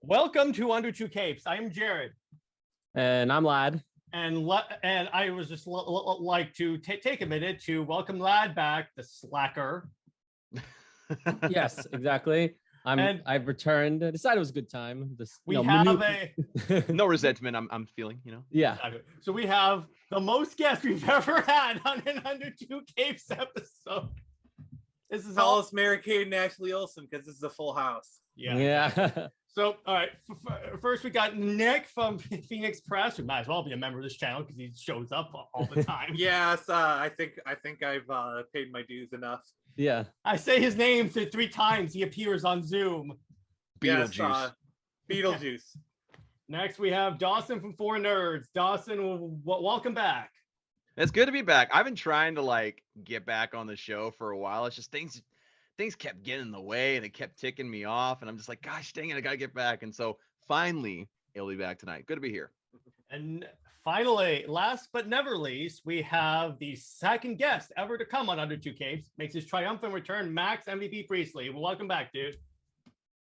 Welcome to Under Two Capes. I am Jared. And I'm Lad. And I was just like to take a minute to welcome Lad back, the slacker. Yes, exactly. I've returned. I decided it was a good time. No resentment. I'm feeling, Yeah. Exactly. So we have the most guests we've ever had on an Under Two Capes episode. This is Call us Mary Kate and Ashley Olsen because this is a full house. Yeah. Exactly. So, all right. First, we got Nick from Phoenix Press, who might as well be a member of this channel because he shows up all the time. Yes, I think I've paid my dues enough. Yeah. I say his name 3 times. He appears on Zoom. Beetlejuice. Yes, Beetlejuice. Next, we have Dawson from Four Nerds. Dawson, welcome back. It's good to be back. I've been trying to get back on the show for a while. It's just things kept getting in the way and it kept ticking me off. And I'm just like, gosh, dang it, I got to get back. And so finally, it'll be back tonight. Good to be here. And finally, last but never least, we have the second guest ever to come on Under Two Capes. Makes his triumphant return, Max MVP Priestley. Well, welcome back, dude.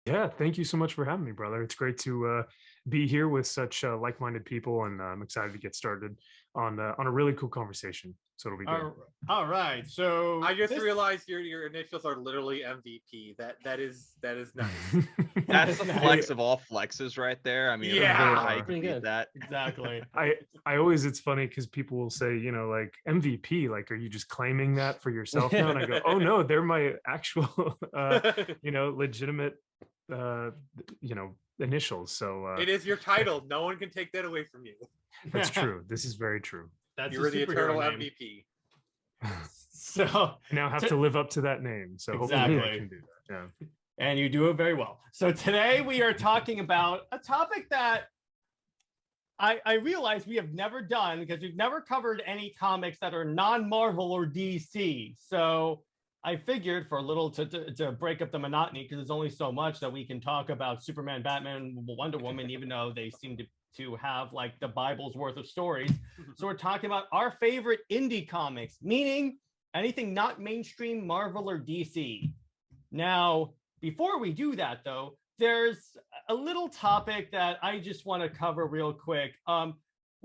Yeah, thank you so much for having me, brother. It's great to be here with such like-minded people, and I'm excited to get started on a really cool conversation. So it'll be good. All right. So I just realized your initials are literally MVP. That is nice. That's the flex of all flexes right there. I mean, yeah, I can get that. Exactly. I always, it's funny because people will say, like MVP, like, are you just claiming that for yourself now? And I go, oh no, they're my actual, legitimate, initials. So it is your title. No one can take that away from you. That's true. This is very true. You're the eternal MVP. So I now have to live up to that name. So exactly. Hopefully I can do that. Yeah. And you do it very well. So today we are talking about a topic that I realize we have never done because we've never covered any comics that are non-Marvel or DC. So I figured for a little to break up the monotony, because there's only so much that we can talk about Superman, Batman, Wonder Woman, even though they seem to have like the Bible's worth of stories. So we're talking about our favorite indie comics, meaning anything not mainstream Marvel or DC. Now, before we do that, though, there's a little topic that I just want to cover real quick. What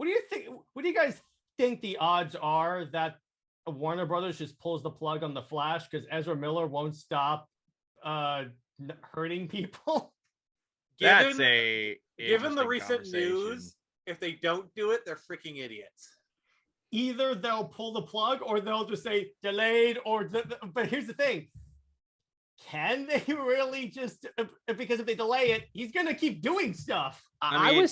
do you think? What do you guys think the odds are that Warner Brothers just pulls the plug on the Flash because Ezra Miller won't stop hurting people? Given the recent news, if they don't do it, they're freaking idiots. Either they'll pull the plug or they'll just say delayed. But here's the thing. Can they really just, because if they delay it, he's going to keep doing stuff. I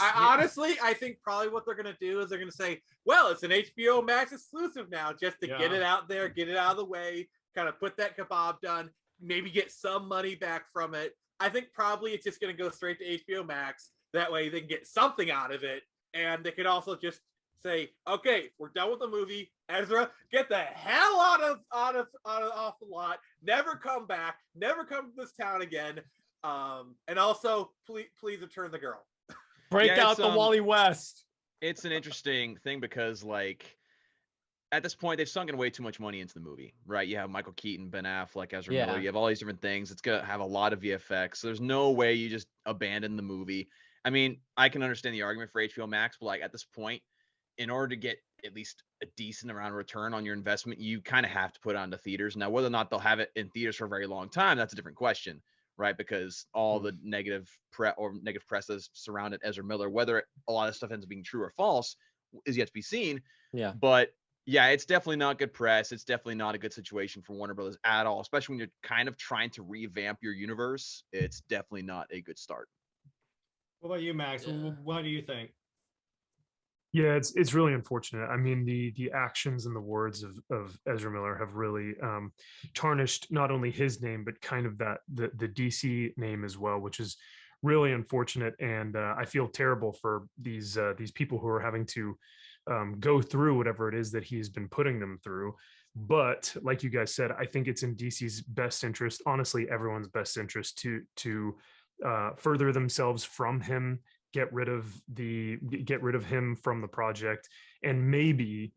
think probably what they're going to do is they're going to say, well, it's an HBO Max exclusive now, just to get it out there, get it out of the way, kind of put that kebab done, maybe get some money back from it. I think probably it's just going to go straight to HBO Max. That way they can get something out of it. And they could also just say, okay, we're done with the movie. Ezra, get the hell off the lot. Never come back. Never come to this town again. And also, please return the girl. Break out the Wally West. It's an interesting thing because, at this point, they've sunk in way too much money into the movie, right? You have Michael Keaton, Ben Affleck, Ezra Miller. You have all these different things. It's going to have a lot of VFX. So there's no way you just abandon the movie. I mean, I can understand the argument for HBO Max, but at this point, in order to get at least a decent amount of return on your investment, you kind of have to put it on to theaters. Now, whether or not they'll have it in theaters for a very long time, that's a different question, right? Because all the negative press that's surrounded Ezra Miller, whether a lot of stuff ends up being true or false, is yet to be seen. Yeah. But yeah, it's definitely not good press. It's definitely not a good situation for Warner Brothers at all, especially when you're kind of trying to revamp your universe. It's definitely not a good start. What about you, Max? Yeah. What do you think? Yeah, it's really unfortunate. I mean, the actions and the words of Ezra Miller have really tarnished not only his name, but kind of the DC name as well, which is really unfortunate. And I feel terrible for these people who are having to go through whatever it is that he's been putting them through. But like you guys said, I think it's in DC's best interest, honestly, everyone's best interest to further themselves from him, get rid of him from the project, and maybe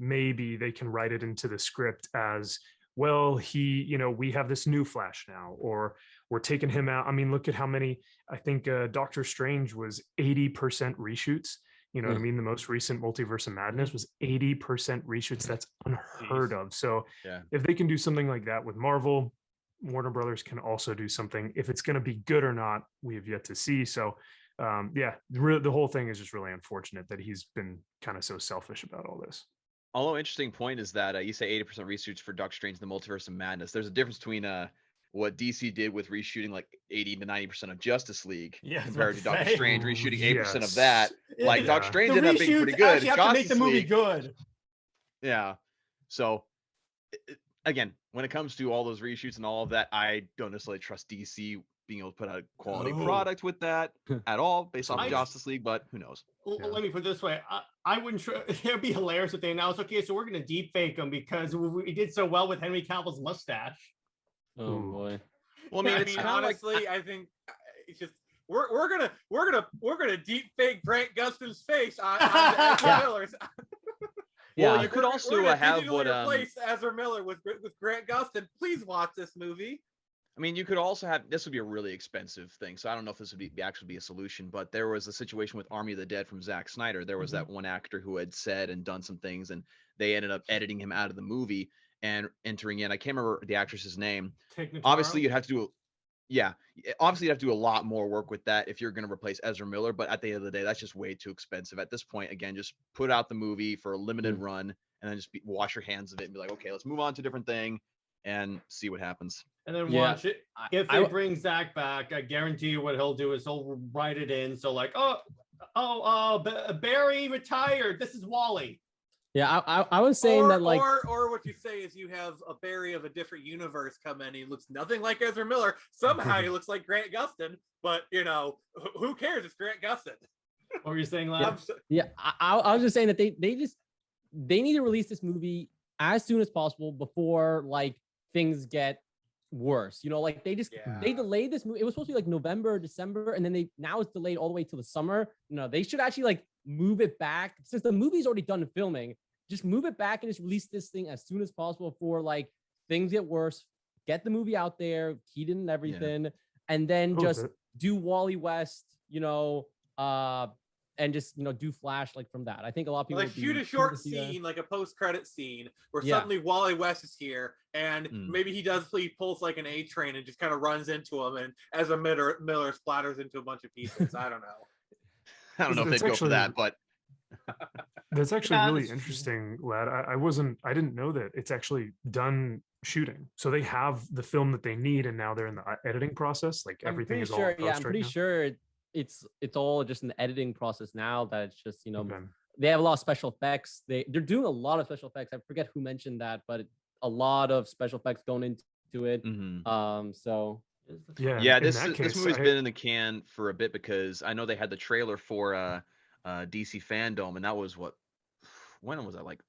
they can write it into the script as well, we have this new Flash now, or we're taking him out. I mean, look at how many, I think Doctor Strange was 80% reshoots. You know what I mean? The most recent Multiverse of Madness was 80% reshoots. That's unheard of. So if they can do something like that with Marvel, Warner Brothers can also do something. If it's going to be good or not, we have yet to see. So the whole thing is just really unfortunate that he's been kind of so selfish about all this. Although interesting point is that you say 80% reshoots for Doctor Strange in the Multiverse of Madness. There's a difference between what DC did with reshooting like 80 to 90% of Justice League compared to Doctor Strange reshooting 8% of that. Like Doctor Strange ended up being pretty good. You have to make the movie good. Yeah. So again, when it comes to all those reshoots and all of that, I don't necessarily trust DC being able to put out a quality product with that at all based off of Justice League, but who knows? Let me put it this way. I wouldn't it would be hilarious if they announced, okay, so we're going to deep fake him because we did so well with Henry Cavill's mustache. Oh boy. Well, I mean, honestly, I think it's just we're gonna deep fake Grant Gustin's face on Ezra Miller's. Well, you could also have what replace Ezra Miller with Grant Gustin. Please watch this movie. I mean, you could also have, this would be a really expensive thing, so I don't know if this would actually be a solution, but there was a situation with Army of the Dead from Zack Snyder. There was that one actor who had said and done some things, and they ended up editing him out of the movie and entering in, I can't remember the actress's name. Obviously, you'd have to do, obviously you'd have to do a lot more work with that if you're going to replace Ezra Miller, but at the end of the day, that's just way too expensive. At this point, again, just put out the movie for a limited run, and then just wash your hands of it and be like, okay, let's move on to a different thing and see what happens. And then watch it. If they bring Zach back, I guarantee you what he'll do is he'll write it in. So like, Barry retired. This is Wally. Yeah, I was saying that like, or what you say is you have a Barry of a different universe come in. He looks nothing like Ezra Miller. Somehow he looks like Grant Gustin, but who cares? It's Grant Gustin. What were you saying, Lab? I was just saying that they need to release this movie as soon as possible before like things get worse. Like they delayed this movie. It was supposed to be like November or December, and then now it's delayed all the way till the summer. No, they should actually like move it back since the movie's already done filming. Just move it back and just release this thing as soon as possible before like things get worse. Get the movie out there, Keaton and everything, and then just do Wally West, and just do Flash like from that. I think a lot of people like shoot a short scene, like a post-credit scene, where suddenly Wally West is here, and maybe he pulls like an A train and just kind of runs into him, and Ezra Miller splatters into a bunch of pieces. I don't know. I don't know if they'd go for that, but that's actually really interesting, Lad. I didn't know that it's actually done shooting. So they have the film that they need, and now they're in the editing process. Like everything is all post I'm pretty sure it's all just in the editing process now. That it's just they have a lot of special effects. They're doing a lot of special effects. I forget who mentioned that, but a lot of special effects going into it. So this movie's been in the can for a bit because I know they had the trailer for DC Fandom, and that was when was that, like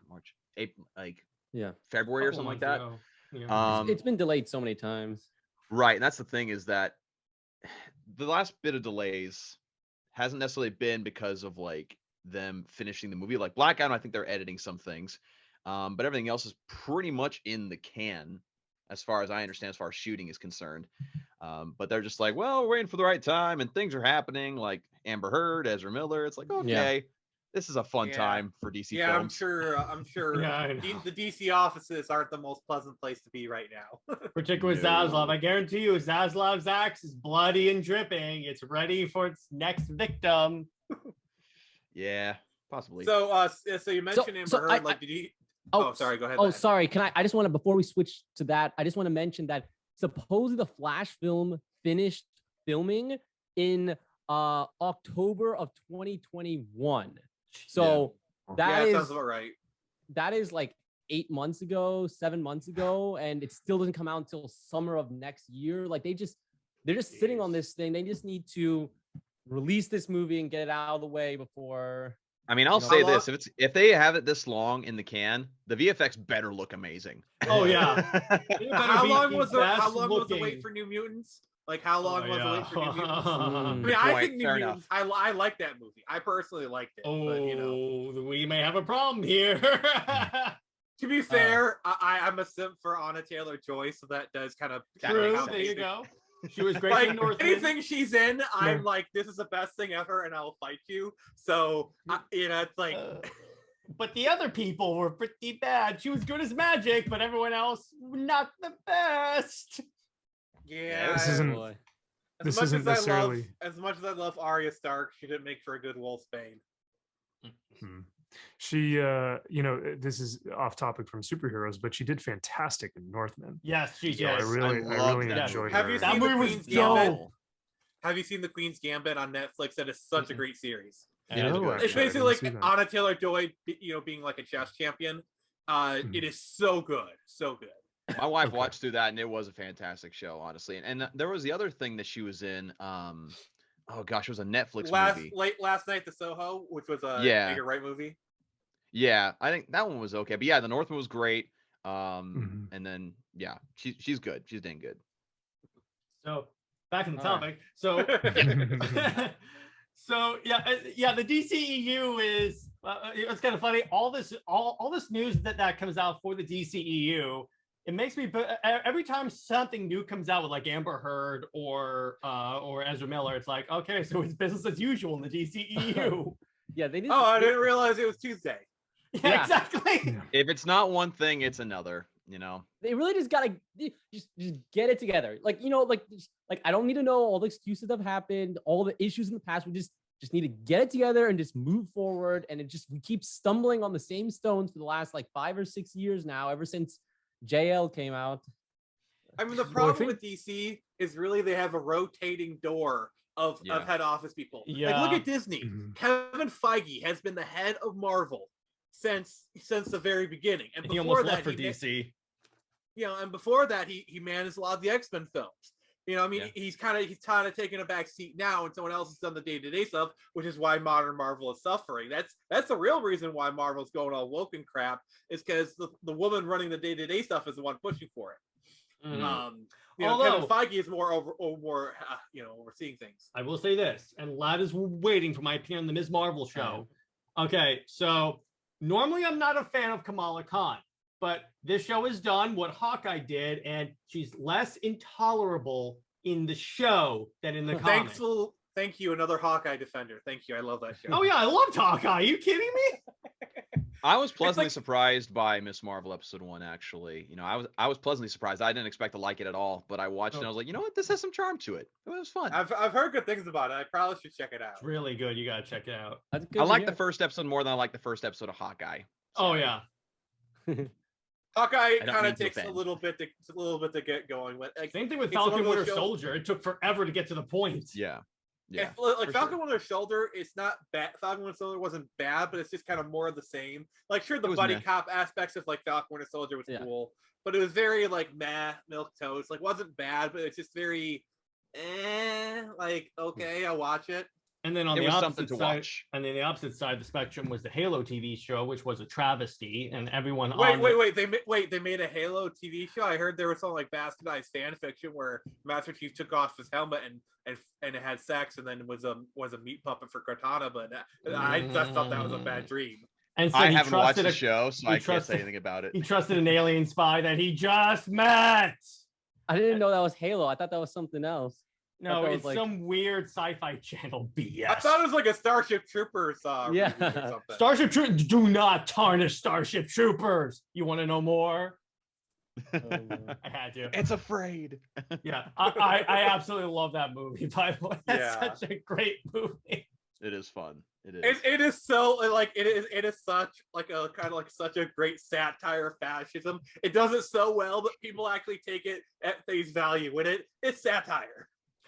March, April, like February or something like that. It's been delayed so many times, right? And that's the thing, is that the last bit of delays hasn't necessarily been because of like them finishing the movie. Like Black Adam, I think they're editing some things, but everything else is pretty much in the can as far as I understand, as far as shooting is concerned. But they're just like, well, we're waiting for the right time, and things are happening, like Amber Heard, Ezra Miller. It's like, okay, this is a fun time for DC films. I'm sure the DC offices aren't the most pleasant place to be right now. Particularly with Zaslav. I guarantee you, Zaslav's axe is bloody and dripping. It's ready for its next victim. Yeah, possibly. So you mentioned Amber Heard. Did you... Oh, sorry. Go ahead. Oh, sorry. I just want to, before we switch to that, I just want to mention that supposedly the Flash film finished filming in October of 2021. So that sounds about right. That is like 7 months ago, and it still doesn't come out until summer of next year. Like they're just sitting on this thing. They just need to release this movie and get it out of the way before. I mean, I'll say this: if they have it this long in the can, the VFX better look amazing. Oh yeah. How long was the wait for New Mutants? Like how long was the wait for New Mutants? I mean, I think New Mutants. I like that movie. I personally liked it. Oh, but, we may have a problem here. To be fair, I'm a simp for Anna Taylor-Joy, so that does kind of True. There you go. She was great like in Northman. anything she's in. I'm like, this is the best thing ever, and I will fight you. So it's like. But the other people were pretty bad. She was good as Magic, but everyone else not the best. Yeah, this isn't necessarily as much as I love Arya Stark. She didn't make for a good Wolfsbane. She, this is off topic from superheroes, but she did fantastic in Northman. Yes, she did. I really enjoyed her. Have you seen the Queen's Gambit? Have you seen the Queen's Gambit on Netflix? That is such a great series. It's basically like Anna Taylor-Joy, being like a chess champion. It is so good, so good. My wife watched through that, and it was a fantastic show, honestly. And there was the other thing that she was in. Oh gosh, it was a Netflix movie. Last Night at the Soho, which was a Edgar Wright movie. Yeah, I think that one was okay, but yeah, the Northman was great. And then she's good. She's dang good. So back in the topic. So so the DCEU is it's kind of funny. All this news that comes out for the DCEU. It makes me, every time something new comes out with like Amber Heard or Ezra Miller, it's like, okay, so it's business as usual in the DCEU. Yeah, they did. Oh, I didn't realize it was Tuesday. Yeah, exactly. If it's not one thing, it's another. They really just gotta just get it together. Like I don't need to know all the excuses that have happened, all the issues in the past. We just need to get it together and just move forward. And we keep stumbling on the same stones for the last like 5 or 6 years now, ever since JL came out. I mean, the problem with DC is really they have a rotating door of head office people. Like, look at Disney. Kevin Feige has been the head of Marvel since the very beginning, and he before almost that, left for DC. And before that, he managed a lot of the X-Men films. He's kind of taking a back seat now, and someone else has done the day-to-day stuff, which is why modern Marvel is suffering. That's the real reason why Marvel's going all woke and crap, is because the woman running the day-to-day stuff is the one pushing for it. Kevin Feige is more overseeing things. I will say this, and Lad is waiting for my opinion on the Ms. Marvel show. Okay, so normally I'm not a fan of Kamala Khan, but this show has done what Hawkeye did, and she's less intolerable in the show than in the comics. Thank you, another Hawkeye defender. Thank you, I love that show. Oh yeah, I loved Hawkeye. Are you kidding me? I was pleasantly surprised by Miss Marvel episode 1. Actually, I was pleasantly surprised. I didn't expect to like it at all, but I watched it and I was like, you know what, this has some charm to it. It was fun. I've heard good things about it. I probably should check it out. It's really good. You gotta check it out. I like the first episode more than I like the first episode of Hawkeye. Oh yeah. Hawkeye kind of takes a little bit to get going. Like, same thing with Falcon Winter Soldier. It took forever to get to the point. Yeah. Falcon Winter Soldier, it's not bad. Falcon Winter Soldier wasn't bad, but it's just kind of more of the same. Like, sure, the buddy cop aspects of like Falcon Winter Soldier was cool, but it was very like milk toast. Like, wasn't bad, but it's just very like, okay, I'll watch it. And then on the opposite side, the opposite side of the spectrum was the Halo TV show, which was a travesty, and everyone. They made a Halo TV show. I heard there was some like bastardized fan fiction where Master Chief took off his helmet and it had sex, and then was a meat puppet for Cortana. But I just thought that was a bad dream. And so I haven't watched the show, so I can't say anything about it. He trusted an alien spy that he just met. I didn't know that was Halo. I thought that was something else. No, it's like some weird sci-fi channel BS. I thought it was like a Starship Troopers yeah. or something. Starship Troopers, do not tarnish Starship Troopers. You want to know more? I had to. It's afraid. Yeah, I absolutely love that movie. By the way, that's such a great movie. It is fun. It is. It is so like it is such like a kind of like such a great satire of fascism. It does it so well that people actually take it at face value. When it's satire.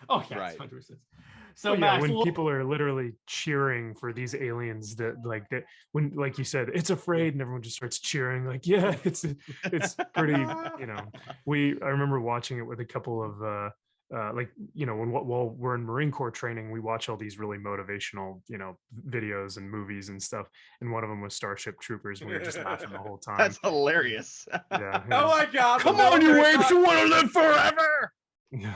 Oh yeah, right. 100%. So Max, when people are literally cheering for these aliens that when like you said, it's afraid, and everyone just starts cheering, like, yeah, it's pretty, I remember watching it with a couple of while we're in Marine Corps training, we watch all these really motivational, videos and movies and stuff. And one of them was Starship Troopers, and we were just laughing the whole time. That's hilarious. Yeah. Oh my God. Come on, you apes, you want to live forever. Yeah.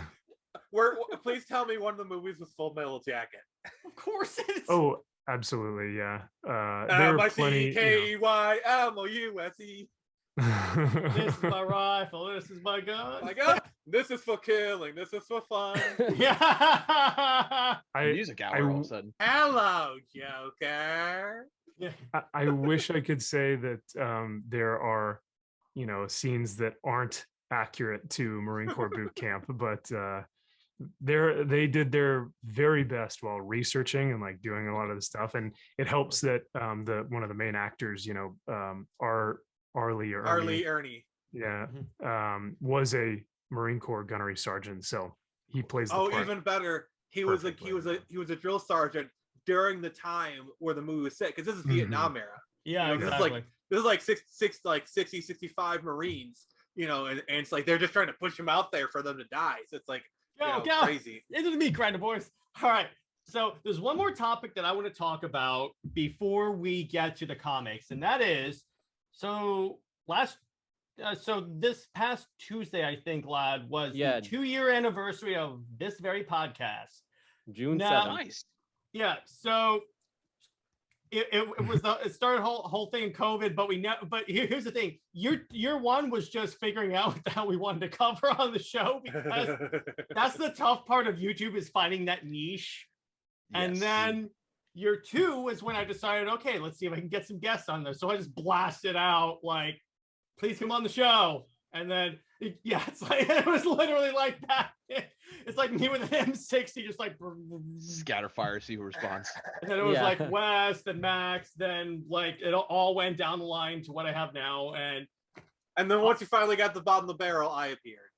Please tell me one of the movies was Full Metal Jacket. Of course it is. Oh, absolutely, yeah. There are plenty. MICKEYMOUSE. This is my rifle. This is my gun. My God, this is for killing. This is for fun. Yeah. Music hour all of a sudden. Hello, Joker. Yeah. I wish I could say that there are, scenes that aren't accurate to Marine Corps boot camp, but they did their very best while researching and like doing a lot of the stuff, and it helps that one of the main actors, Arlie Ernie. Yeah. Was a Marine Corps gunnery sergeant. So he plays the part. Even better. He was a drill sergeant during the time where the movie was set, because this is Vietnam era. Yeah, exactly. This is like 60, 65 Marines, and it's like they're just trying to push him out there for them to die. So it's like crazy. Into the meat grinder, boys. All right. So there's one more topic that I want to talk about before we get to the comics, and that is this past Tuesday, I think, Lad, was the 2-year anniversary of this very podcast. June 7th. Nice. Yeah. So it started whole thing in COVID, but here's the thing. Year one was just figuring out what the hell we wanted to cover on the show, because that's the tough part of YouTube, is finding that niche. Yes. And then year two is when I decided, okay, let's see if I can get some guests on there. So I just blasted out like, please come on the show. And then, it's like, it was literally like that. It's like me with an M60, just like scatter fire, see who responds. And then it was like Wes, then Max, then like it all went down the line to what I have now. And then once you finally got the bottom of the barrel, I appeared.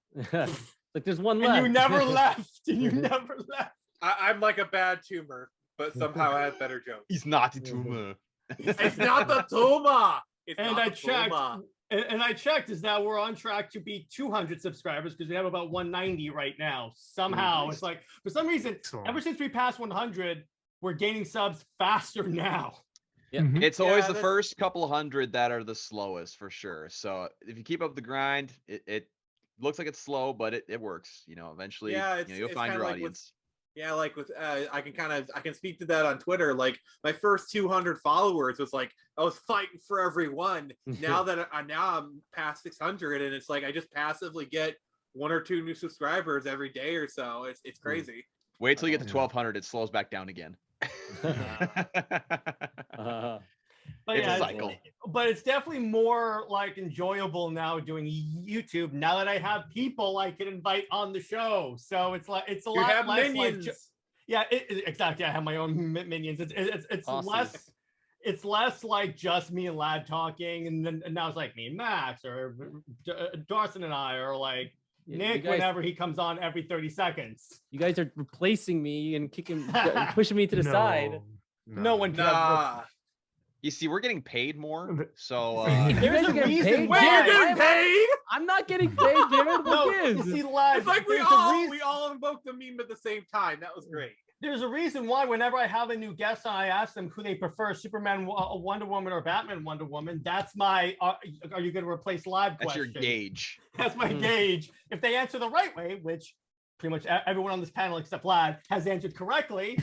Like there's one left. And you never left. And you never left. I'm like a bad tumor, but somehow I have better jokes. He's not the tumor. It's not the tumor. And I checked, is that we're on track to be 200 subscribers, because we have about 190 right now. Somehow, it's like, for some reason, ever since we passed 100, we're gaining subs faster now. Yeah. It's always the first couple hundred that are the slowest, for sure. So if you keep up the grind, it looks like it's slow, but it works. Eventually, you'll find your audience. Yeah, like with I can speak to that on Twitter. Like my first 200 followers was like I was fighting for everyone. Now that I'm past 600, and it's like I just passively get 1 or 2 new subscribers every day or so. It's crazy. Wait till you get to 1200, it slows back down again. But it's a cycle. But it's definitely more like enjoyable now doing YouTube, now that I have people I can invite on the show. So it's a lot less minions. Exactly. I have my own minions. It's awesome. less like just me and Lad talking, and now it's like me and Max, or Dawson and I, or like Nick whenever he comes on every 30 seconds. You guys are replacing me and pushing me to the side. No one can. You see, we're getting paid more, so there's a reason why you're getting paid. I'm not getting paid, Jared. You see, Lad, it's like we all invoked the meme at the same time. That was great. There's a reason why whenever I have a new guest on, I ask them who they prefer, Superman, Wonder Woman, or Batman, Wonder Woman. That's my, are you going to replace Live question? That's your gauge. That's my gauge. If they answer the right way, which pretty much everyone on this panel except Lad has answered correctly,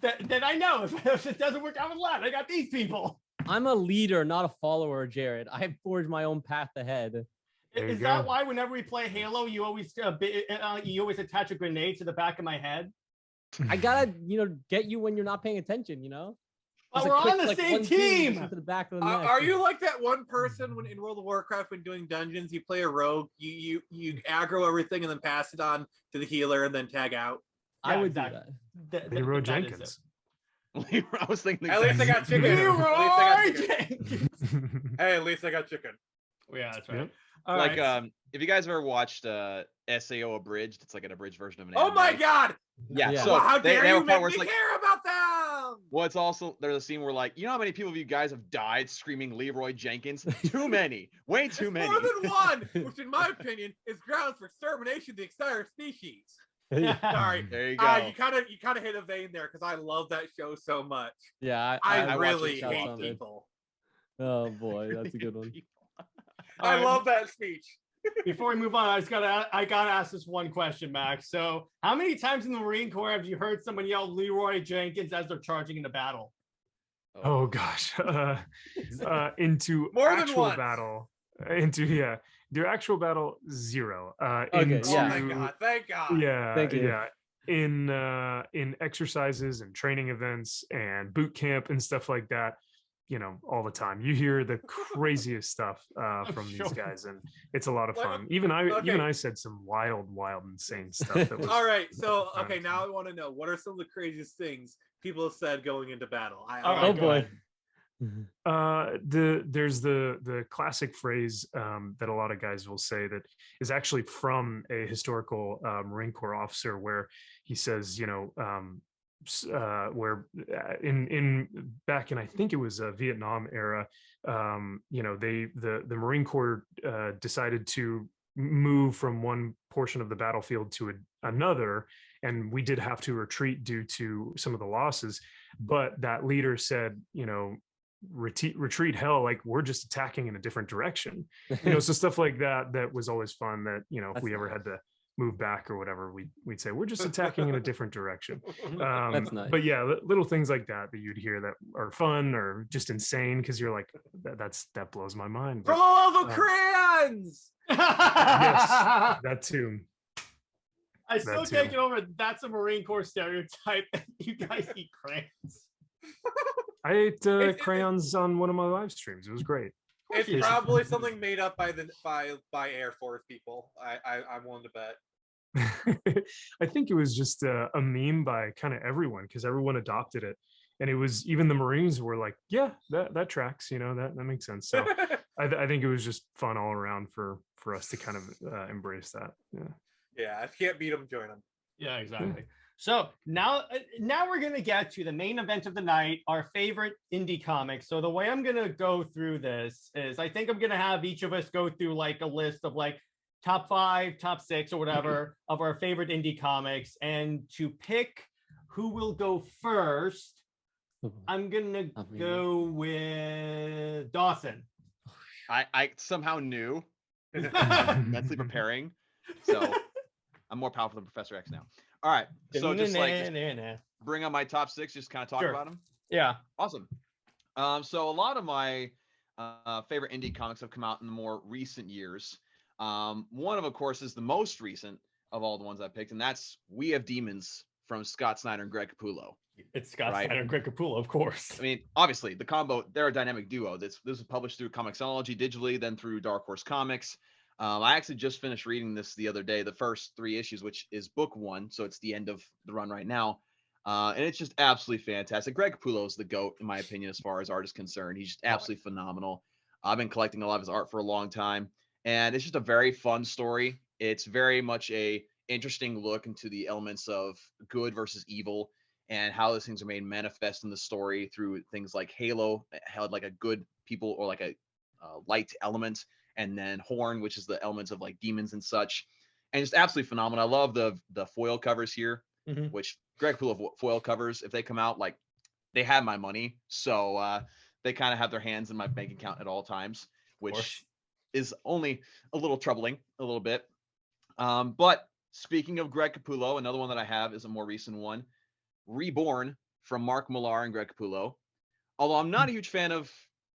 then I know if it doesn't work out with Lad, I got these people. I'm a leader, not a follower, Jared. I have forged my own path ahead. Is that why whenever we play Halo, you always attach a grenade to the back of my head? I gotta, get you when you're not paying attention, Well, we're on the same team. To the back of the are you like that one person when in World of Warcraft, when doing dungeons, you play a rogue, you aggro everything and then pass it on to the healer and then tag out? I would do that. Leroy Jenkins. I was thinking. At least I got chicken. Hey, at least I got chicken. Yeah, that's right. Yep. If you guys have ever watched SAO Abridged, it's like an abridged version of an anime. anime. Oh my god! Yeah. So how dare you make me like, care about them? Well, it's also there's a scene where like, how many people of you guys have died screaming Leroy Jenkins? Too many, way too many. More than one, which in my opinion is grounds for extermination of the entire species. Sorry, there you go. You kind of hit a vein there because I love that show so much. Yeah, I really hate people. Oh boy, that's a good one. I love that speech. Before we move on, I gotta ask this one question, Max. So, how many times in the Marine Corps have you heard someone yell Leroy Jenkins as they're charging into battle? Oh gosh, into more actual than battle. into their actual battle 0. Okay, Oh my god! Thank God. Yeah, Thank you. yeah. In exercises and training events and boot camp and stuff like that, all the time you hear the craziest stuff from these guys, and it's a lot of fun. Even I said some wild, insane stuff. That was all right. So okay, now I want to know, what are some of the craziest things people have said going into battle? Oh boy. There's the classic phrase that a lot of guys will say that is actually from a historical Marine Corps officer, where he says, where in back in, I think it was a Vietnam era, the Marine Corps decided to move from one portion of the battlefield to another, and we did have to retreat due to some of the losses. But that leader said, retreat hell, like, we're just attacking in a different direction. So stuff like that was always fun, that if we ever had to move back or whatever, we'd say we're just attacking in a different direction. That's nice. But yeah, little things like that you'd hear that are fun or just insane, because you're like, that blows my mind. For the love of crayons! Yes, that too. I still can't get over that's a Marine Corps stereotype. You guys eat crayons. I ate crayons on one of my live streams. It was great. It's probably something made up by Air Force people. I'm willing to bet. I think it was just a meme by kind of everyone, because everyone adopted it, and it was, even the Marines were like, yeah, that tracks, that makes sense. So I think it was just fun all around for us to kind of embrace that. Yeah, if you can't beat them, join them. Yeah, exactly. So now we're going to get to the main event of the night, our favorite indie comics. So the way I'm going to go through this is, I think I'm going to have each of us go through like a list of like top 5, top 6 or whatever of our favorite indie comics. And to pick who will go first, I'm going to go with Dawson. I somehow knew. Mentally preparing. So I'm more powerful than Professor X now. All right, so just bring on my top 6, just kind of talk about them. Yeah, awesome. So a lot of my favorite indie comics have come out in the more recent years. One of course, is the most recent of all the ones I picked, and that's We Have Demons from Scott Snyder and Greg Capullo. It's Scott Snyder and Greg Capullo, of course. I mean, obviously, the combo, they're a dynamic duo. This was published through Comixology digitally, then through Dark Horse Comics. I actually just finished reading this the other day, the first 3 issues, which is book 1, so it's the end of the run right now. And it's just absolutely fantastic. Greg Capullo is the GOAT, in my opinion, as far as art is concerned. He's just absolutely phenomenal. I've been collecting a lot of his art for a long time, and it's just a very fun story. It's very much a interesting look into the elements of good versus evil, and how those things are made manifest in the story through things like Halo, held like a good people, or like a light element, and then Horn, which is the elements of like demons and such, and just absolutely phenomenal. I love the foil covers here, which Greg Capullo foil covers, if they come out, like, they have my money, so they kind of have their hands in my bank account at all times, which is only a little troubling, a little bit. But speaking of Greg Capullo, another one that I have is a more recent one, Reborn from Mark Millar and Greg Capullo. Although I'm not a huge fan of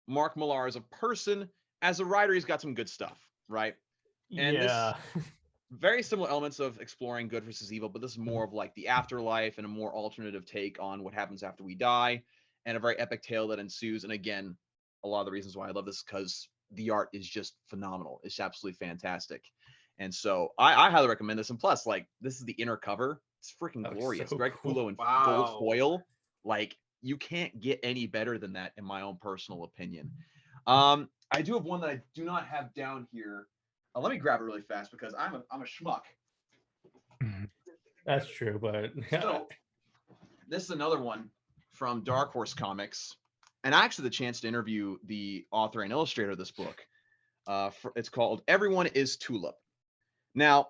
Mark Millar as a person, as a writer, he's got some good stuff, right? And this very similar elements of exploring good versus evil, but this is more of like the afterlife and a more alternative take on what happens after we die, and a very epic tale that ensues. And again, a lot of the reasons why I love this, because the art is just phenomenal. It's absolutely fantastic. And so I highly recommend this. And plus, like, this is the inner cover. It's freaking glorious. So Greg Capullo in gold foil. Like, you can't get any better than that, in my own personal opinion. I do have one that I do not have down here. Let me grab it really fast, because I'm a schmuck. That's true, but so, this is another one from Dark Horse Comics, and I actually had the chance to interview the author and illustrator of this book. It's called Everyone is Tulip. Now,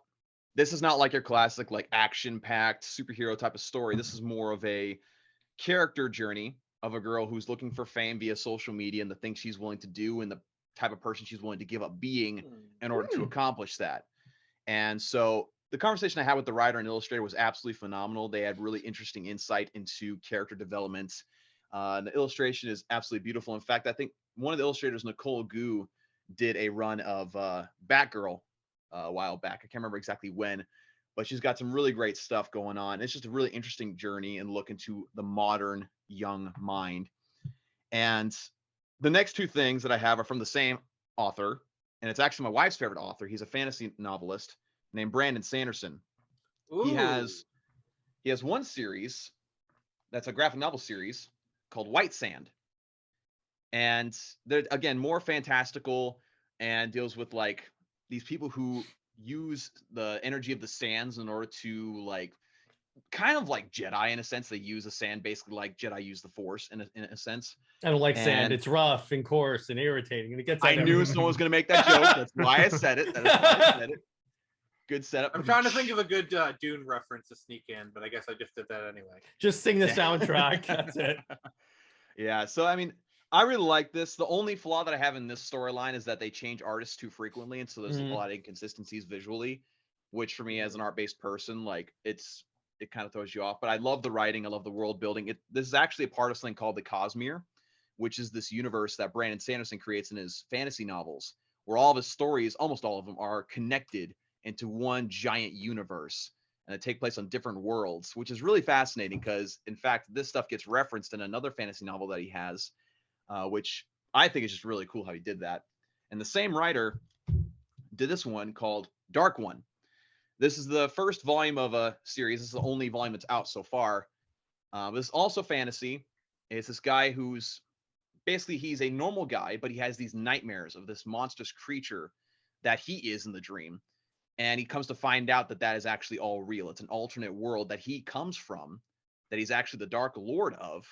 this is not like your classic, like, action-packed superhero type of story. This is more of a character journey of a girl who's looking for fame via social media, and the things she's willing to do, and the type of person she's willing to give up being in order to accomplish that. And so the conversation I had with the writer and illustrator was absolutely phenomenal. They had really interesting insight into character development. The illustration is absolutely beautiful. In fact, I think one of the illustrators, Nicole Gu, did a run of Batgirl a while back. I can't remember exactly when, but she's got some really great stuff going on. It's just a really interesting journey and look into the modern young mind. And the next two things that I have are from the same author, and it's actually my wife's favorite author. He's a fantasy novelist named Brandon Sanderson. Ooh. He has one series that's a graphic novel series called White Sand. And they're, again, more fantastical and deals with like these people who use the energy of the sands in order to like kind of like Jedi in a sense. They use the sand basically like Jedi use the Force in a sense. I don't like sand. It's rough and coarse and irritating, and it gets. I knew someone was going to make that joke. That's why I said it. That is why I said it. Good setup. I'm trying to think of a good Dune reference to sneak in, but I guess I just did that anyway. Just sing the soundtrack. That's it. Yeah. So I mean, I really like this. The only flaw that I have in this storyline is that they change artists too frequently, and so there's a lot of inconsistencies visually, which for me as an art-based person, like it kind of throws you off. But I love the writing. I love the world building. This is actually a part of something called the Cosmere, which is this universe that Brandon Sanderson creates in his fantasy novels, where all of his stories, almost all of them, are connected into one giant universe, and they take place on different worlds, which is really fascinating because, in fact, this stuff gets referenced in another fantasy novel that he has, which I think is just really cool how he did that. And the same writer did this one called Dark One. This is the first volume of a series. This is the only volume that's out so far. This is also fantasy. It's this guy who's basically, he's a normal guy, but he has these nightmares of this monstrous creature that he is in the dream. And he comes to find out that that is actually all real. It's an alternate world that he comes from, that he's actually the Dark Lord of.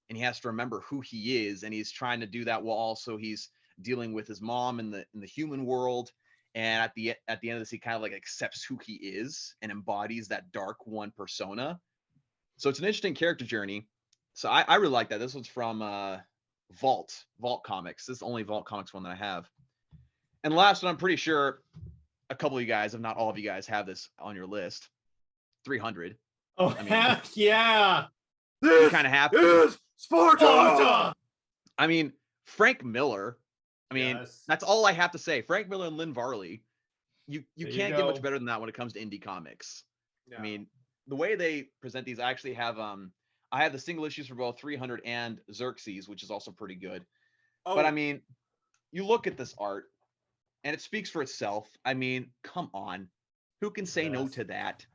And he has to remember who he is. And he's trying to do that while also he's dealing with his mom in the human world. And at the end of this, he kind of like accepts who he is and embodies that Dark One persona. So it's an interesting character journey. So I really like that. This one's from Vault Comics. This is the only Vault Comics one that I have. And last one, I'm pretty sure a couple of you guys, if not all of you guys, have this on your list. 300. Oh, I mean, heck yeah. You kind of have to. Sparta! I mean, Frank Miller. I mean, Yes. that's all I have to say. Frank Miller and Lynn Varley. You can't get much go. better than that when it comes to indie comics. Yeah. I mean, the way they present these, I actually have I have the single issues for both 300 and Xerxes, which is also pretty good. Oh, But I mean, you look at this art and it speaks for itself. I mean, come on. Who can say no Yes. to that?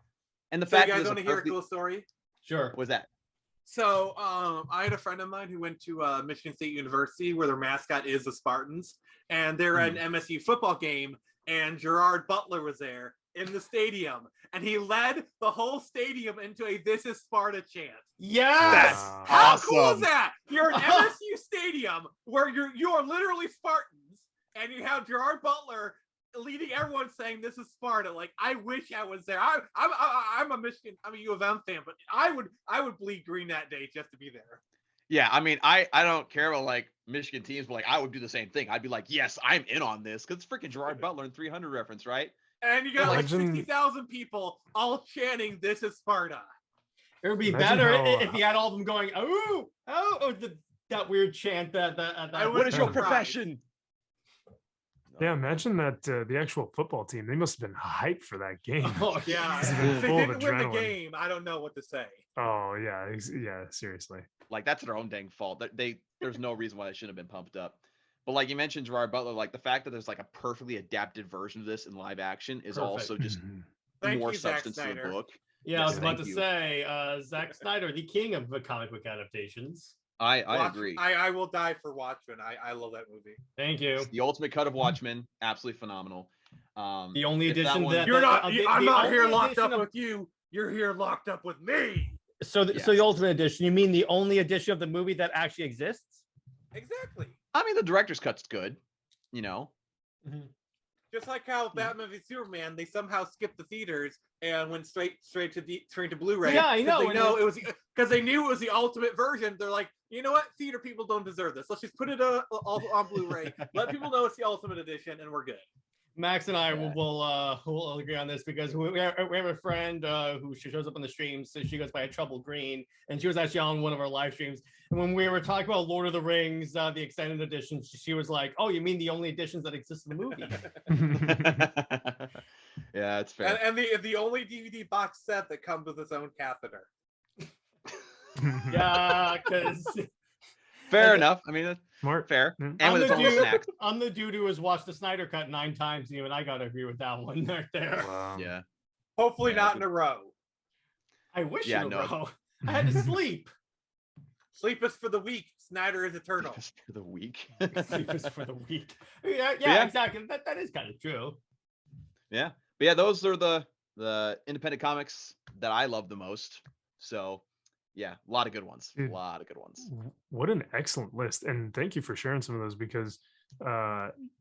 And the so fact you guys that want to hear a cool story? Sure. was that? So I had a friend of mine who went to Michigan State University where their mascot is the Spartans, and they're at an MSU football game, and Gerard Butler was there in the stadium, and he led the whole stadium into a "This is Sparta" chant. Yes. How cool Awesome. is that? You're in MSU stadium where you are literally Spartans, and you have Gerard Butler leading everyone saying "This is Sparta." Like, I wish I was there. I'm a U of M fan, but I would bleed green that day just to be there. Yeah, I mean, I don't care about like Michigan teams, but like I would do the same thing. I'd be like, yes, I'm in on this because it's freaking Gerard Butler and 300 reference, right? And you got like Imagine- 60,000 people all chanting "This is Sparta." It would be Imagine better how, if you had all of them going, oh, that weird chant. That What is your surprised. profession? Yeah, imagine that the actual football team, they must have been hyped for that game. Oh, Yeah, It's if been they full of didn't win the adrenaline. game, I don't know what to say. Oh yeah, yeah, seriously. Like that's their own dang fault. There's no reason why they shouldn't have been pumped up. But like you mentioned, Gerard Butler, like the fact that there's like a perfectly adapted version of this in live action is Perfect. also just Mhm. Thank more you, Zack substance to the Snyder. book. Yeah, I Yes, was about thank to you. say, Zack Snyder, the king of the comic book adaptations. I Watch- agree. I will die for Watchmen. I love that movie. Thank you. It's the ultimate cut of Watchmen, absolutely phenomenal. The only if that edition one- that You're not. I'm not here only locked up edition of- with you. You're here locked up with me. So the Yes. ultimate edition. You mean the only edition of the movie that actually exists? Exactly. I mean, the director's cut's good, you know. Just like how Batman v Superman, they somehow skipped the theaters and went straight to Blu-ray. Yeah, I know, 'cause They and know it was because they knew it was the ultimate version. They're like, you know what? Theater people don't deserve this. Let's just put it on Blu-ray. Let people know it's the ultimate edition, and we're good. Max and I will agree on this because we have a friend who she shows up on the streams. So she goes by a Trouble Green, and she was actually on one of our live streams. And when we were talking about Lord of the Rings, the extended edition, she was like, "Oh, you mean the only editions that exist in the movie?" Yeah, it's fair. And the only DVD box set that comes with its own catheter. Yeah, because Fair enough. I mean, Smart. fair. Mm. And with its own snack. I'm the dude who has watched the Snyder Cut 9 times, and even I gotta agree with that one right there. Wow. Yeah. Hopefully Yeah, not in a row. I wish Yeah, in a no. row. I had to sleep. Sleep is for the weak. Snyder is eternal. Just for the week. Sleep is for the weak. Yeah, Yeah. exactly. That is kind of true. Yeah. But yeah, those are the independent comics that I love the most. So yeah, a lot of good ones. Dude. A lot of good ones. What an excellent list, and thank you for sharing some of those because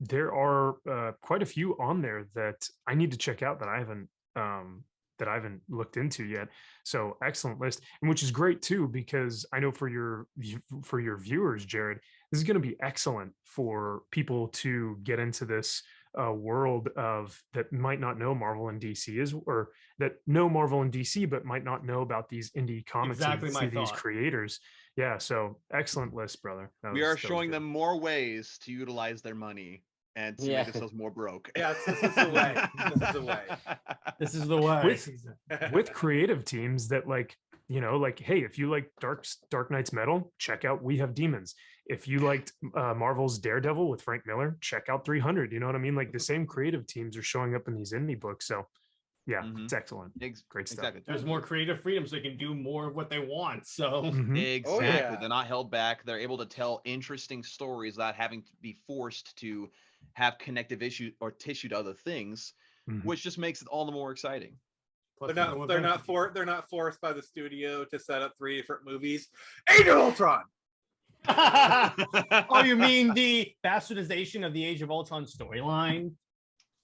there are quite a few on there that I need to check out that I haven't looked into yet. So excellent list, and which is great too because I know for your viewers, Jared, this is going to be excellent for people to get into this world of that might not know Marvel and DC is, or that know Marvel and DC but might not know about these indie comics Exactly and my see these thought. creators. Yeah, so excellent list, brother. We are showing them more ways to utilize their money and to make themselves more broke. Yes, this is the way. This is the way. This is the way. with creative teams that like hey, if you like Dark Knight's Metal, check out We Have Demons. If you liked Marvel's Daredevil with Frank Miller, check out 300. You know what I mean? Like the same creative teams are showing up in these indie books. So yeah, it's excellent. Great stuff. Exactly. There's more creative freedom, so they can do more of what they want. So Exactly. Oh, yeah. They're not held back. They're able to tell interesting stories without having to be forced to have connective issue or tissue to other things, which just makes it all the more exciting. Plus, They're not forced by the studio to set up 3 different movies. Age of Ultron. Oh, you mean the bastardization of the Age of Ultron storyline?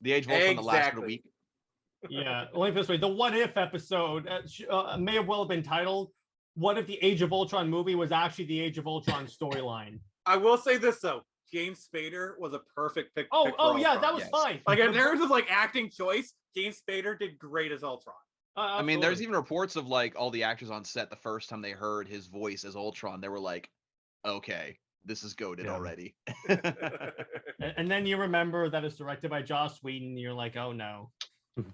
The Age of Ultron that lasted a week. Yeah, let me put it this way: the What If episode may have well been titled "What If the Age of Ultron movie was actually the Age of Ultron storyline?" I will say this though, James Spader was a perfect pick. Oh, pick for yeah, Ultron. that was fine. Like in terms of like acting choice, James Spader did great as Ultron. I mean, there's even reports of like all the actors on set the first time they heard his voice as Ultron, they were like, "Okay, this is goated already." And then you remember that it's directed by Joss Whedon, and you're like, "Oh no."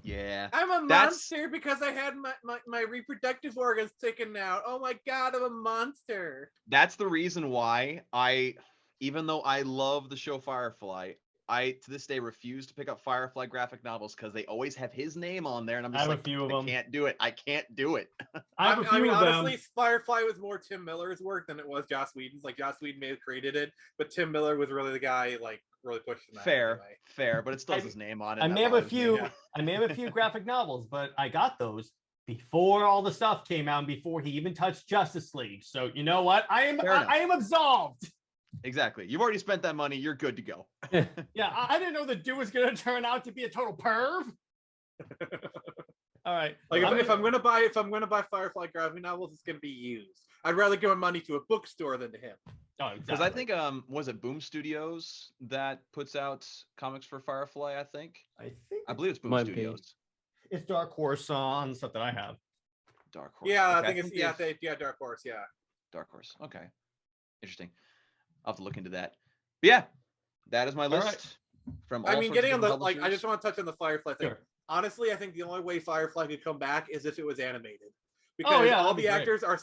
Yeah. I'm a monster because I had my reproductive organs taken out. Oh my god, I'm a monster. That's the reason why even though I love the show Firefly, I to this day refuse to pick up Firefly graphic novels because they always have his name on there, and I'm just like, I can't do it. I can't do it. I have a few of them. Honestly, Firefly was more Tim Miller's work than it was Joss Whedon's. Like Joss Whedon may have created it, but Tim Miller was really the guy like really pushing that. Fair, but it still has his name on it. I may have a few graphic novels, but I got those before all the stuff came out and before he even touched Justice League. So you know what? I am absolved. Exactly. You've already spent that money. You're good to go. Yeah, I didn't know the dude was going to turn out to be a total perv. All right. Like if I'm gonna buy Firefly graphic novels, it's gonna be used. I'd rather give my money to a bookstore than to him. Oh, exactly. Because I think was it Boom Studios that puts out comics for Firefly? I believe it's Boom Studios. It's Dark Horse on stuff that I have. Dark Horse. Yeah, okay. I think it's Dark Horse. Yeah. Dark Horse. Okay. Interesting. I'll have to look into that. But yeah, that is my list. Right. From all I mean, getting on the publishers. I just want to touch on the Firefly thing. Sure. Honestly, I think the only way Firefly could come back is if it was animated, because all the actors are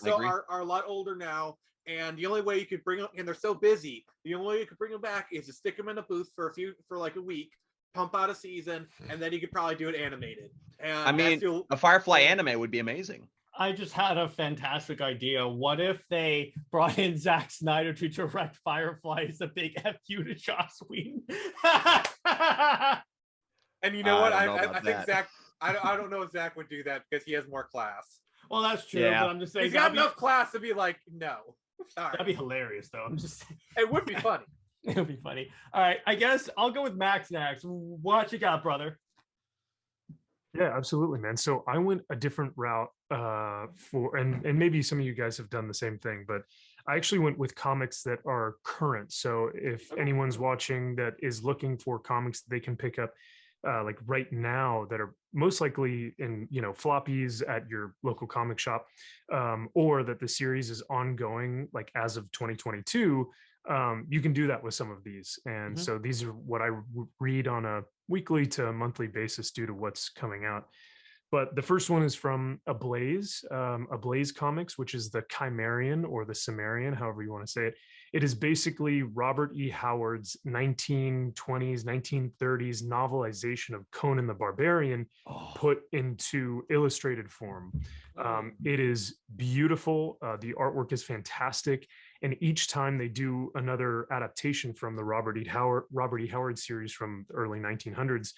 a lot older now, and the only way you could bring them, and they're so busy, the only way you could bring them back is to stick them in a booth for like a week, pump out a season, and then you could probably do it animated. And I mean, a Firefly anime would be amazing. I just had a fantastic idea. What if they brought in Zack Snyder to direct Firefly as a big FU to Joss Whedon? And you know what? I think Zach. I don't know if Zach would do that because he has more class. Well, that's true. Yeah. But I'm just saying he's got enough class to be like, no. Sorry. That'd be hilarious, though. I'm just saying. It would be funny. It would be funny. All right, I guess I'll go with Max next. What you got, brother? Yeah, absolutely, man. So I went a different route and maybe some of you guys have done the same thing, but I actually went with comics that are current. So if anyone's watching that is looking for comics that they can pick up like right now that are most likely in, floppies at your local comic shop, or that the series is ongoing, like as of 2022, you can do that with some of these. And so these are what I read on a weekly to monthly basis due to what's coming out. But the first one is from Ablaze Comics, which is the Chimerian or the Cimmerian, however you want to say it. It is basically Robert E. Howard's 1920s, 1930s novelization of Conan the Barbarian put into illustrated form. It is beautiful. The artwork is fantastic. And each time they do another adaptation from the Robert E. Howard series from the early 1900s,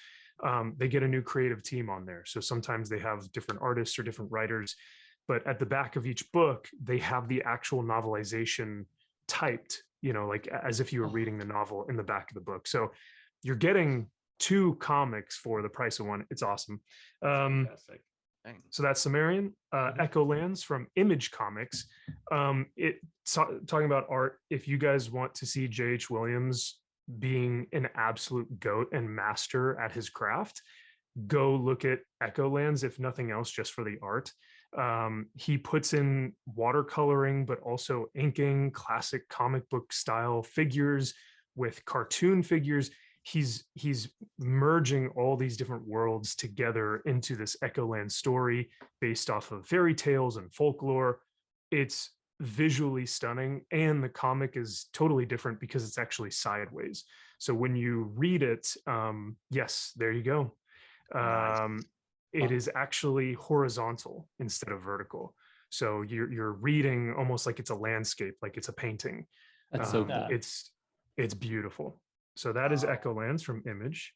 they get a new creative team on there. So sometimes they have different artists or different writers, but at the back of each book, they have the actual novelization typed, like as if you were reading the novel in the back of the book. So you're getting 2 comics for the price of 1. It's awesome. Fantastic. So that's Cimmerian. Echolands from Image Comics. Talking about art, if you guys want to see J.H. Williams being an absolute goat and master at his craft, go look at Echolands, if nothing else, just for the art. He puts in watercoloring, but also inking classic comic book style figures with cartoon figures. He's merging all these different worlds together into this Echoland story based off of fairy tales and folklore. It's visually stunning, and the comic is totally different because it's actually sideways. So when you read it, yes, there you go. Nice. It is actually horizontal instead of vertical. So you're reading almost like it's a landscape, like it's a painting. That's so cool. It's beautiful. So that is Echolands from Image.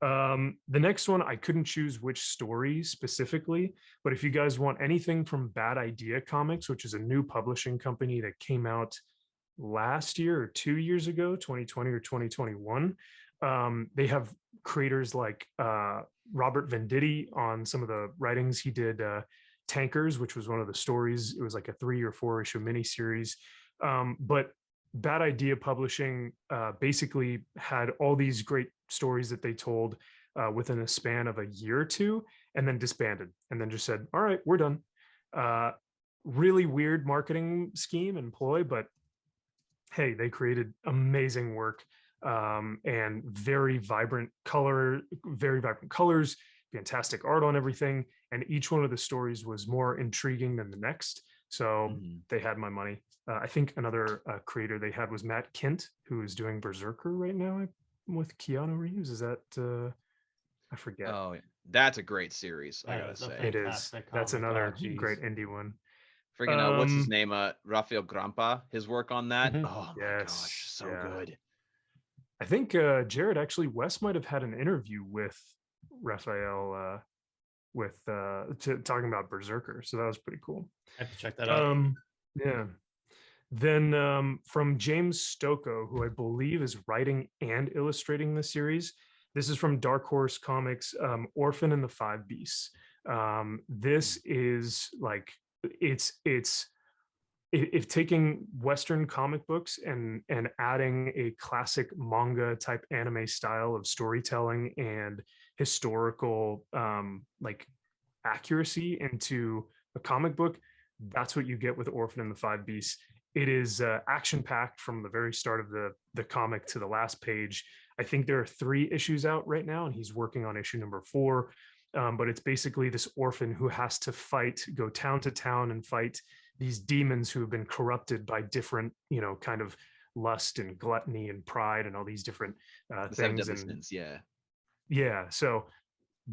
The next one, I couldn't choose which story specifically, but if you guys want anything from Bad Idea Comics, which is a new publishing company that came out last year or 2 years ago, 2020 or 2021, they have creators like Robert Venditti on some of the writings. He did Tankers, which was one of the stories. It was like a 3 or 4 issue miniseries. But Bad Idea Publishing basically had all these great stories that they told within a span of a year or 2, and then disbanded, and then just said, all right, we're done. Really weird marketing scheme and ploy, but hey, they created amazing work, and very vibrant colors, fantastic art on everything. And each one of the stories was more intriguing than the next. So they had my money. I think another creator they had was Matt Kint, who is doing Berserker right now with Keanu Reeves. Is that I forget. Oh, that's a great series, I gotta say. It is. That's another great indie one. Friggin' what's his name? Rafael Grampa, his work on that. Oh my gosh, so good. I think Jared, actually, Wes might have had an interview with Raphael talking about Berserker. So that was pretty cool. I have to check that out. Yeah. Then from James Stocco, who I believe is writing and illustrating the series. This is from Dark Horse Comics, Orphan and the Five Beasts. This is like, it's if taking Western comic books and adding a classic manga type anime style of storytelling and historical like accuracy into a comic book, that's what you get with Orphan and the Five Beasts. It is action packed from the very start of the comic to the last page. I think there are 3 issues out right now, and he's working on issue number 4. But it's basically this orphan who has to go town to town and fight these demons who have been corrupted by different, kind of lust and gluttony and pride and all these different things. And yeah, so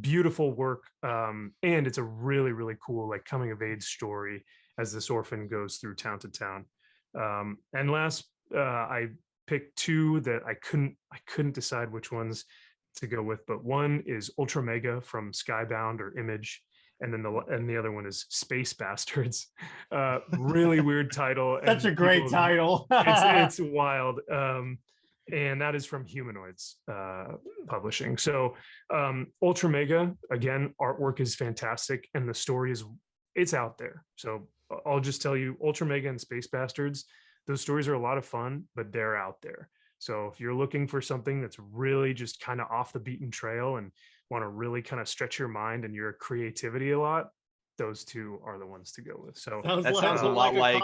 beautiful work. And it's a really, really cool, like, coming of age story as this orphan goes through town to town. And last, I picked 2 that I couldn't decide which ones to go with, but one is Ultra Mega from Skybound or Image, and then the other one is Space Bastards. Really weird title. Such a great title. It's wild. And that is from Humanoids Publishing. So Ultra Mega, again, artwork is fantastic, and the story it's out there. So I'll just tell you, Ultra Mega and Space Bastards, those stories are a lot of fun, but they're out there. So if you're looking for something that's really just kind of off the beaten trail and want to really kind of stretch your mind and your creativity a lot, those two are the ones to go with. So that sounds a lot like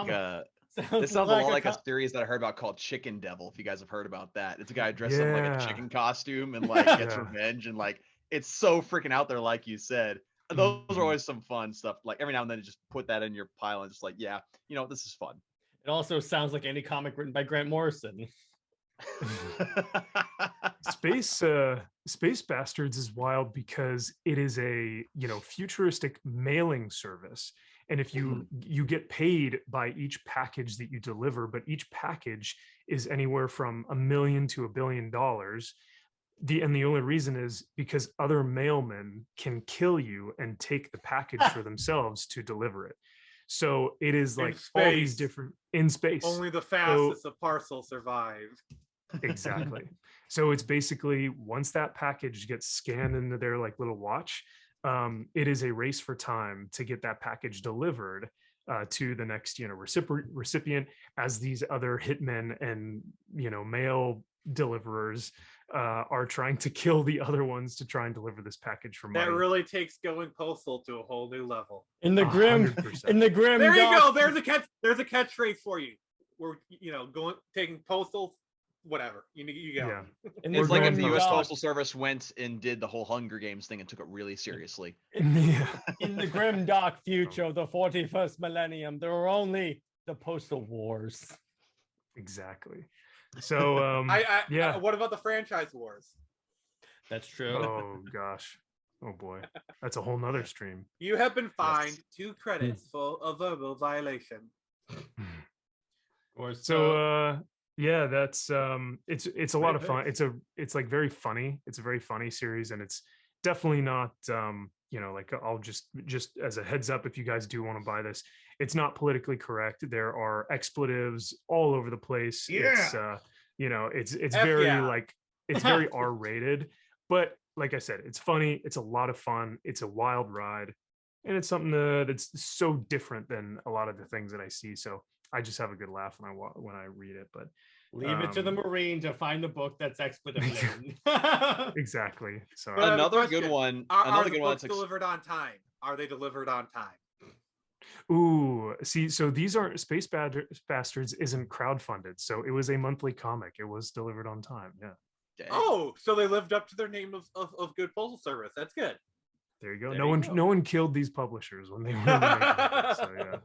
this sounds a lot like a co- series that I heard about called Chicken Devil. If you guys have heard about that, it's a guy dressed up in, like a yeah, chicken costume and like gets Yeah. revenge, and like it's so freaking out there, like you said. Those are Mhm. always some fun stuff. Like every now and then, just put that in your pile and just like, yeah, you know, this is fun. It also sounds like any comic written by Grant Morrison. Space Bastards is wild because it is a, you know, futuristic mailing service, and if you get paid by each package that you deliver, but each package is anywhere from $1 million to $1 billion. The only reason is because other mailmen can kill you and take the package for themselves to deliver it. So it is like all these space. different in space. Only the fastest of parcels survive. Exactly. So it's basically once that package gets scanned into their like little watch, it is a race for time to get that package delivered to the next, you know, recipient, as these other hitmen and, you know, mail deliverers are trying to kill the other ones to try and deliver this package for money. That really takes going postal to a whole new level. In the grim 100%. There you go. There's a catchphrase for you. We're, you know, taking postal, whatever. You go. Yeah. It's like if the U.S. Doc, Postal Service went and did the whole Hunger Games thing and took it really seriously. Yeah. In the grim dark future of the 41st millennium, there are only the postal wars. Exactly. So yeah. What about the franchise wars? That's true. Oh gosh. Oh boy. That's a whole nother stream. You have been fined 2 credits for a verbal violation. Or So yeah, that's it's a lot of fun. It's like very funny. It's a very funny series, and it's definitely not you know, like I'll just as a heads up, if you guys do want to buy this, it's not politically correct. There are expletives all over the place. It's you know, it's very like it's very R-rated, but like I said, it's funny, it's a lot of fun, it's a wild ride, and it's something that's so different than a lot of the things that I see. So I just have a good laugh when I read it. But leave it to the Marine to find a book that's expletive laden. exactly. So another good one. Another good one that's delivered on time. Are they delivered on time? Ooh, see, so these aren't Space Bastards isn't crowdfunded, so it was a monthly comic. It was delivered on time. Yeah. Dang. Oh, so they lived up to their name of good postal service. That's good. There you go. There No one killed these publishers when they were making it. So yeah.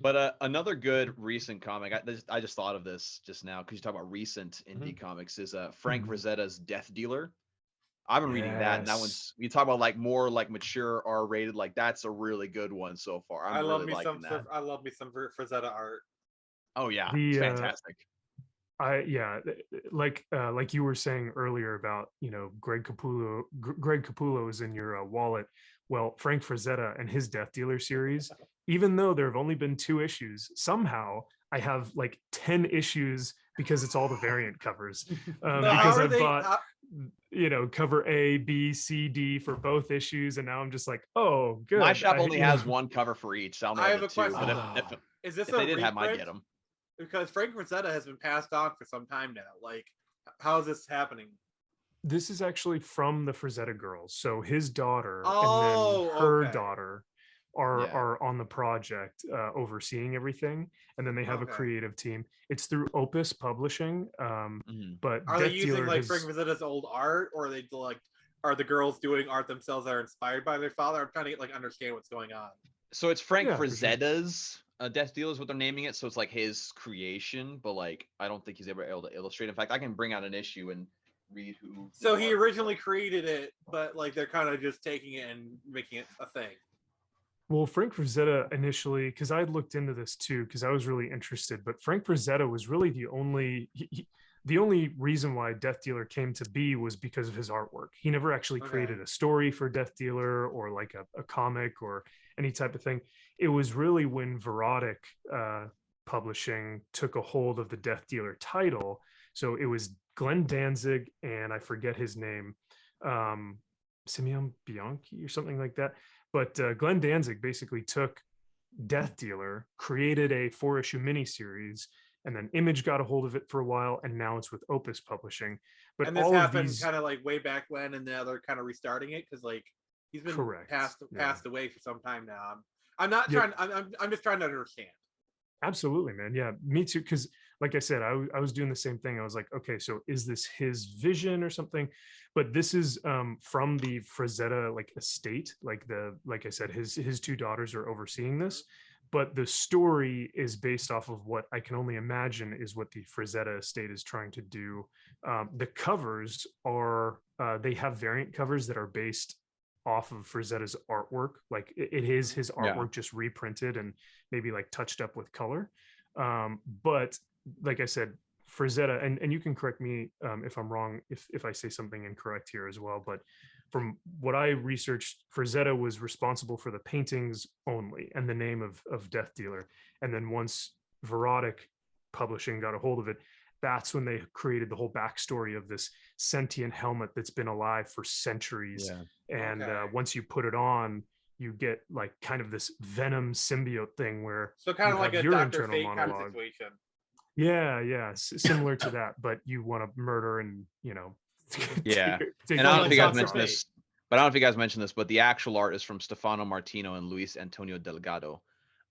But another good recent comic, I just thought of this just now because you talk about recent indie comics, is Frank Frazetta's Death Dealer. I've been reading that, and that one's, you talk about like more like mature R-rated, like that's a really good one so far. I love me some Frazetta art. Oh yeah, it's fantastic. Like you were saying earlier about, you know, Greg Capullo is in your wallet. Well, Frank Frazetta and his Death Dealer series, even though there have only been 2 issues, somehow I have like 10 issues because it's all the variant covers. Because I bought you know, cover A, B, C, D for both issues, and now I'm just like, oh, good. My shop only has 1 cover for each. So I have a question. But if they did have, I get them. Because Frank Frazetta has been passed on for some time now. Like, how is this happening? This is actually from the Frazetta girls. So his daughter and then her daughter are on the project overseeing everything, and then they have a creative team. It's through Opus Publishing. But are they using like Frank Frazetta's old art, or are they like, are the girls doing art themselves that are inspired by their father? I'm trying to understand what's going on. So it's Frank Frazetta's Death Dealer is what they're naming it. So it's like his creation, but like I don't think he's ever able to illustrate. In fact, I can bring out an issue and read who. So he originally created it, but like they're kind of just taking it and making it a thing. Well, Frank Frazetta initially, because I looked into this too, because I was really interested, but Frank Frazetta was really the only reason why Death Dealer came to be was because of his artwork. He never actually created a story for Death Dealer or like a comic or any type of thing. It was really when Verotic Publishing took a hold of the Death Dealer title. So it was Glenn Danzig and I forget his name, Simeon Bianchi or something like that. But Glenn Danzig basically took Death Dealer, created a 4-issue miniseries, and then Image got a hold of it for a while, and now it's with Opus Publishing. But and this all of happened these kind of like way back when, and now they're kind of restarting it because like he's been Correct. passed away for some time now. I'm not Yep. trying. I'm just trying to understand. Absolutely, man. Yeah, me too. Because, like I said, I was doing the same thing. I was like, okay, so is this his vision or something? But this is from the Frazetta like estate. Like I said, his two daughters are overseeing this. But the story is based off of what I can only imagine is what the Frazetta estate is trying to do. The covers are they have variant covers that are based off of Frazetta's artwork. Like it is his artwork just reprinted and maybe like touched up with color. But like I said, Frazetta, and you can correct me if I'm wrong, if I say something incorrect here as well, but from what I researched, Frazetta was responsible for the paintings only and the name of Death Dealer. And then once Verotic Publishing got a hold of it, that's when they created the whole backstory of this sentient helmet that's been alive for centuries. And once you put it on, you get like kind of this venom symbiote thing where so kind of like a your Dr. internal Fate kind of monologue. situation. Yeah, similar to that, but you want to murder and Yeah. And I don't know if you guys mentioned this, but the actual art is from Stefano Martino and Luis Antonio Delgado.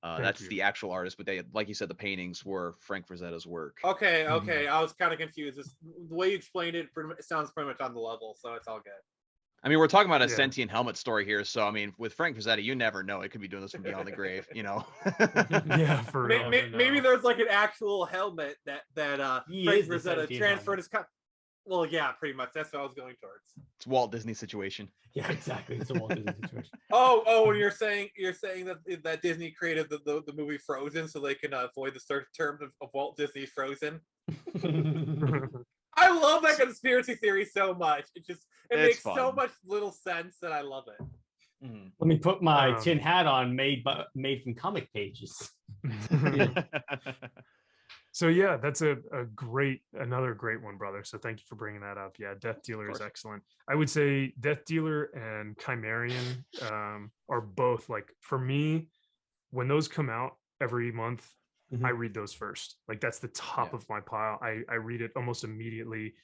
That's the actual artist, but they, like you said, the paintings were Frank Frazetta's work. Okay. I was kind of confused. The way you explained it, it sounds pretty much on the level, so it's all good. I mean, we're talking about a sentient helmet story here, so I mean, with Frank Frazetta, you never know. It could be doing this from beyond the grave, Yeah, for real. Maybe there's like an actual helmet that Frank Frazetta transferred his. Well, yeah, pretty much. That's what I was going towards. It's Walt Disney situation. Yeah, exactly. It's a Walt Disney situation. Oh, and you're saying that Disney created the movie Frozen so they can avoid the search term of Walt Disney Frozen. I love that conspiracy theory so much. It makes so much little sense that I love it. Mm-hmm. Let me put my tin hat on, made from comic pages. So yeah, that's another great one, brother. So thank you for bringing that up. Yeah, Death Dealer is excellent. I would say Death Dealer and Chimerian are both, like, for me, when those come out every month, I read those first. Like that's the top of my pile. I read it almost immediately.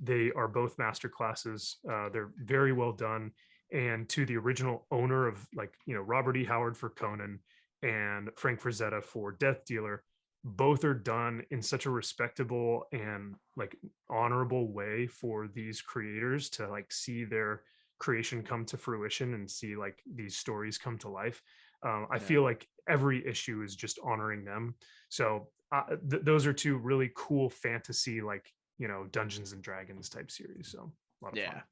They are both master classes. They're very well done. And to the original owner of, like, Robert E. Howard for Conan and Frank Frazetta for Death Dealer, both are done in such a respectable and like honorable way for these creators to like see their creation come to fruition and see like these stories come to life. I feel like every issue is just honoring them. So those are two really cool fantasy, like, Dungeons and Dragons type series. So a lot of fun.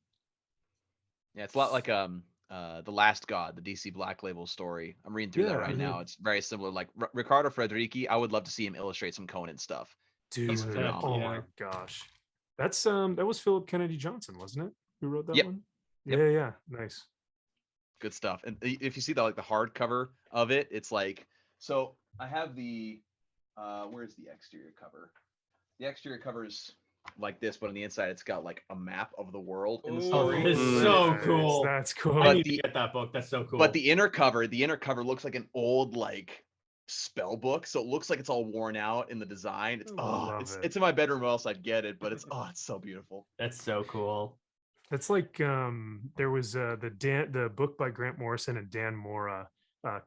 Yeah, it's a lot like The Last God, the DC Black Label story. I'm reading through that right now. It's very similar. Like Riccardo Frederici, I would love to see him illustrate some Conan stuff. Dude, oh my gosh. That's that was Philip Kennedy Johnson, wasn't it? Who wrote that one? Yeah, nice. Good stuff. And if you see the hardcover of it, it's like, so I have the where's the exterior cover? The exterior cover is like this, but on the inside it's got like a map of the world in the story. This is so cool. That's cool. I need to get that book. That's so cool. But the inner cover looks like an old like spell book, so it looks like it's all worn out in the design. It's in my bedroom, or else I'd get it. But it's so beautiful. That's so cool. It's like there was the book by Grant Morrison and Dan Mora,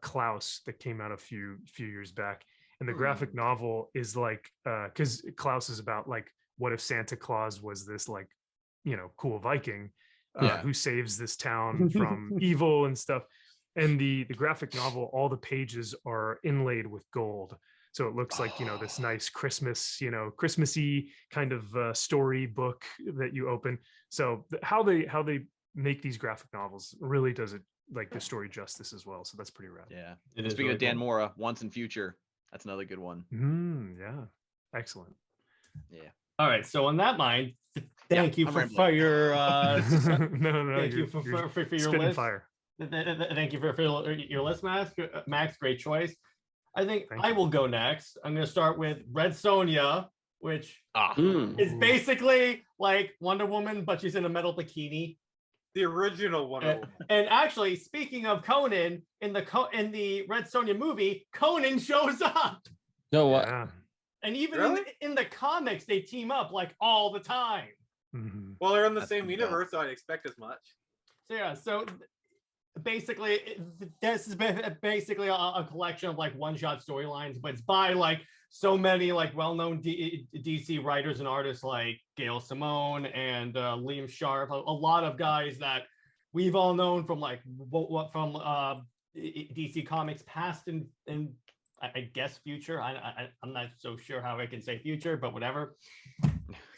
Klaus, that came out a few years back, and the graphic novel is like because Klaus is about like, what if Santa Claus was this like, cool Viking who saves this town from evil and stuff. And the graphic novel, all the pages are inlaid with gold. So it looks like, this nice Christmas, Christmassy kind of story book that you open. So how they make these graphic novels really does it like the story justice as well. So that's pretty rad. Yeah. Speaking of Dan Mora, Once and Future, that's another good one. Yeah. Excellent. Yeah. All right. So on that mind, thank you for your no. Thank you for your list. Fire. Thank you for your list, Max. Max, great choice. I think I will go next. I'm going to start with Red Sonja, which is basically like Wonder Woman, but she's in a metal bikini. The original Wonder Woman. And actually, speaking of Conan, in the Red Sonja movie, Conan shows up. No, what? Yeah. And even Really? in the comics, they team up like all the time. Mhm. Well, they're in the That's same pretty universe, so I'd expect as much. So yeah, so basically this is basically a collection of like one-shot storylines, but it's by like so many like well-known DC writers and artists like Gail Simone and Liam Sharp, a lot of guys that we've all known from like what from DC Comics past and I guess future. I'm not so sure how I can say future, but whatever.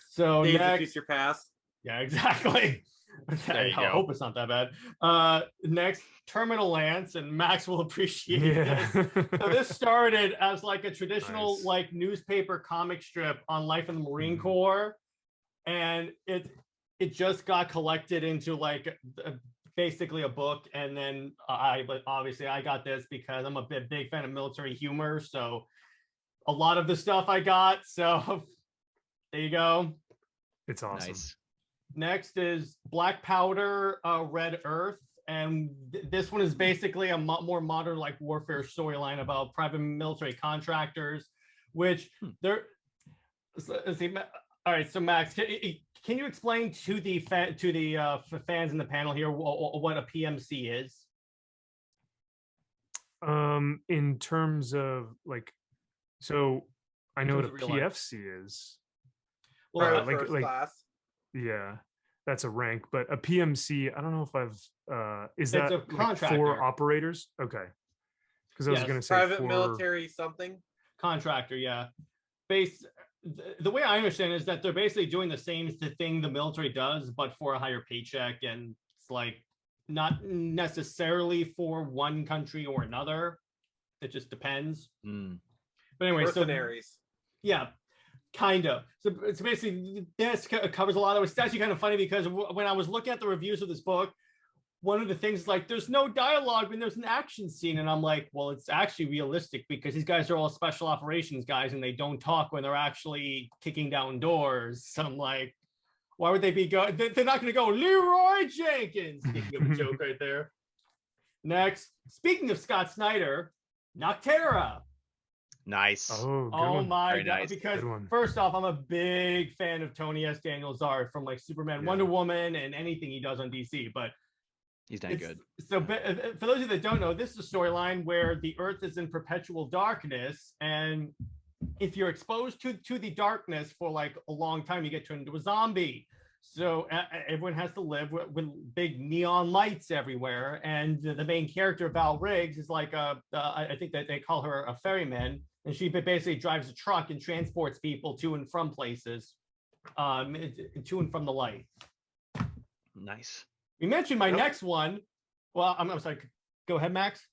So Days of next, Future Past. yeah, exactly. There you I go. hope it's not that bad. Next, Terminal Lance, and Max will appreciate Yeah. this. So this started as like a traditional Nice. like newspaper comic strip on life in the Marine Mhm. Corps, and it just got collected into like basically a book. And then but obviously I got this because I'm a big fan of military humor. So a lot of the stuff I got. So there you go. It's awesome. Nice. Next is Black Powder, Red Earth, and this one is basically a more modern like warfare storyline about private military contractors, which they're. Let's see, all right, so Max, can you explain to the fans in the panel here what a PMC is? In terms of like, so I know what a terms of real life. PFC is. Well, like- First like- class. Yeah, that's a rank, but a PMC, I don't know if I've is It's that a like contractor. for operators? Okay. Because I was Yes, gonna say Private for military something. contractor, yeah. The way I understand it is that they're basically doing the same thing the military does, but for a higher paycheck, and it's like not necessarily for one country or another. It just depends. Mm. But anyway, so Mercenaries. yeah, kind of. So it's basically this covers a lot of it. It's actually kind of funny because when I was looking at the reviews of this book, one of the things is like there's no dialogue when there's an action scene, and I'm like, well, it's actually realistic because these guys are all special operations guys and they don't talk when they're actually kicking down doors. So I'm like, why would they be going? They're not going to go Leroy Jenkins. Speaking of a joke right there. Next, speaking of Scott Snyder, Noctera. Nice. oh, good Oh one. my Very god! nice. Because Good one. first off, I'm a big fan of Tony S. Daniels' art from like Superman, Yeah. Wonder Woman, and anything he does on DC. But He's done good. so, for those of you that don't know, this is a storyline where the Earth is in perpetual darkness, and if you're exposed to the darkness for like a long time, you get turned into a zombie. So everyone has to live with big neon lights everywhere, and the main character Val Riggs is like I think that they call her a ferryman, and she basically drives a truck and transports people to and from places, to and from the light. Nice. You mentioned my Yep. next one. Well, I'm sorry. Go ahead, Max.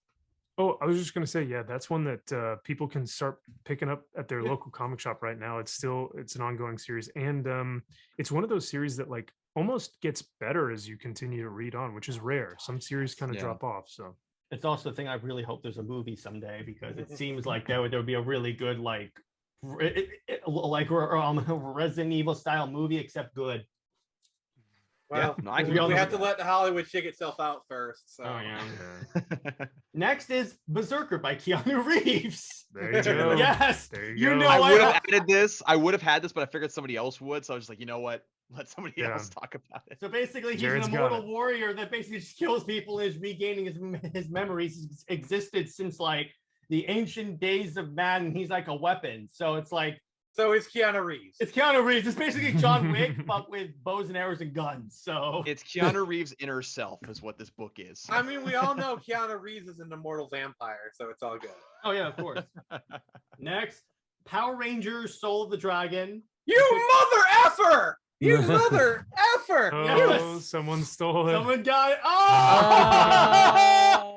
Oh, I was just gonna say, yeah, that's one that people can start picking up at their Yeah. local comic shop right now. It's an ongoing series, and it's one of those series that like almost gets better as you continue to read on, which is rare. Some series kind of Yeah. drop off. So It's also the thing I really hope there's a movie someday because it seems like there would be a really good like Resident Evil style movie, except good. Well, no, I can we agree have with to let the Hollywood shake itself out first. So. Oh yeah. yeah, Next is Berserker by Keanu Reeves. there you go. Yes, There you you know go. I I- would have added this. I would have had this, but I figured somebody else would. So I was just like, you know what? Let somebody Yeah. else talk about it. So basically, he's Jared's an got immortal it. warrior that basically just kills people and is regaining his memories. He's existed since like the ancient days of man, and he's like a weapon. So it's like So is Keanu Reeves. it's Keanu Reeves. It's basically John Wick, but with bows and arrows and guns. So It's Keanu Reeves' inner self, is what this book is. I mean, we all know Keanu Reeves is an immortal vampire, so it's all good. oh yeah, of course. Next, Power Rangers: Soul of the Dragon. You mother effer! You mother effer! Oh, Yes. someone stole it. Someone got it. Ah.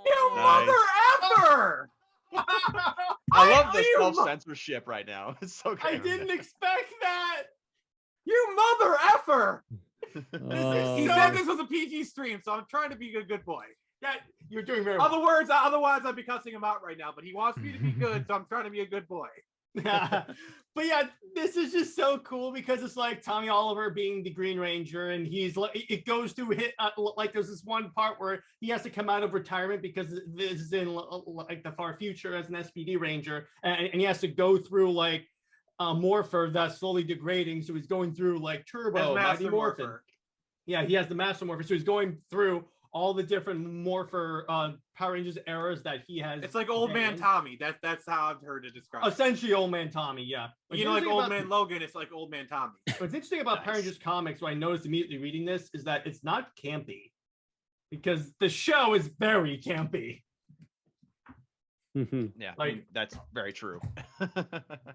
You Nice. mother effer! I love the you mo- self-censorship right now. It's so I great. didn't expect that. You mother effer! is He so- said this was a PG stream, so I'm trying to be a good boy. That you're doing very well. Otherwise I'd be cussing him out right now, but he wants me to be good, so I'm trying to be a good boy. But yeah, this is just so cool because it's like Tommy Oliver being the Green Ranger, and he's like, it goes through like there's this one part where he has to come out of retirement because this is in like the far future as an SPD Ranger, and he has to go through like a morpher that's slowly degrading. So he's going through like Turbo, Mighty Morphin. Yeah, he has the Master Morpher, so he's going through all the different morpher Power Rangers eras that he has. It's like Old Man Tommy. That's how I've heard it described. Essentially, Old Man Tommy. Yeah, you know, like Old Man Logan. It's like Old Man Tommy. What's interesting about Power Rangers comics, what I noticed immediately reading this, is that it's not campy, because the show is very campy. Yeah, like that's very true. And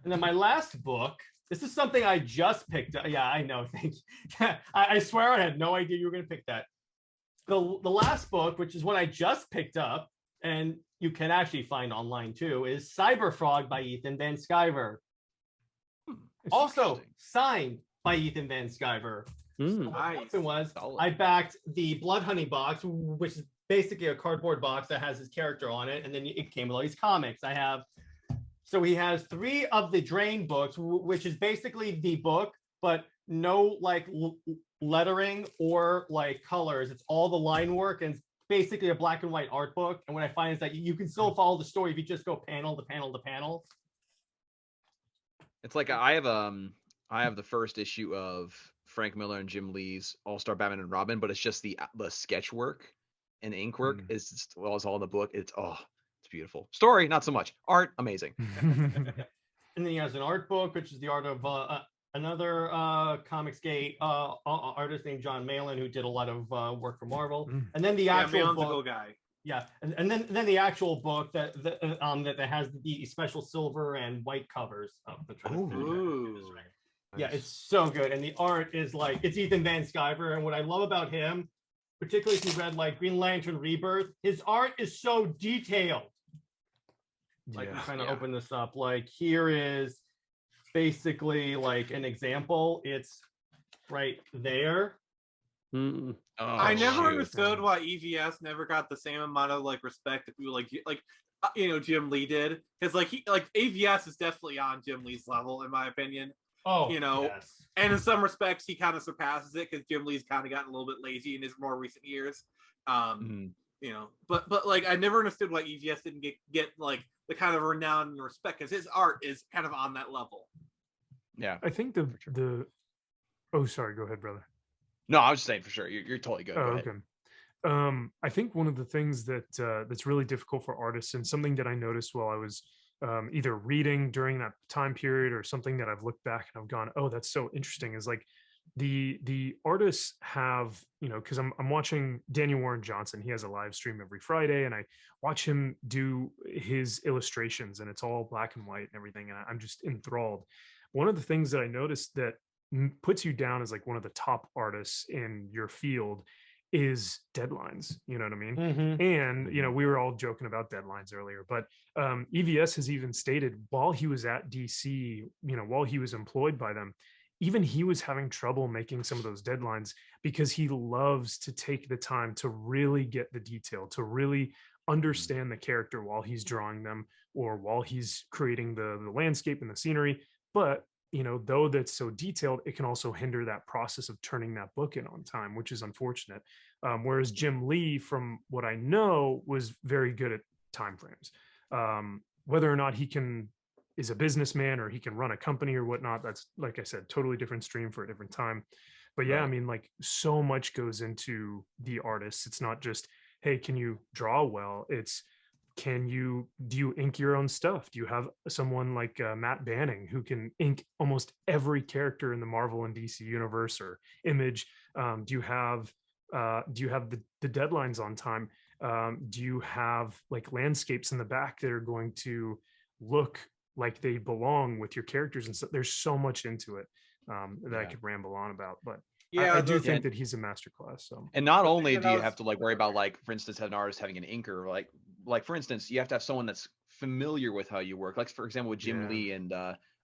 then my last book. This is something I just picked up. Yeah, I know. Thank you. I swear I had no idea you were going to pick that. The last book, which is what I just picked up, and you can actually find online too, is Cyber Frog by Ethan Van Sciver. Also signed by Ethan Van Sciver. So what happened was I backed the Blood Honey box, which is basically a cardboard box that has his character on it, and then it came with all these comics. So he has 3 of the Drain books, which is basically the book, but no like lettering or like colors. It's all the line work, and it's basically a black and white art book. And what I find is that you can still follow the story if you just go panel to panel to panel. It's like I have the first issue of Frank Miller and Jim Lee's All-Star Batman and Robin, but it's just the sketch work and ink work is just, well, it's all in the book. It's beautiful. Story, not so much. Art, amazing. And then he has an art book, which is the art of another ComicsGate artist named John Malin, who did a lot of work for Marvel. And then the actual book, guy. Yeah, and then the actual book that has the special silver and white covers. Yeah, it's so good, and the art is like, it's Ethan Van Sciver, and what I love about him, particularly if you read like Green Lantern Rebirth, his art is so detailed. Like, I'm trying to open this up. Like, here is basically like an example. It's right there. I never understood why EVS never got the same amount of like respect that people like Jim Lee did, because like AVS is definitely on Jim Lee's level in my opinion. Yes. And in some respects he kind of surpasses it because Jim Lee's kind of gotten a little bit lazy in his more recent years. But like I never understood why EVS didn't get like the kind of renown and respect, because his art is kind of on that level. Yeah, I think the oh, sorry, go ahead, brother. No, I was just saying for sure. You're totally good. Go okay. I think one of the things that's really difficult for artists, and something that I noticed while I was either reading during that time period or something that I've looked back and I've gone, oh, that's so interesting, is like the artists have, because I'm watching Daniel Warren Johnson. He has a live stream every Friday, and I watch him do his illustrations, and it's all black and white and everything, and I'm just enthralled. One of the things that I noticed that puts you down as like one of the top artists in your field is deadlines. You know what I mean? And we were all joking about deadlines earlier, but EVS has even stated while he was at DC, while he was employed by them, even he was having trouble making some of those deadlines because he loves to take the time to really get the detail, to really understand the character while he's drawing them or while he's creating the landscape and the scenery. But though that's so detailed, it can also hinder that process of turning that book in on time, which is unfortunate. Whereas Jim Lee, from what I know, was very good at timeframes. Whether or not he is a businessman or he can run a company or whatnot, that's, like I said, totally different stream for a different time. But yeah, right. I mean, like, so much goes into the artist. It's not just, hey, can you draw well? It's, do you ink your own stuff? Do you have someone like Matt Banning who can ink almost every character in the Marvel and DC universe or Image? Do you have the deadlines on time? Do you have like landscapes in the back that are going to look like they belong with your characters and stuff? There's so much into it that I could ramble on about, but yeah, I do think that he's a masterclass. So, and not only do you have to like worry about, like, for instance, have an artist having an inker, like for instance, you have to have someone that's familiar with how you work. Like, for example, with Jim Lee and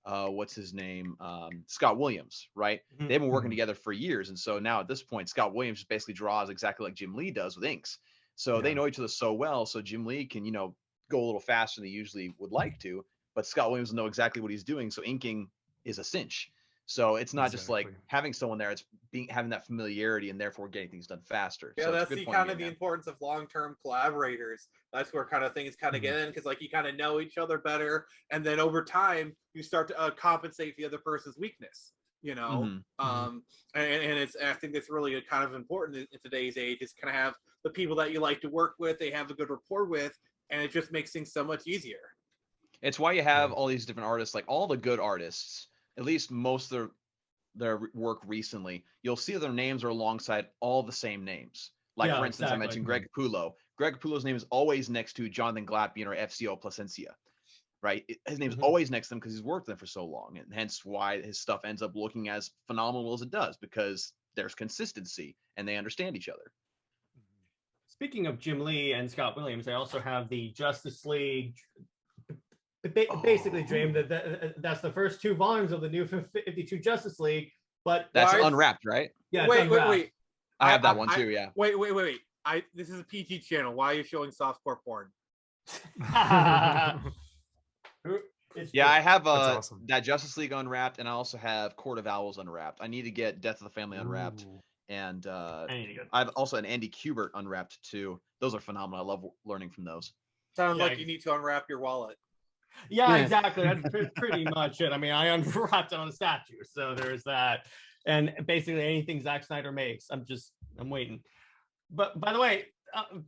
what's his name, Scott Williams, right? They've been working together for years, and so now at this point, Scott Williams basically draws exactly like Jim Lee does with inks. So they know each other so well. So Jim Lee can go a little faster than he usually would like to, but Scott Williams will know exactly what he's doing, so inking is a cinch. So it's not just like having someone there; it's having that familiarity and therefore getting things done faster. Yeah, so that's the kind of the importance of long-term collaborators. That's where kind of things kind of get in, because like you kind of know each other better, and then over time you start to compensate the other person's weakness. You know, and it's, I think it's really kind of important in today's age is kind of have the people that you like to work with, they have a good rapport with, and it just makes things so much easier. It's why you have all these different artists, like all the good artists, at least most of their work recently, you'll see their names are alongside all the same names. Like, for instance, I mentioned Greg Capullo. Greg Capullo's name is always next to Jonathan Glapion or FCO Placencia, right? His name's always next to them because he's worked with them for so long, and hence why his stuff ends up looking as phenomenal as it does, because there's consistency and they understand each other. Speaking of Jim Lee and Scott Williams, I also have the Justice League. Basically, Dream, that's the first 2 volumes of the new 52 Justice League, but that's unwrapped, right? Yeah. Wait. I have that one too. Yeah. Wait. This is a PG channel. Why are you showing softcore porn? Yeah, I have that Justice League unwrapped, and I also have Court of Owls unwrapped. I need to get Death of the Family unwrapped, and I've also an Andy Kubert unwrapped too. Those are phenomenal. I love learning from those. Sounds like you need to unwrap your wallet. Yeah, exactly. That's pretty much it. I mean, I unwrapped it on a statue, so there's that. And basically anything Zack Snyder makes, I'm waiting. But by the way,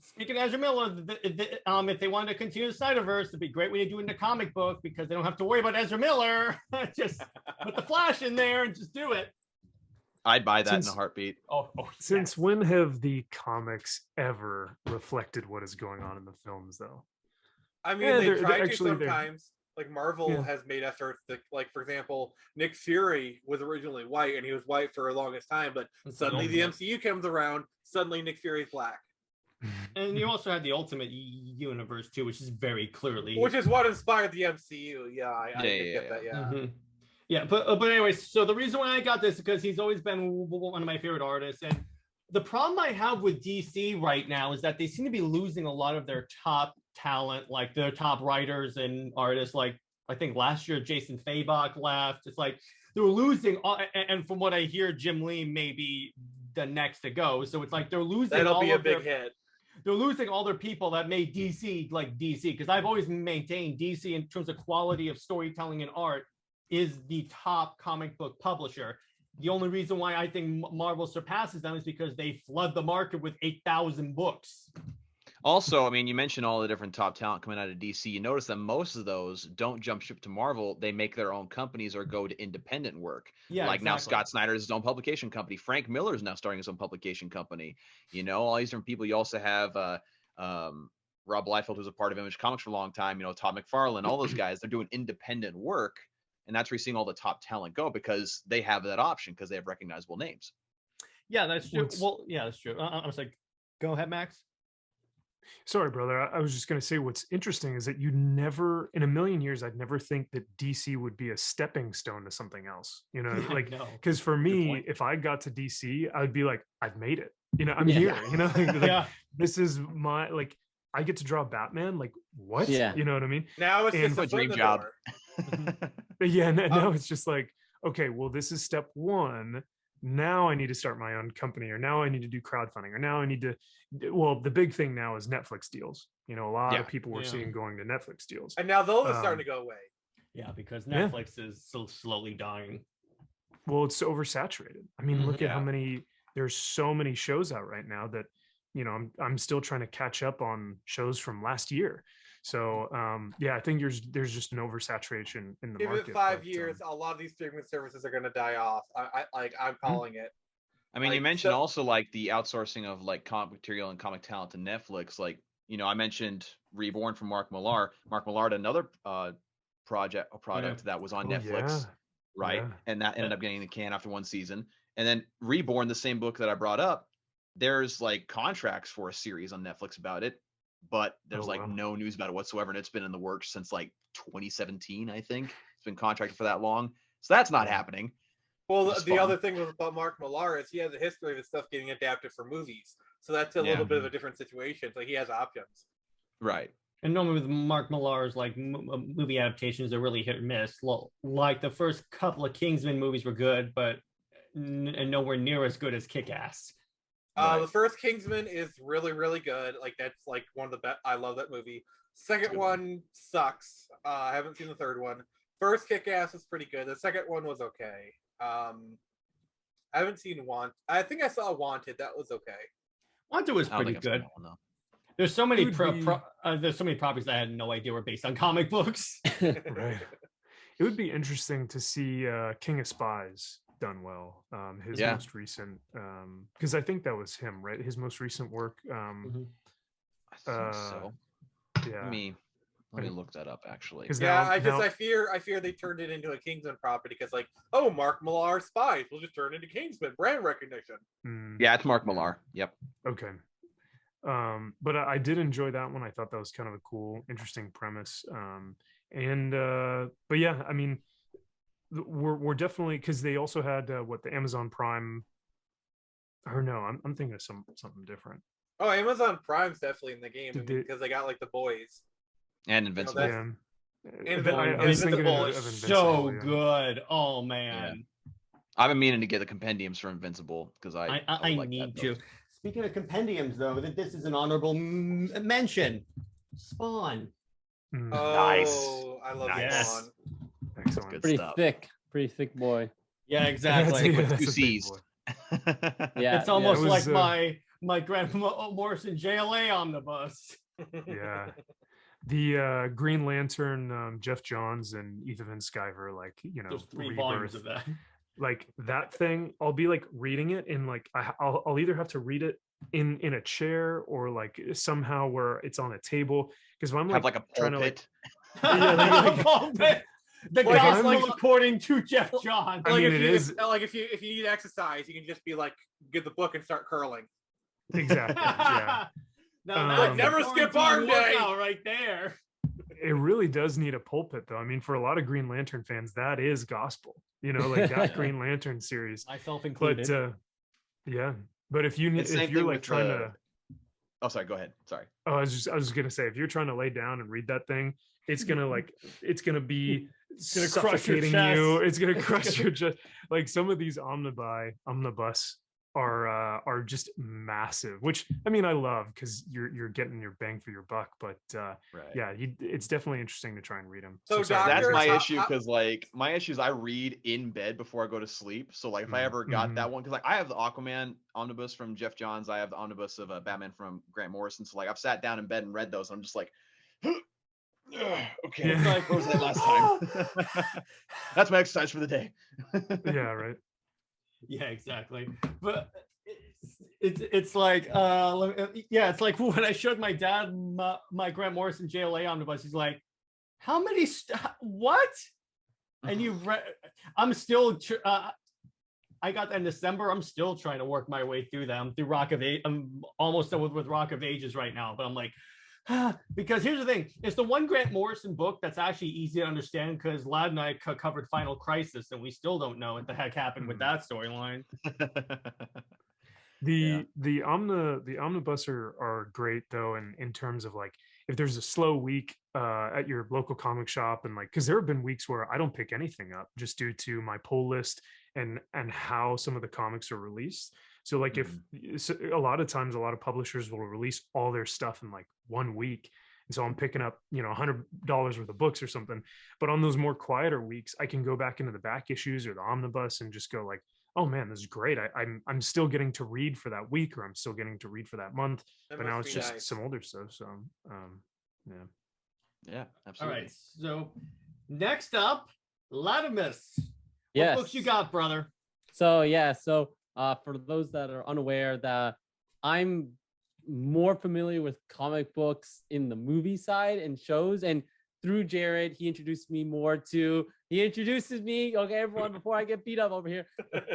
speaking of Ezra Miller, if they wanted to continue the Snyderverse, it'd be great when you do it in the comic book, because they don't have to worry about Ezra Miller. Just put the Flash in there and just do it. I'd buy that in a heartbeat. Since when have the comics ever reflected what is going on in the films, though? I mean, they try to sometimes. Like Marvel has made efforts to, like, for example, Nick Fury was originally white, and he was white for the longest time, but suddenly the MCU comes around, suddenly Nick Fury's black. And you also had the Ultimate Universe too, which is very clearly, which is what inspired the MCU. Yeah, I get that. Yeah. Yeah, but anyways, so the reason why I got this is because he's always been one of my favorite artists, and the problem I have with DC right now is that they seem to be losing a lot of their top talent, like their top writers and artists. Like, I think last year Jason Fabok left. It's like they're losing, and from what I hear, Jim Lee may be the next to go. So it's like they're losing. That'll be a big hit. They're losing all their people that made DC like DC, because I've always maintained DC in terms of quality of storytelling and art is the top comic book publisher. The only reason why I think Marvel surpasses them is because they flood the market with 8,000 books. Also, I mean, you mentioned all the different top talent coming out of DC. You notice that most of those don't jump ship to Marvel. They make their own companies or go to independent work. Yeah, like now Scott Snyder has his own publication company. Frank Miller is now starting his own publication company. You know, all these different people. You also have Rob Liefeld, who's a part of Image Comics for a long time. You know, Todd McFarlane, all those guys. They're doing independent work. And that's where you're seeing all the top talent go, because they have that option, because they have recognizable names. Yeah, that's true. Well, yeah, that's true. I was like, go ahead, Max. Sorry, brother. I was just going to say what's interesting is that you never, in a million years, I'd never think that DC would be a stepping stone to something else. You know, like, because for me, if I got to DC, I'd be like, I've made it. You know, I'm here. You know, like, this is my, like, I get to draw Batman. Like, what? Yeah. You know what I mean? Now it's just a dream job. Yeah, now it's just like, okay, well, this is step one. Now I need to start my own company, or now I need to do crowdfunding, or now I need to, well, the big thing now is Netflix deals. You know, a lot of people we're seeing going to Netflix deals. And now those are starting to go away. Yeah, because Netflix is so slowly dying. Well, it's oversaturated. I mean, look at how many, there's so many shows out right now that, you know, I'm still trying to catch up on shows from last year. So I think there's just an oversaturation in the market. Give it 5 years, a lot of these streaming services are going to die off. I'm calling it. I mean, you mentioned also like the outsourcing of like comic material and comic talent to Netflix. Like, you know, I mentioned Reborn from Mark Millar. Mark Millar had another product that was on Netflix, right? And that ended up getting the can after one season. And then Reborn, the same book that I brought up, there's like contracts for a series on Netflix about it, but there's no news about it whatsoever. And it's been in the works since like 2017, I think. It's been contracted for that long. So that's not happening. Well, the other thing about Mark Millar is he has a history of his stuff getting adapted for movies. So that's a little bit of a different situation. So he has options. Right. And normally with Mark Millar's like movie adaptations, they're really hit or miss. Like the first couple of Kingsman movies were good, but and nowhere near as good as Kick-Ass. The first Kingsman is really, really good. Like that's like one of the best. I love that movie. Second one sucks. I haven't seen the third one. First Kick-Ass is pretty good. The second one was okay. I haven't seen I think I saw Wanted. That was okay. Wanted was pretty good. There's so many there's so many properties that I had no idea were based on comic books. Right. It would be interesting to see King of Spies done well. His most recent, because I think that was him, right? His most recent work. I think so. Yeah. Let me look that up actually. I fear they turned it into a Kingsman property because like, oh, Mark Millar Spies, we'll just turn it into Kingsman brand recognition. Yeah, it's Mark Millar. Yep. Okay. But I did enjoy that one. I thought that was kind of a cool, interesting premise. But yeah, I mean, we're definitely, because they also had the Amazon Prime. Or no, I'm thinking of something different. Oh, Amazon Prime's definitely in the game because they got like The Boys and Invincible. I was thinking of Invincible, so good. Oh man, I've been meaning to get the compendiums for Invincible because I like need to. Speaking of compendiums, though, that this is an honorable mention. Spawn. Nice. I love Spawn. Excellent. Good pretty stuff. Pretty thick boy. Yeah, exactly. With 2 C's. Yeah, it's almost like my Grant Morrison JLA omnibus. Yeah. The Green Lantern, Jeff Johns and Ethan Van Sciver, like, There's 3 Rebirth, volumes of that. Like that thing, I'll be like reading it in like I'll either have to read it in a chair or like somehow where it's on a table, because when I'm have like a trying pulpit. To like the gospel according to Jeff Johns. I mean, if you need exercise, you can just be like, get the book and start curling. Exactly. Yeah. Never skip arm day right there. It really does need a pulpit, though. I mean, for a lot of Green Lantern fans, that is gospel. Like that Green Lantern series, myself included. But but if you're like trying to, oh, sorry, go ahead. Sorry. Oh, I was just gonna say, if you're trying to lay down and read that thing, it's gonna be suffocating you. It's gonna crush your chest. Like some of these omnibus are just massive, which I mean I love because you're getting your bang for your buck, but it's definitely interesting to try and read them. So that's my issue, because like my issue is I read in bed before I go to sleep. So like if I ever got that one, because like I have the Aquaman omnibus from Jeff Johns, I have the omnibus of Batman from Grant Morrison, so like I've sat down in bed and read those and I'm just like okay, what was that last time? That's my exercise for the day. Yeah, right. Yeah, exactly. But it's like it's like when I showed my dad my Grant Morrison JLA omnibus, he's like, how many what? And you read, I'm still I got that in December. I'm still trying to work my way through them through Rock of Ages. I'm almost done with Rock of Ages right now, but I'm like, because here's the thing, it's the one Grant Morrison book that's actually easy to understand, because Lad and I covered Final Crisis and we still don't know what the heck happened with that storyline. The omnibus are great though, in terms of like if there's a slow week at your local comic shop, and like because there have been weeks where I don't pick anything up just due to my pull list and how some of the comics are released. So like if a lot of times a lot of publishers will release all their stuff in like 1 week, and so I'm picking up $100 worth of books or something. But on those more quieter weeks, I can go back into the back issues or the omnibus and just go like, oh man, this is great. I'm still getting to read for that week, or I'm still getting to read for that month. But now it's just some older stuff. So yeah, absolutely. All right, so next up, Latimus. Yes. What books you got, brother? So for those that are unaware, that I'm more familiar with comic books in the movie side and shows, and through Jared, he introduces me, okay, everyone, before I get beat up over here,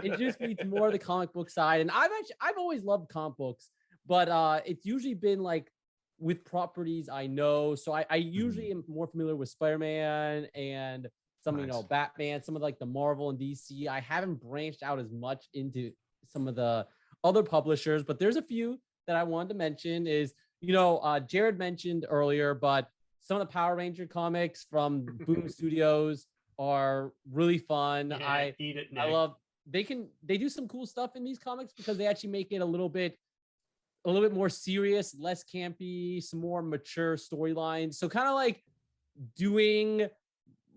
introduced me to more of the comic book side. And I've always loved comic books, but it's usually been like with properties I know. So I usually am more familiar with Spider-Man and some, Batman, some of like the Marvel and DC. I haven't branched out as much into some of the other publishers, but there's a few that I wanted to mention. Is Jared mentioned earlier, but some of the Power Ranger comics from Boom Studios are really fun. Yeah, eat it, I Nick. love they do some cool stuff in these comics because they actually make it a little bit more serious, less campy, some more mature storylines. So kind of like doing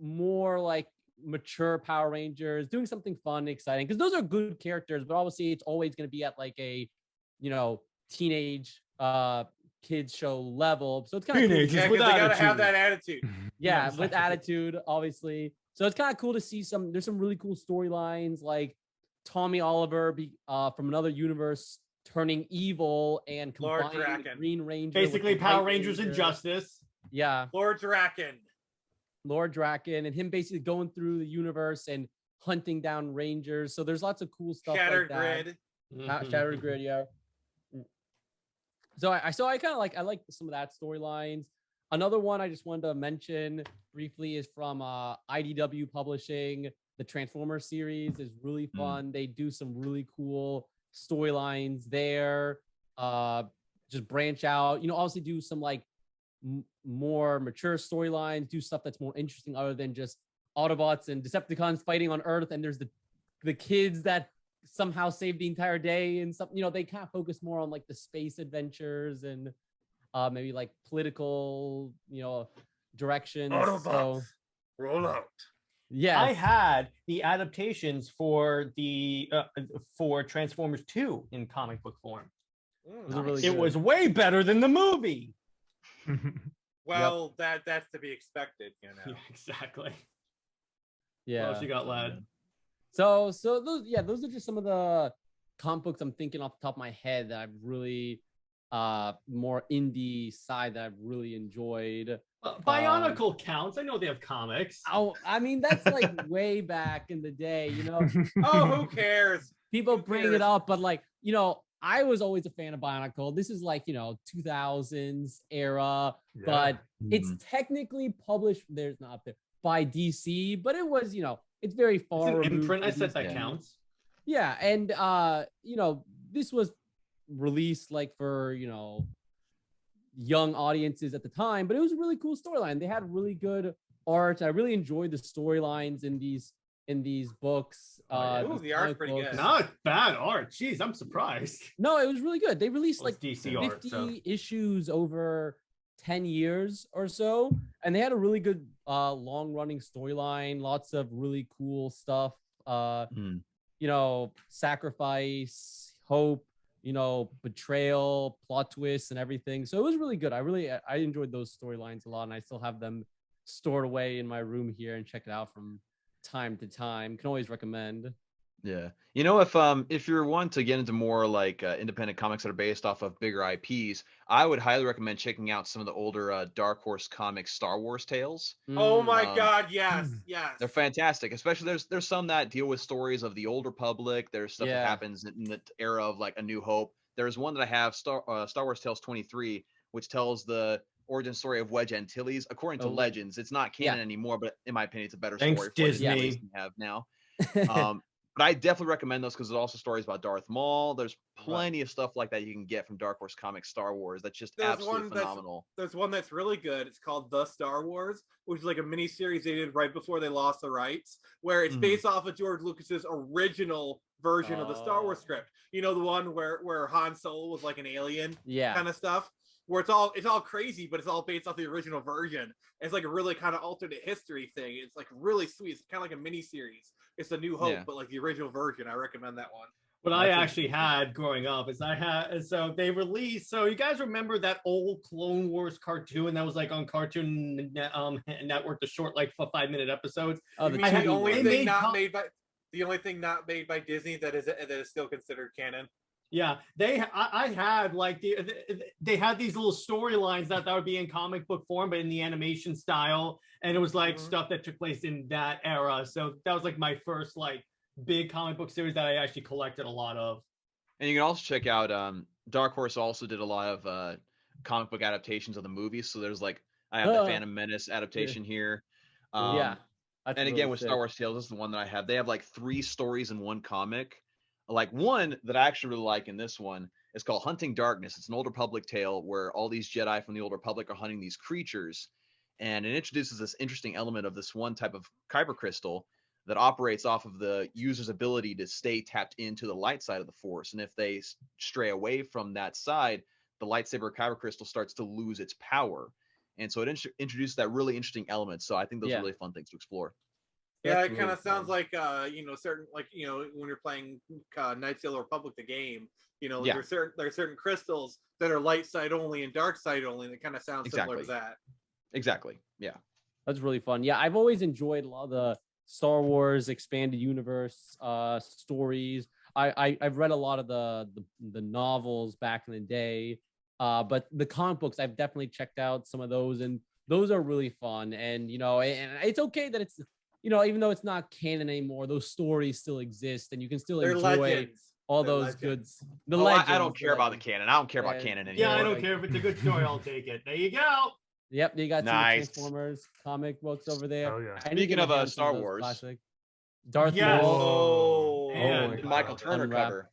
more like mature Power Rangers, doing something fun and exciting, because those are good characters, but obviously it's always going to be at like a, you know, teenage kids show level. So it's kind of cool. Teenagers Yeah, with because they gotta have attitude. that attitude. Yeah, Yeah, with exactly. attitude, obviously. So it's kind of cool to see there's some really cool storylines, like Tommy Oliver from another universe turning evil and Lord combining the Draken. Green Ranger with Basically, the Power White Rangers Ranger. Injustice. Yeah, Lord Draken. Lord Draken, and him basically going through the universe and hunting down Rangers. So there's lots of cool stuff Shattered like that. Grid. Shattered Grid, yeah. So I kind of like some of that storylines. Another one I just wanted to mention briefly is from IDW Publishing. The Transformers series is really fun. They do some really cool storylines there. Just branch out, you know, obviously do some like more mature storylines, do stuff that's more interesting other than just Autobots and Decepticons fighting on Earth. And there's the kids that somehow save the entire day and something, you know, they kind of focus more on like the space adventures and maybe like political, you know, directions. Autobots. So Roll out. yeah, I had the adaptations for Transformers 2 in comic book form. really It good. was way better than the movie. Well, that's to be expected, you know. Yeah, exactly. Yeah. What else you got, lad? So those are just some of the comic books I'm thinking off the top of my head that I've really more indie side that I've really enjoyed. Bionicle counts. I know they have comics. Oh, I mean that's like way back in the day, you know. Oh, who cares? People Who bring cares? it up, but like, you know, I was always a fan of Bionicle. This is like, you know, 2000s era, but it's technically published. There's not there by DC, but it was, you know, it's very far It's an removed imprint. I from said that DC. counts. Yeah, and you know, this was released like for, you know, young audiences at the time, but it was a really cool storyline. They had really good art. I really enjoyed the storylines in these books. Ooh, these the art's comic pretty books. good. Not bad art. Jeez, I'm surprised. No, it was really good. They released Well, like it's DC 50 art, so. issues over 10 years or so, and they had a really good long running storyline, lots of really cool stuff. You know, sacrifice, hope, you know, betrayal, plot twists, and everything. So it was really good. I enjoyed those storylines a lot, and I still have them stored away in my room here and check it out from time to time. Can always recommend. Yeah. You know, if you're one to get into more like independent comics that are based off of bigger IPs, I would highly recommend checking out some of the older Dark Horse Comics Star Wars tales. Oh my Um, God, yes, yes. They're fantastic. Especially there's some that deal with stories of the Old Republic. There's stuff that Yeah. happens in the era of like A New Hope. There's one that I have, Star Wars Tales 23, which tells the origin story of Wedge Antilles. According to Oh. legends, it's not canon anymore, but in my opinion, it's a better Thanks, story for what Disney. we have now. But I definitely recommend those because there's also stories about Darth Maul. There's plenty of stuff like that you can get from Dark Horse Comics Star Wars. That's just There's absolutely one that's- phenomenal. There's one that's really good. It's called The Star Wars, which is like a mini series they did right before they lost the rights, where it's based off of George Lucas's original version of the Star Wars script. You know, the one where Han Solo was like an alien Yeah. kind of stuff, where it's all crazy, but it's all based off the original version. It's like a really kind of alternate history thing. It's like really sweet. It's kind of like a mini series. It's a New Hope, Yeah. but like the original version. I recommend that one. What I actually had growing up is so they released. So you guys remember that old Clone Wars cartoon that was like on Cartoon Network, the short like 5-minute episodes. Oh, You the mean I the had- only they thing made not made by the only thing not made by Disney that is still considered canon. Yeah, I had like they had these little storylines that would be in comic book form, but in the animation style, and it was like stuff that took place in that era. So that was like my first like big comic book series that I actually collected a lot of. And you can also check out Dark Horse also did a lot of comic book adaptations of the movies. So there's like I have the Phantom Menace adaptation here. Yeah. And again with Star Wars Tales, this is the one that I have. They have like 3 stories in one comic. Like one that I actually really like in this one is called Hunting Darkness. It's an Old Republic tale where all these Jedi from the Old Republic are hunting these creatures. and it introduces this interesting element of this one type of kyber crystal that operates off of the user's ability to stay tapped into the light side of the force. And if they stray away from that side, the lightsaber kyber crystal starts to lose its power. And so it introduced that really interesting element. So I think those are really fun things to explore. Yeah, it kind of sounds like certain, like, when you're playing Knights of the Republic, the game, there's certain crystals that are light side only and dark side only, and it kind of sounds similar to that. Exactly. Yeah. That's really fun. Yeah, I've always enjoyed a lot of the Star Wars expanded universe stories. I've read a lot of the novels back in the day, but the comic books I've definitely checked out some of those, and those are really fun. And and it's okay that it's even though it's not canon anymore, those stories still exist, and you can still enjoy all those goods. I don't care about the canon. I don't care about canon anymore. Yeah, I don't care if it's a good story. I'll take it. There you go. Yep, you got some Transformers comic books over there. Oh yeah. Speaking of Star Wars, classic. Darth Maul. And Michael Turner cover.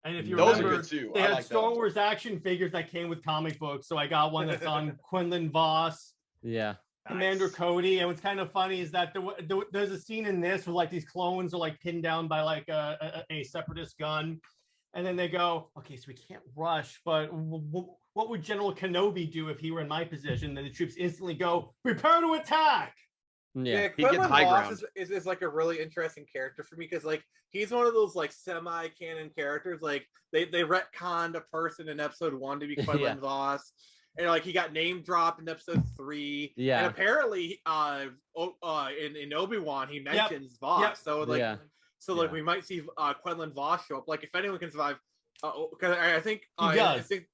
And if you those remember, are good too. They had Star Wars action figures that came with comic books. So I got one that's on Quinlan Voss. Yeah. Commander Cody. And what's kind of funny is that there's a scene in this where like these clones are like pinned down by like a separatist gun. And then they go, okay, so we can't rush, but what would General Kenobi do if he were in my position? Then the troops instantly go, prepare to attack. Yeah, he gets high ground. Is like a really interesting character for me, because like he's one of those like semi-canon characters. Like they retconned a person in episode 1 to be Quinlan Voss, and like he got name dropped in episode 3. Yeah, and apparently in Obi-Wan he mentions Voss. Yep. So like we might see Quinlan Voss show up. Like if anyone can survive, because I think he does. I think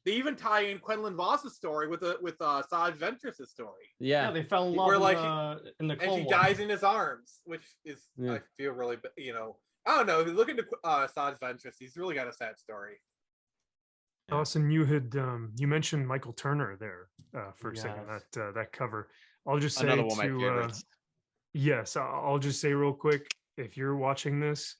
they even tie in Quinlan Voss's story with Asajj Ventress's story. Yeah, they fell in love in the Clone and he dies in his arms, which is I feel really, I don't know. Look into Asajj Ventress; he's really got a sad story. Dawson, you had you mentioned Michael Turner there for a second. That cover. I'll just say another one of my favorites. Yes, I'll just say real quick, if you're watching this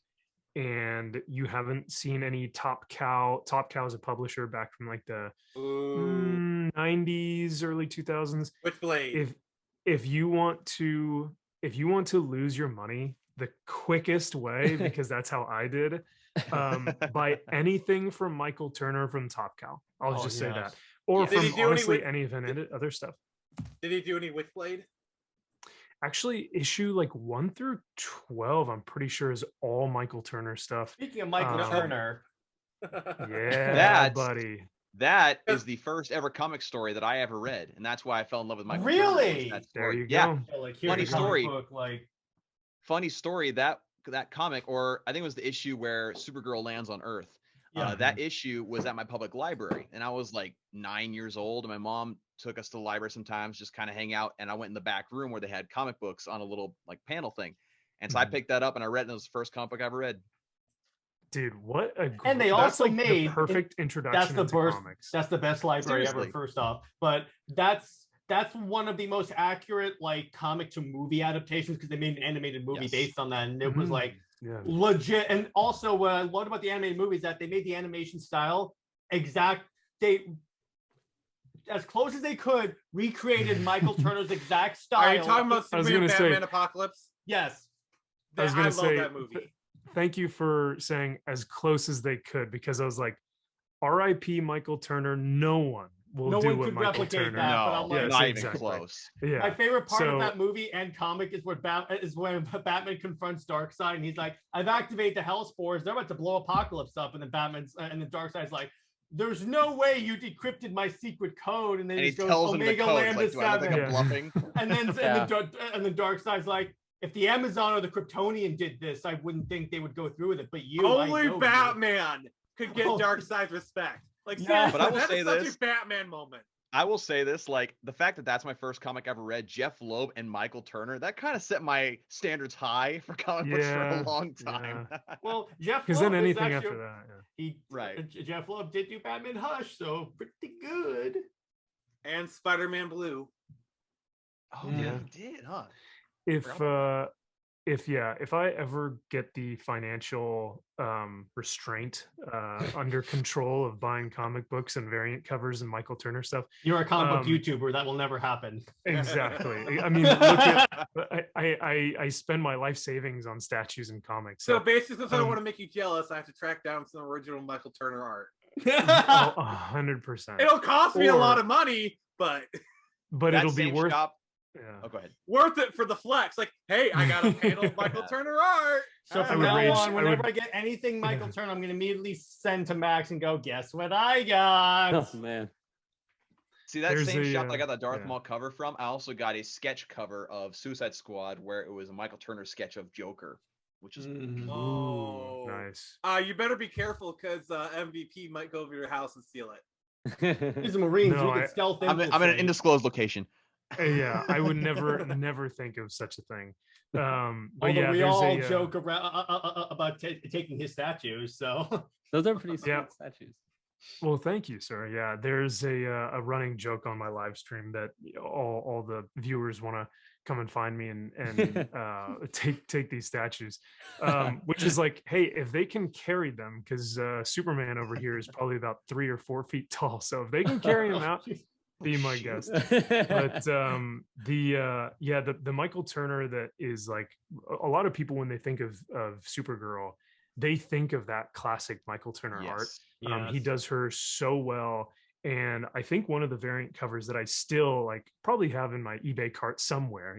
and you haven't seen any Top Cow is a publisher back from like the 90s, early 2000s. Switchblade. If you want to lose your money the quickest way, because that's how I did, buy anything from Michael Turner from Top Cow. I'll just say that. Or from honestly any of other stuff. Did he do any Witchblade? Actually, issue like 1 through 12, I'm pretty sure is all Michael Turner stuff. Speaking of Michael Turner, buddy. That is the first ever comic story that I ever read, and that's why I fell in love with Michael Turner. Really? There you go. Yeah, like, funny story. Book, funny story. That comic, or I think it was the issue where Supergirl lands on Earth. That issue was at my public library, and I was like 9 years old, and my mom took us to the library sometimes, just kind of hang out, and I went in the back room where they had comic books on a little like panel thing, and so I picked that up and I read it, and it was the first comic book I ever read. Dude, what a and they also like made the perfect introduction to comics. That's the best library ever, first off, but that's one of the most accurate like comic to movie adaptations, because they made an animated movie based on that, and it was like legit. And also what I loved about the animated movie is that they made the animation style as close as they could recreated Michael Turner's exact style. Are you talking about Superman Batman Apocalypse? Yes. I was gonna say that movie. Thank you for saying as close as they could, because I was like, R.I.P. Michael Turner. No one could Michael replicate Turner. that. No, but not even close. Yeah. My favorite part of that movie and comic is when Batman confronts Darkseid, and he's like, "I've activated the Hell Spores. They're about to blow Apocalypse up," and then Darkseid's like, "There's no way you decrypted my secret code," and then he goes, "Omega Lambda 7." Bluffing? And then Darkseid's like, "If the Amazon or the Kryptonian did this, I wouldn't think they would go through with it. But you, only Batman could get Darkseid's respect." Like, but I will say such this: a Batman moment. I will say this, like the fact that that's my first comic I ever read, Jeff Loeb and Michael Turner, that kind of set my standards high for comic books for a long time. Well, Jeff, because then anything after that, Jeff Loeb did do Batman Hush, so pretty good. And Spider-Man Blue. Oh yeah, he did, huh? if I ever get the financial restraint under control of buying comic books and variant covers and Michael Turner stuff, You're a comic book YouTuber. That will never happen. Exactly. I mean, look at I spend my life savings on statues and comics. So basically, if I don't want to make you jealous, I have to track down some original Michael Turner art. 100%. It'll cost me a lot of money, but it'll be worth. Yeah. Oh, go ahead. Worth it for the flex. Like, hey, I got a panel of Michael Turner art. So from now on, whenever I get anything Michael Turner, I'm going to immediately send to Max and go, guess what I got? Oh, man. See, that same shop I got the Darth Maul cover from, I also got a sketch cover of Suicide Squad where it was a Michael Turner sketch of Joker, which is nice. You better be careful because MVP might go over your house and steal it. These are Marines. You can stealth. I'm in an undisclosed location. Yeah, I would never think of such a thing. But although we all joke around about taking his statues, so those are pretty sweet statues. Well, thank you, sir. Yeah, there's a running joke on my live stream that all the viewers want to come and find me and take these statues, which is like, hey, if they can carry them, because Superman over here is probably about 3 or 4 feet tall, so if they can carry him out. Be my guest. But the Michael Turner that is like a lot of people when they think of Supergirl, they think of that classic Michael Turner art. He does her so well. And I think one of the variant covers that I still like probably have in my eBay cart somewhere,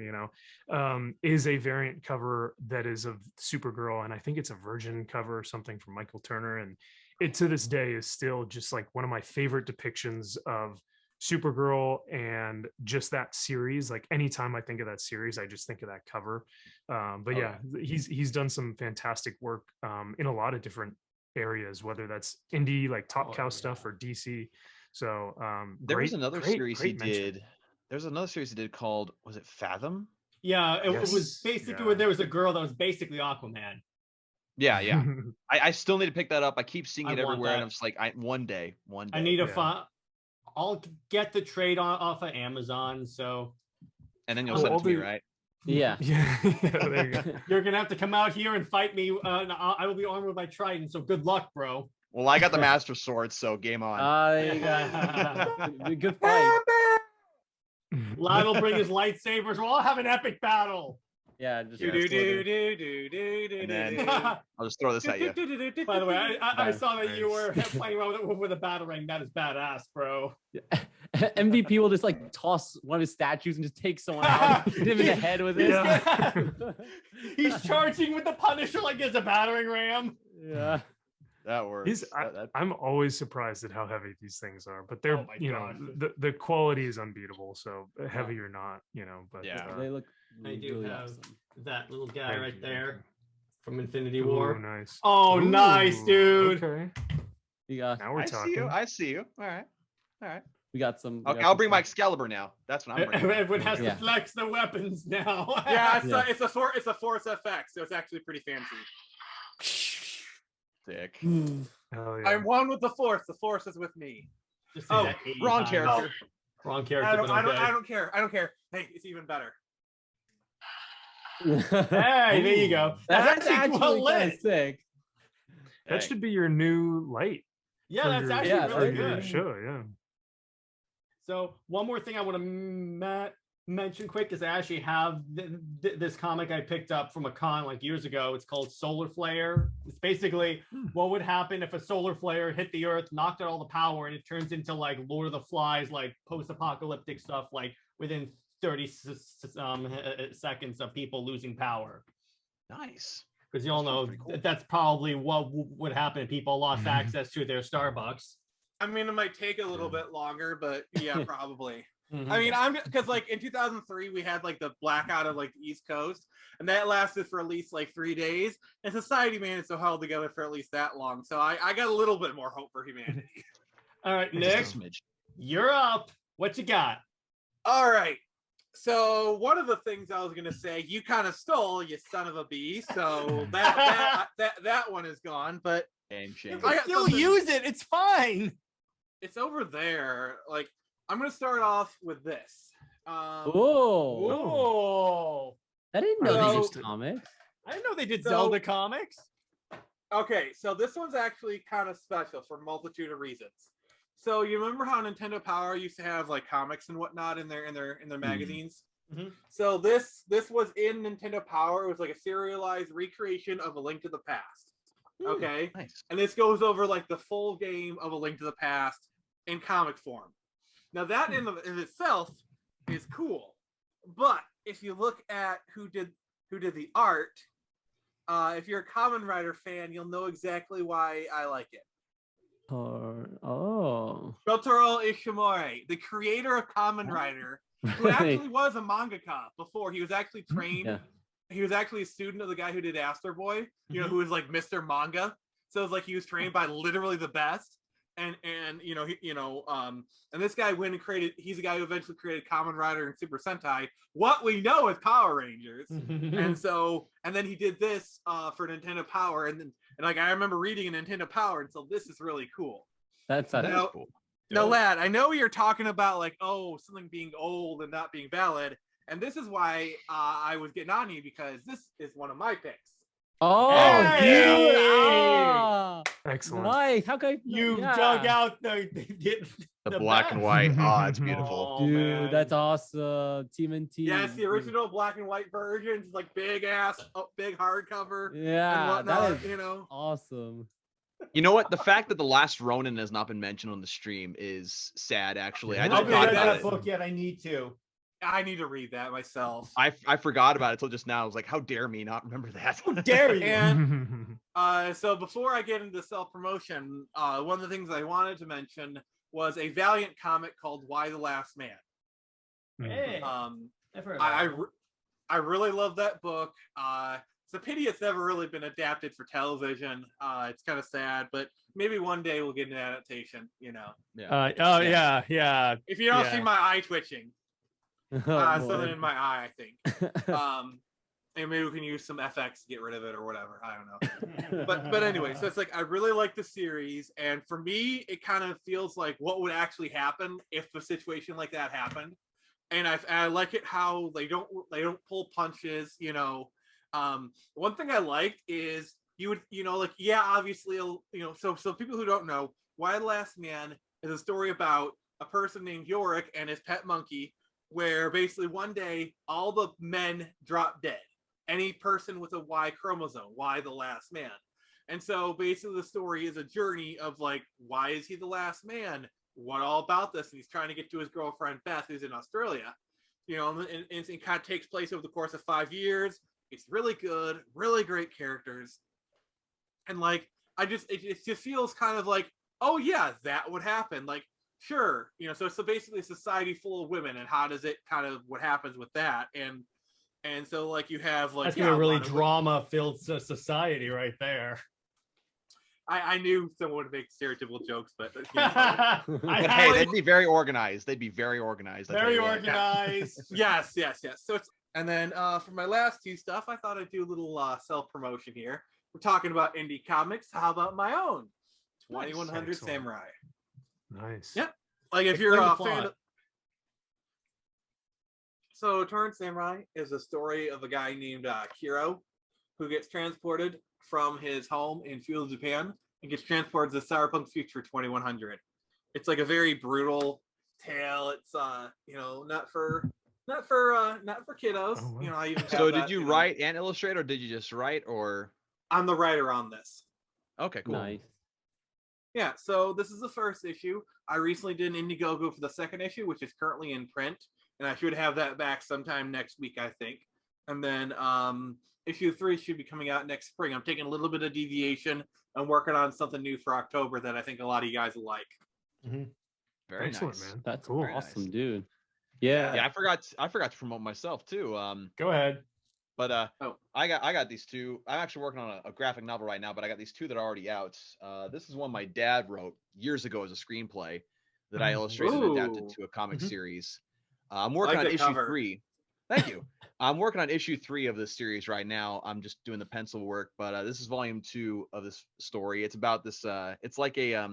is a variant cover that is of Supergirl. And I think it's a Virgin cover or something from Michael Turner. And it to this day is still just like one of my favorite depictions of Supergirl and just that series. Like anytime I think of that series, I just think of that cover. He's done some fantastic work in a lot of different areas, whether that's indie like Top Cow stuff or DC. So there was another series he did. There's another series he did called, was it Fathom? Yeah, it was basically where there was a girl that was basically Aquaman. Yeah. I still need to pick that up. I keep seeing it everywhere, and I'm just like, one day. I need to find. I'll get the trade off of Amazon, and then you'll send it to me, right? Yeah. There you go. You're gonna have to come out here and fight me. I will be armed with my trident, so good luck, bro. Well, I got the Master Sword, so game on. Good fight. Lionel will bring his lightsabers. We'll all have an epic battle. Yeah, just and then I'll just throw this at you. By the way, I saw that you were playing around with a battle ring. That is badass, bro. MVP will just like toss one of his statues and just take someone out, hit him in the head with it. Yeah. He's charging with the Punisher like it's a battering ram. Yeah. That works. I'm always surprised at how heavy these things are, but they're the quality is unbeatable. So heavy or not, but they look. I do have awesome. That little guy right there from Infinity War. Ooh, nice. Oh, nice, dude. Okay. Now we're talking. I see you. All right. We got some. I'll bring my Excalibur now. That's what I'm bringing. Everyone has to flex the weapons now. It's a Force FX, so it's actually pretty fancy. Sick. Hell yeah. I'm one with the Force. The Force is with me. Wrong character. Wrong character. I don't care. Hey, it's even better. Hey, there you go. That's actually well lit. Sick. That should be your new light. Yeah, that's actually really good. Show, yeah. So one more thing I want to mention quick is I actually have this comic I picked up from a con like years ago. It's called Solar Flare. It's basically what would happen if a solar flare hit the earth, knocked out all the power, and it turns into like Lord of the Flies, like post-apocalyptic stuff, like within 30 seconds of people losing power. Nice. Because you all know that's probably what would happen if people lost access to their Starbucks. I mean, it might take a little bit longer, but yeah, probably. I mean, because like in 2003 we had like the blackout of like the East Coast, and that lasted for at least like 3 days, and society managed to hold together for at least that long. So I got a little bit more hope for humanity. All right, Nick, you're up. What you got? All right. So one of the things I was gonna say, you kind of stole, you son of a bee. So that one is gone. But shame. I still use it. It's fine. It's over there. Like I'm gonna start off with this. Oh. I didn't know they So- did comics. I didn't know they did So- Zelda comics. Okay, so this one's actually kind of special for a multitude of reasons. So you remember how Nintendo Power used to have like comics and whatnot in their magazines? Mhm. So this was in Nintendo Power. It was like a serialized recreation of A Link to the Past. Okay, Nice. and this goes over like the full game of A Link to the Past in comic form. Now that in itself is cool, but if you look at who did the art, if you're a Kamen Rider fan, you'll know exactly why I like it. Oh. Shotaro Ishimori, the creator of Kamen Rider, who actually was a mangaka before. He was actually trained. Yeah. He was actually a student of the guy who did Astro Boy, who was like Mr. Manga. So it's like he was trained by literally the best. And and this guy went and created. He's the guy who eventually created Kamen Rider and Super Sentai, what we know as Power Rangers. And then he did this for Nintendo Power, and like I remember reading a Nintendo Power, and so this is really cool. That's Now- cool. Now, lad, I know you're talking about like, something being old and not being valid, and this is why I was getting on you, because this is one of my picks. Oh, Hey! dude. Ah, Excellent. nice. How could You dug out the The black and white. Oh, it's beautiful. Oh, Dude, man. that's awesome. TMNT. Yeah, it's the original black and white version. It's like big ass, big hardcover and Yeah, whatnot. that is awesome. You know what? The fact that The Last Ronin has not been mentioned on the stream is sad, actually. I Yeah. just haven't thought read about that it. book yet. I need to. I need to read that myself. I forgot about it till just now. I was like, how dare me not remember that? How dare you? And so before I get into self promotion, one of the things I wanted to mention was a Valiant comic called Why the Last Man. Hey, Um, I've heard I that. I really love that book. It's a pity it's never really been adapted for television. It's kind of sad, but maybe one day we'll get an adaptation. Yeah. Yeah. If you don't Yeah. see my eye twitching, Oh, something boy. in my eye, I think. And maybe we can use some FX to get rid of it or whatever. I don't know. But anyway, so it's like I really like the series, and for me, it kind of feels like what would actually happen if a situation like that happened. And I like it how they don't pull punches. One thing I liked is you would obviously so people who don't know, Why the Last Man is a story about a person named Yorick and his pet monkey, where basically one day all the men drop dead. Any person with a Y chromosome, why the last man? And so basically the story is a journey of like, why is he the last man? What all about this? And he's trying to get to his girlfriend Beth, who's in Australia. And it kind of takes place over the course of 5 years. It's really good, really great characters. And like, it just feels kind of like, oh yeah, that would happen. Like, sure, so basically a society full of women, and how does it kind of what happens with that? And so like you have like That's gonna be a really lot of- drama-filled society right there. I knew someone would make stereotypical jokes, but I But hey, had they'd be very organized. They'd be very organized. I tell very you what. organized. yes. So it's, and then for my last two stuff, I thought I'd do a little self promotion here. We're talking about indie comics. How about my own 2100 Excellent. Samurai? Nice. Yep. Like if you're Explain a the fan plot. of... So 2100 Samurai is a story of a guy named Kiro, who gets transported from his home in feudal Japan and gets transported to the cyberpunk future 2100. It's like a very brutal tale. It's not for kiddos. Oh, wow. I even have So that, did you write and illustrate, or did you just write, or? I'm the writer on this. Okay, cool. Nice. Yeah, so this is the first issue. I recently did an Indiegogo for the second issue, which is currently in print, and I should have that back sometime next week, I think. And then issue 3 should be coming out next spring. I'm taking a little bit of deviation. I'm working on something new for October that I think a lot of you guys will like. Very Excellent, nice. man. That's Cool. Very awesome, nice. dude. Yeah. Yeah, I forgot to promote myself too. Go ahead. But Oh. I got these two. I'm actually working on a graphic novel right now, but I got these two that are already out. This is one my dad wrote years ago as a screenplay that I illustrated and adapted Ooh. to a comic Mhm. series. I'm working Like on the issue cover. 3. Thank you. I'm working on issue 3 of this series right now. I'm just doing the pencil work, but this is volume 2 of this story. It's about this. It's like a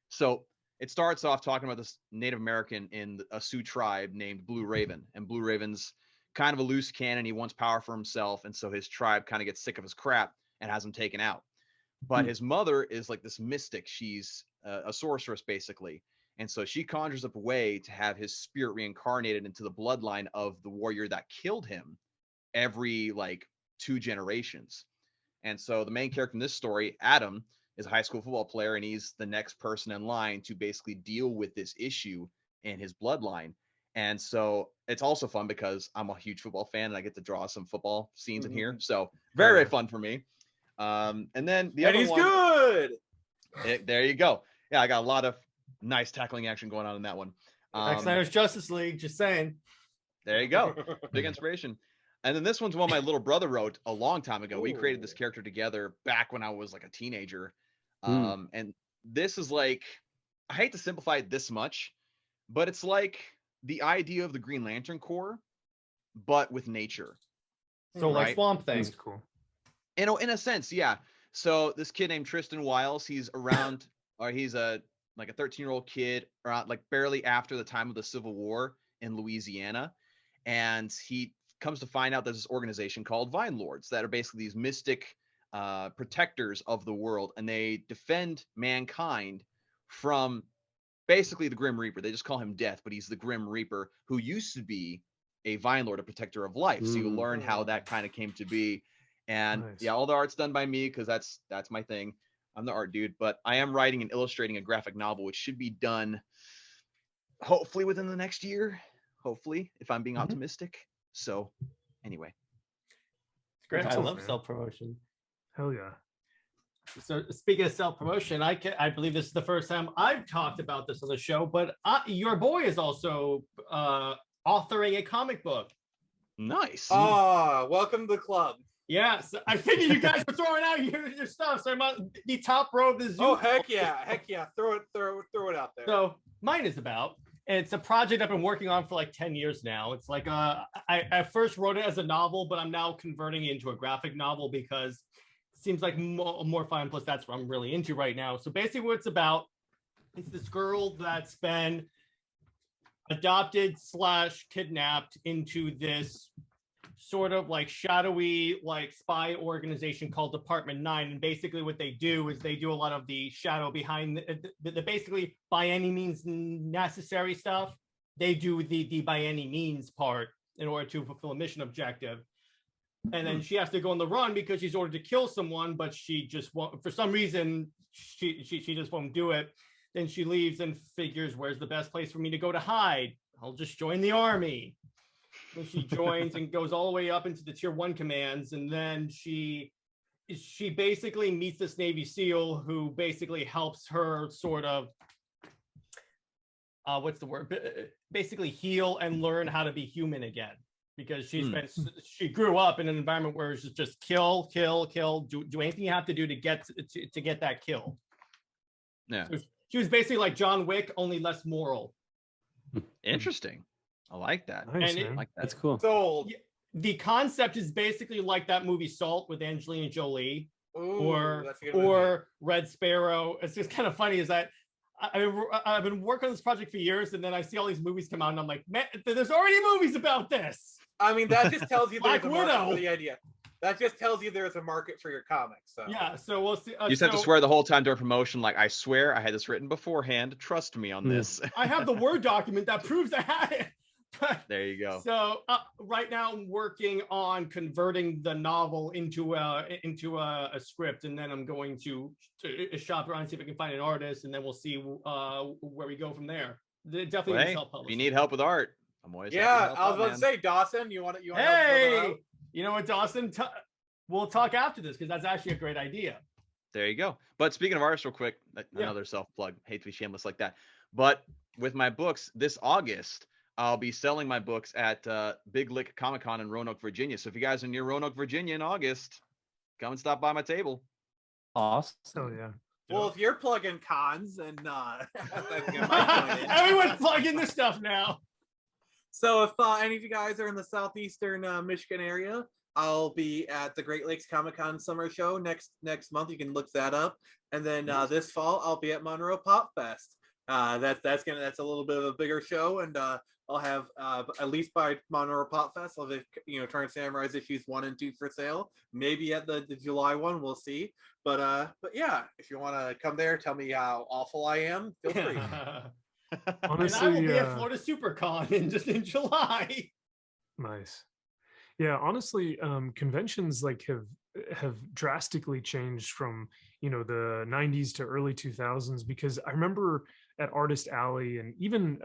So it starts off talking about this Native American in a Sioux tribe named Blue Raven, and Blue Raven's kind of a loose cannon. He wants power for himself, and so his tribe kind of gets sick of his crap and has him taken out. But his mother is like this mystic. She's a sorceress, basically. And so she conjures up a way to have his spirit reincarnated into the bloodline of the warrior that killed him every like 2 generations. And so the main character in this story, Adam, is a high school football player, and he's the next person in line to basically deal with this issue in his bloodline. And so it's also fun because I'm a huge football fan and I get to draw some football scenes in here. So very, very fun for me. And then the other he's one, good. There you go. Yeah, I got a lot of nice tackling action going on in that one. Zack Snyder's Justice League, just saying. There you go. Big inspiration. And then this one's one my little brother wrote a long time ago. We created this character together back when I was like a teenager. And this is like, I hate to simplify it this much, but it's like the idea of the Green Lantern Corps, but with nature. So like Swamp Thing. That's cool. In a sense, yeah. So this kid named Tristan Wiles, he's around, or he's like a 13-year-old kid, around like barely after the time of the Civil War in Louisiana, and he comes to find out there's this organization called Vine Lords that are basically these mystic protectors of the world, and they defend mankind from basically the Grim Reaper. They just call him Death, but he's the Grim Reaper who used to be a Vine Lord, a protector of life. So you learn how that kind of came to be. And yeah, all the art's done by me because that's my thing. I'm the art dude, but I am writing and illustrating a graphic novel, which should be done hopefully within the next year. Hopefully, if I'm being optimistic. So anyway. It's great. I love man. self-promotion. Hell yeah. So speaking of self-promotion, I believe this is the first time I've talked about this on the show, but your boy is also authoring a comic book. Nice. Welcome to the club. Yes, I figured you guys were throwing out your stuff, so I'm on the top row of the Zoom. Oh heck yeah, throw it out there. So mine is about. It's a project I've been working on for like 10 years now. It's like I first wrote it as a novel, but I'm now converting it into a graphic novel because it seems like more fun. Plus, that's what I'm really into right now. So basically, what it's about, it's this girl that's been adopted / kidnapped into this sort of like shadowy like spy organization called Department 9, and basically what they do is they do a lot of the shadow behind the basically by any means necessary stuff. They do the by any means part in order to fulfill a mission objective, and then she has to go on the run because she's ordered to kill someone, but she just won't, for some reason she just won't do it. Then she leaves and figures, where's the best place for me to go to hide? I'll just join the army. And she joins and goes all the way up into the tier 1 commands, and then she basically meets this Navy SEAL who basically helps her sort of what's the word? Basically heal and learn how to be human again, because she grew up in an environment where it's just kill, do anything you have to do to get that kill. Yeah. So she was basically like John Wick, only less moral. Interesting. I like that. Nice, And man. like that. That's cool. Sold. The concept is basically like that movie Salt with Angelina Jolie. Ooh, that's a good movie. or Red Sparrow. It's just kind of funny is that I've been working on this project for years, and then I see all these movies come out, and I'm like, man, there's already movies about this. I mean, that just tells you there's Black a market Widow. for the idea. That just tells you there's a market for your comics. So Yeah, so we'll see. You just have to swear the whole time during promotion, like, I swear I had this written beforehand. Trust me on this. I have the Word document that proves I had it. There you go. So right now I'm working on converting the novel into a script, and then I'm going to shop around and see if I can find an artist, and then we'll see where we go from there. Definitely Well, hey, if you need help with art, I'm always happy to help I was out, about man. to say, Dawson, you want to Hey, you know what, Dawson? We'll talk after this because that's actually a great idea. There you go. But speaking of artists, real quick, another self-plug. Hate to be shameless like that. But with my books this August, I'll be selling my books at Big Lick Comic Con in Roanoke, Virginia. So if you guys are near Roanoke, Virginia in August, come and stop by my table. Awesome. Oh yeah. Well, if you're plugging cons and Everyone's plugging this stuff now. So if any of you guys are in the southeastern Michigan area, I'll be at the Great Lakes Comic Con Summer Show next month. You can look that up. And then this fall, I'll be at Monroe Pop Fest. That's a little bit of a bigger show, and I'll have at least by Monroe Pop Fest, I'll have Turn Samurai's issues 1 and 2 for sale. Maybe at the July one, we'll see. But yeah, if you want to come there, tell me how awful I am. Feel free. Honestly, and I will be at Florida SuperCon in July. Nice. Yeah, honestly, conventions like have drastically changed from the 90s to early 2000s, because I remember at Artist Alley, and even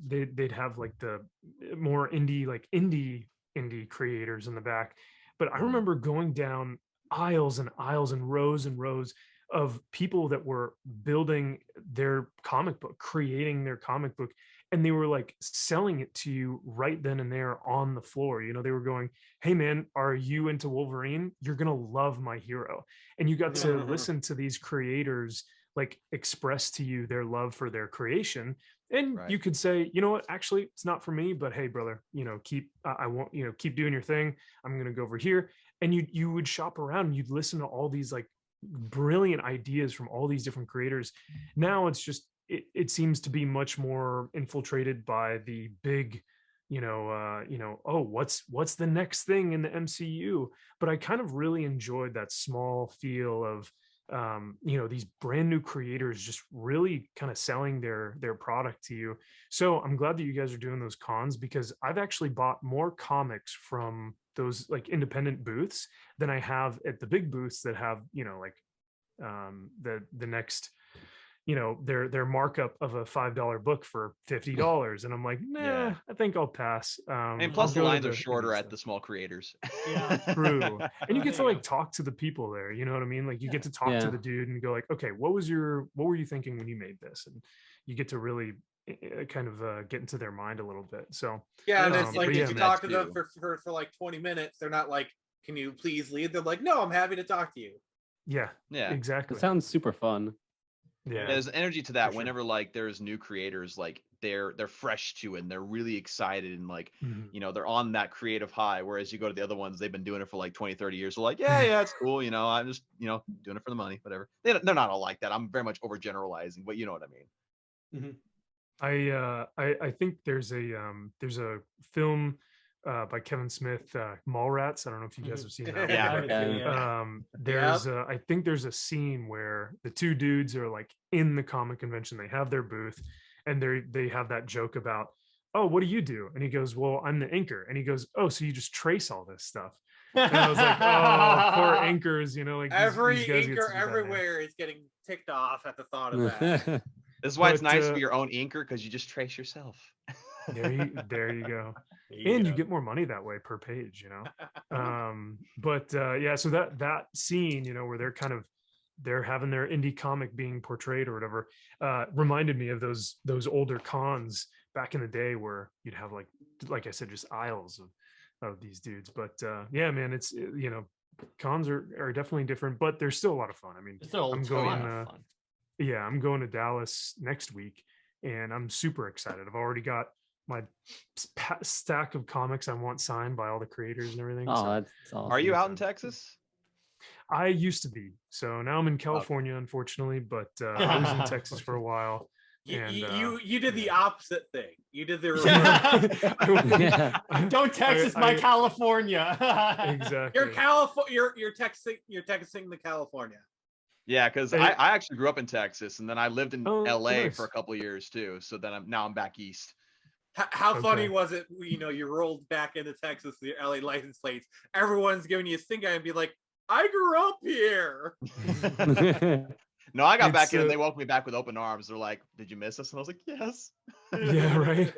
they'd have like the more indie creators in the back, but I remember going down aisles and aisles and rows of people that were building their comic book, creating their comic book, and they were like selling it to you right then and there on the floor. They were going, hey man, are you into Wolverine? You're gonna love my hero. And you got to listen to these creators like express to you their love for their creation. And you could say, you know what, actually it's not for me, but hey brother, I won't, keep doing your thing. I'm gonna go over here. And you would shop around and you'd listen to all these like brilliant ideas from all these different creators. Now it's just it seems to be much more infiltrated by the big what's the next thing in the MCU. But I kind of really enjoyed that small feel of these brand new creators just really kind of selling their product to you. So I'm glad that you guys are doing those cons, because I've actually bought more comics from those like independent booths than I have at the big booths that have the next their markup of a $5 book for $50, and I'm like, nah, I think I'll pass. And plus the lines are shorter at the small creators. Yeah, true. And you get to like talk to the people there, you know what I mean? Like you get to talk to the dude and go like, okay, what were you thinking when you made this? And you get to really kind of get into their mind a little bit. So and it's like if you talk to them for like 20 minutes, they're not like, can you please leave? They're like, no, I'm happy to talk to you. Yeah, exactly. It sounds super fun. Yeah, there's energy to that whenever like there's new creators, like they're fresh to it and they're really excited and like they're on that creative high, whereas you go to the other ones, they've been doing it for like 20-30 years. They're like, yeah, it's cool, I'm just doing it for the money, whatever. They're not all like that. I'm very much overgeneralizing, but you know what I mean. I think there's a film by Kevin Smith, Mallrats. I don't know if you guys have seen that. I think there's a scene where the two dudes are like in the comic convention. They have their booth, and they have that joke about, oh, what do you do? And he goes, well, I'm the inker. And he goes, oh, so you just trace all this stuff. And I was like, oh, poor inkers, like every inker everywhere is getting ticked off at the thought of that. This is why it's nice to be your own inker, because you just trace yourself. There you go. And you get more money that way per page, so that scene, where they're having their indie comic being portrayed or whatever, reminded me of those older cons back in the day where you'd have like I said, just aisles of these dudes. But man, it's cons are definitely different, but they're still a lot of fun. I mean, I'm going to Dallas next week, and I'm super excited. I've already got my stack of comics I want signed by all the creators and everything. Oh, that's awesome. Are you out in Texas? I used to be. So now I'm in California, unfortunately, but I was in Texas for a while. You did the opposite thing. You did the Don't Texas my California. Exactly. You're texting the California. Yeah, because I actually grew up in Texas, and then I lived in LA for a couple of years too. So then I'm back east. How funny was it? You rolled back into Texas, the LA license plates. Everyone's giving you a stink eye and be like, I grew up here. No, I got back in and they welcomed me back with open arms. They're like, did you miss us? And I was like, yes. Yeah, right.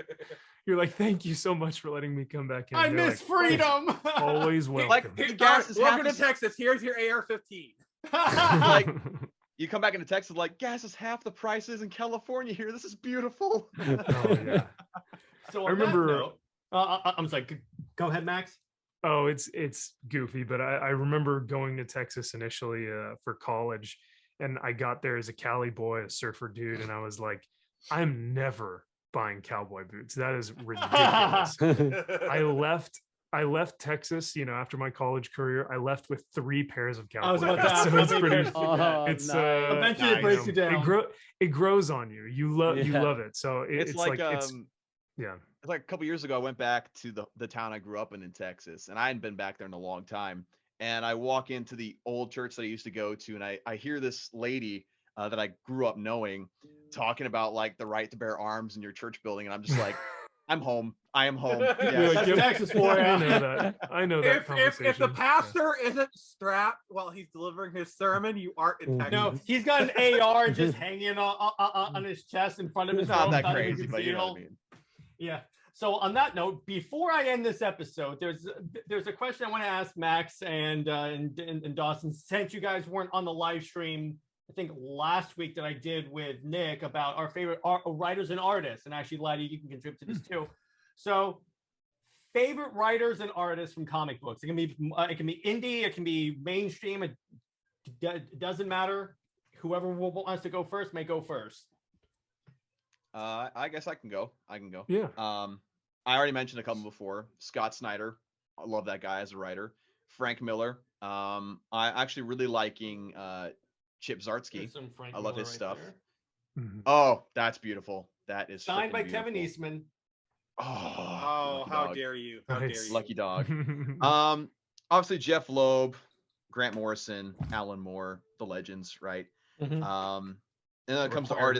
You're like, thank you so much for letting me come back in. I miss freedom. Always welcome. Welcome to Texas. Here's your AR-15. Like, you come back into Texas, like, gas is half the prices in California here. This is beautiful. Oh, yeah. So I remember. I'm sorry. Go ahead, Max. Oh, it's goofy, but I remember going to Texas initially for college, and I got there as a Cali boy, a surfer dude, and I was like, I'm never buying cowboy boots. That is ridiculous. I I left Texas, after my college career. I left with 3 pairs of I was cowboy about to hats. ask So how it's many pretty. pairs you got. It's Eventually it Nice. breaks you down. It grows on you. You love it. So It's like it's yeah. It's like a couple years ago, I went back to the town I grew up in Texas, and I hadn't been back there in a long time. And I walk into the old church that I used to go to, and I hear this lady that I grew up knowing talking about like the right to bear arms in your church building, and I'm just like, I'm home. I am home. You're like, That's "Yep, Texas for you." I know that. I know that If the conversation. pastor isn't strapped while he's delivering his sermon, you aren't in Texas. No, he's got an AR just hanging on his chest in front of his It's not robe, that not even crazy, but you know what I concealed. mean. Yeah. So on that note, before I end this episode, there's a question I want to ask Max and Dawson, since you guys weren't on the live stream, I think last week that I did with Nick about our favorite writers and artists, and actually, Laddie, you can contribute to this too. So, favorite writers and artists from comic books. It can be indie, it can be mainstream. It doesn't matter. Whoever wants to go first may go first. I guess I can go. Yeah. I already mentioned a couple before. Scott Snyder. I love that guy as a writer. Frank Miller. I actually really liking Chip Zdarsky. I love his stuff. Mhm. Oh, that's beautiful. That is Signed by freaking Kevin beautiful. Eastman. Oh, lucky how dog. dare you? How Nice. dare you? Lucky dog. Obviously Jeff Loeb, Grant Morrison, Alan Moore, the legends, right? Mhm. And then when it comes to Required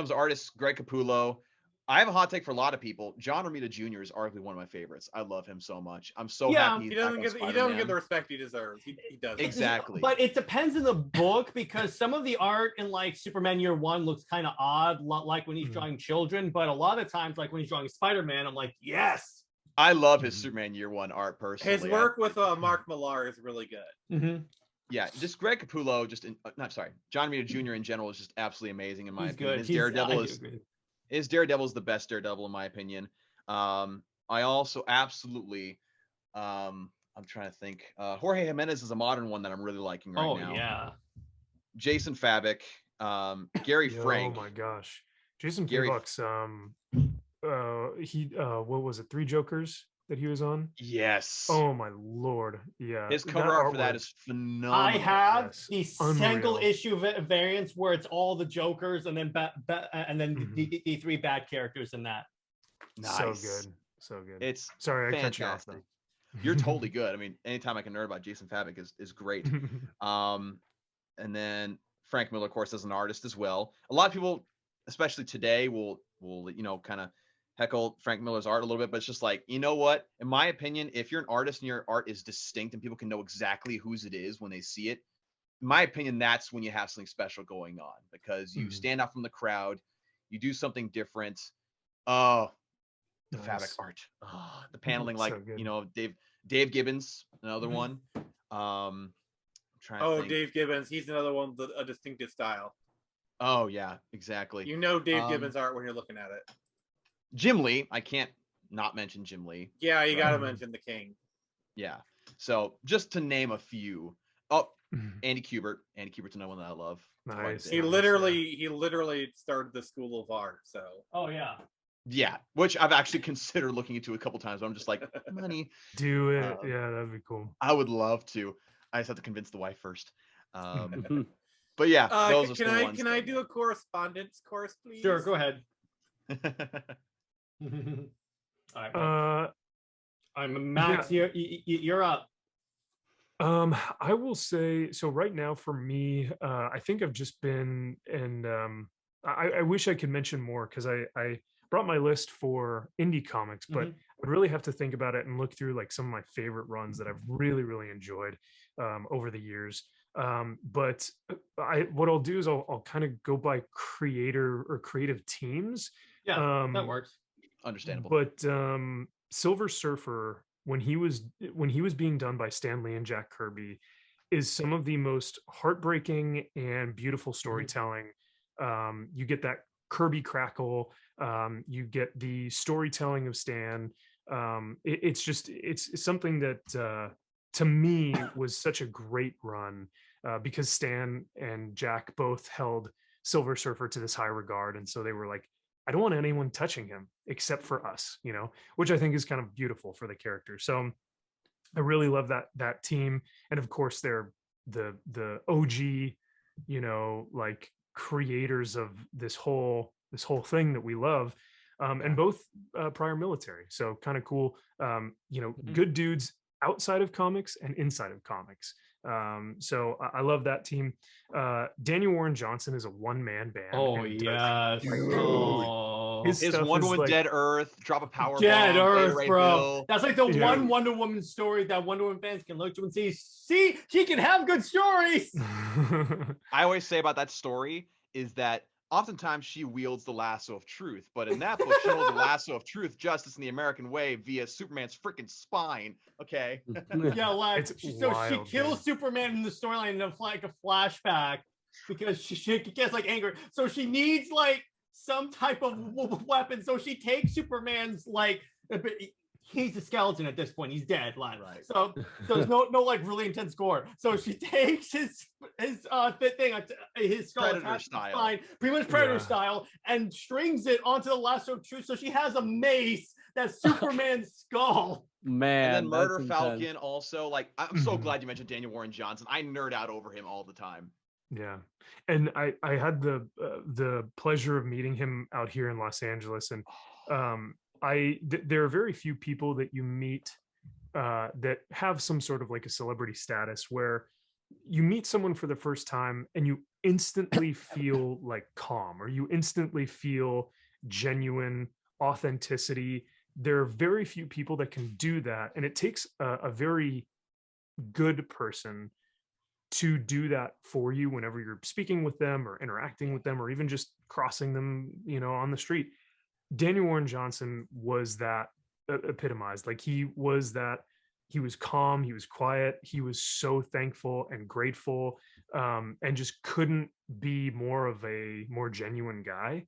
artists, Greg Capullo. I have a hot take for a lot of people. John Romita Jr. is arguably one of my favorites. I love him so much. I'm so happy He he's doesn't back on get he doesn't Spider-Man. get the respect he deserves. He doesn't. Exactly. But it depends on the book, because some of the art in like Superman Year One looks kind of odd, like when he's drawing children. But a lot of times, like when he's drawing Spider-Man, I'm like, yes. I love his Superman Year One art personally. His work with Mark Millar is really good. Yeah, just Greg Capullo, John Romita Jr. in general is just absolutely amazing in my He's opinion. good. His Daredevil is the best Daredevil in my opinion. I also absolutely, I'm trying to think. Jorge Jimenez is a modern one that I'm really liking right now. Oh yeah. Jason Fabok, Gary Frank. Oh my gosh, Jason Gary- Fabok's what was it? 3 Jokers that he was on. Yes. Oh my lord, yeah. His cover art for that artwork- is phenomenal. I have Yes. the Unreal. single issue variants where it's all the Jokers and then the 3 bad characters in that. Nice. so good. It's Sorry, I cut you off fantastic. though. You're totally good. I mean, anytime I can nerd about Jason Fabok is great. And then Frank Miller, of course, as an artist as well. A lot of people, especially today, will kind of heckle Frank Miller's art a little bit, but it's just like, you know what? In my opinion, if you're an artist and your art is distinct and people can know exactly whose it is when they see it, in my opinion, that's when you have something special going on, because you stand out from the crowd, you do something different. Oh, the Fabok art, the paneling, like So good. Dave Gibbons, another one. I'm trying to think. Dave Gibbons, he's another one with a distinctive style. Oh yeah, exactly. You know Dave Gibbons art when you're looking at it. Jim Lee, I can't not mention Jim Lee. Yeah, you gotta mention the King. Yeah. So just to name a few. Oh, Andy Kubert. Andy Kubert's another one that I love. Nice. He literally started the School of Art. So. Oh yeah. Yeah, which I've actually considered looking into a couple times, but I'm just like, money. Do it. Yeah, that'd be cool. I would love to. I just have to convince the wife first. But yeah, those are can some I ones can I do a correspondence course, please? Sure, go ahead. All right. I'm Max. Yeah. You're up. I will say, so right now for me, I think I've just been, and I wish I could mention more, because I brought my list for indie comics, but I really have to think about it and look through like some of my favorite runs that I've really enjoyed over the years. But what I'll do is I'll kind of go by creator or creative teams. Yeah, that works. Understandable. But Silver Surfer, when he was being done by Stan Lee and Jack Kirby, is some of the most heartbreaking and beautiful storytelling. You get that Kirby crackle, you get the storytelling of Stan. It's something that to me was such a great run, because Stan and Jack both held Silver Surfer to this high regard, and so they were like I don't want anyone touching him except for us, which I think is kind of beautiful for the character. So I really love that team. And of course they're the OG, like creators of this whole thing that we love. And both prior military. So kind of cool, good dudes outside of comics and inside of comics. So I love that team. Daniel Warren Johnson is a one-man band. Oh yes. His Wonder Woman, like, Dead Earth, drop a power Dead bomb, Earth, bro. Bill. That's like the one Wonder Woman story that Wonder Woman fans can look to and see, she can have good stories. I always say about that story is that oftentimes she wields the lasso of truth, but in that book, she holds the lasso of truth, justice in the American way via Superman's freaking spine. Okay. Yeah, like she kills Superman in the storyline in like a flashback because she gets like angry. So she needs like some type of weapon. So she takes Superman's like. He's a skeleton at this point. He's dead. Like, right. So there's no like really intense gore. So she takes his thing, his skull, Predator style, spine, pretty much Predator style, and strings it onto the lasso of truth. So she has a mace that's Superman's skull. Man, and then Murder Falcon intense. Also. Like, I'm so glad you mentioned Daniel Warren Johnson. I nerd out over him all the time. Yeah, and I had the pleasure of meeting him out here in Los Angeles, and there are very few people that you meet that have some sort of like a celebrity status where you meet someone for the first time and you instantly feel like calm, or you instantly feel genuine authenticity. There are very few people that can do that, and it takes a very good person to do that for you whenever you're speaking with them or interacting with them or even just crossing them, on the street. Daniel Warren Johnson was that epitomized. Like, he was calm, he was quiet, he was so thankful and grateful, and just couldn't be more of a more genuine guy,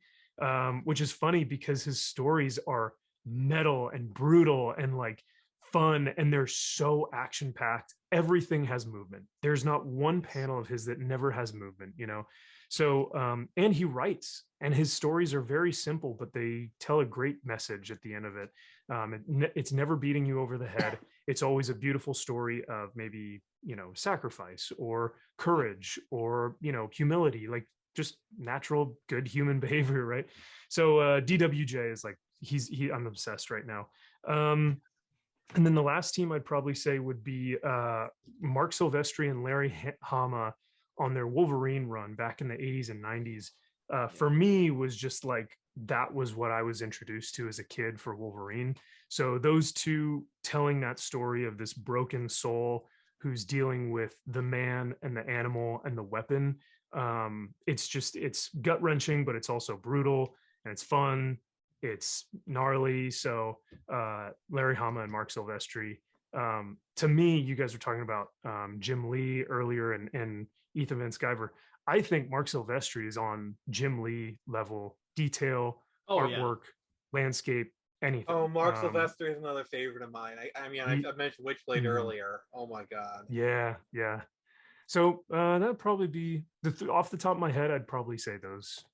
which is funny because his stories are metal and brutal and like fun, and they're so action packed. Everything has movement. There's not one panel of his that never has movement, So, and he writes, and his stories are very simple, but they tell a great message at the end of it. It's never beating you over the head. It's always a beautiful story of maybe, sacrifice or courage or, humility, like just natural, good human behavior. Right. So, DWJ is like, I'm obsessed right now. And then the last team I'd probably say would be Mark Silvestri and Larry Hama on their Wolverine run back in the 80s and 90s. For me, was just like, that was what I was introduced to as a kid for Wolverine. So those two telling that story of this broken soul who's dealing with the man and the animal and the weapon. It's gut-wrenching, but it's also brutal and it's fun. It's gnarly. So Larry Hama and Mark Silvestri. To me, you guys were talking about Jim Lee earlier and Ethan Van Sciver. I think Mark Silvestri is on Jim Lee level detail, artwork, landscape, anything. Oh, Mark Silvestri is another favorite of mine. I mentioned Witchblade earlier. Oh my god. Yeah. So that'd probably be off the top of my head. I'd probably say those: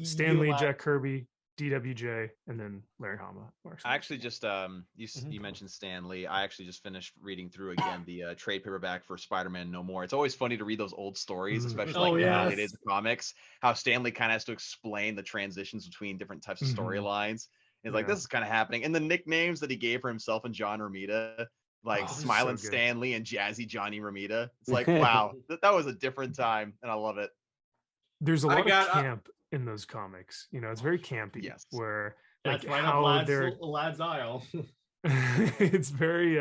Stan Lee, Jack Kirby, DWJ, and then Larry Hama. I actually just you mentioned Stan Lee. I actually just finished reading through again the trade paperback for Spider-Man No More. It's always funny to read those old stories, especially it is comics. How Stan Lee kind of has to explain the transitions between different types of storylines. It's like, this is kind of happening, and the nicknames that he gave for himself and John Romita, like Smiling so Stan Lee and Jazzy Johnny Romita. It's like, wow, that was a different time, and I love it. There's a lot of camp in those comics, it's very campy. Yes, where that's like right how up they're lad's aisle. It's very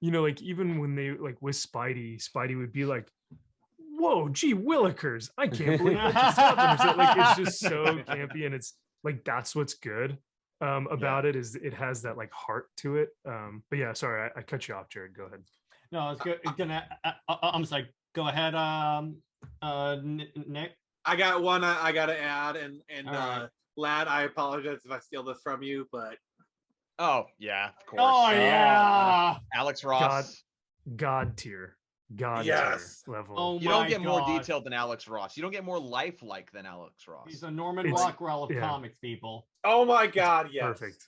like even when they like with Spidey would be like, whoa, gee willikers, I can't believe that just happened. So, like, it's just so campy, and it's like, that's what's good about it, is it has that like heart to it. But yeah, sorry, I cut you off, Jared. Go ahead. No, it's good. I'm sorry, go ahead. Nick, I got one I gotta add, and Lad, I apologize if I steal this from you, but oh yeah, of course. Oh yeah, Alex Ross, God tier. God Yes. tier level. Oh You don't my get more gosh. detailed than Alex Ross. You don't get more lifelike than Alex Ross. He's a Norman It's- Rockwell of yeah. comics, people. Oh my God, yes. Perfect.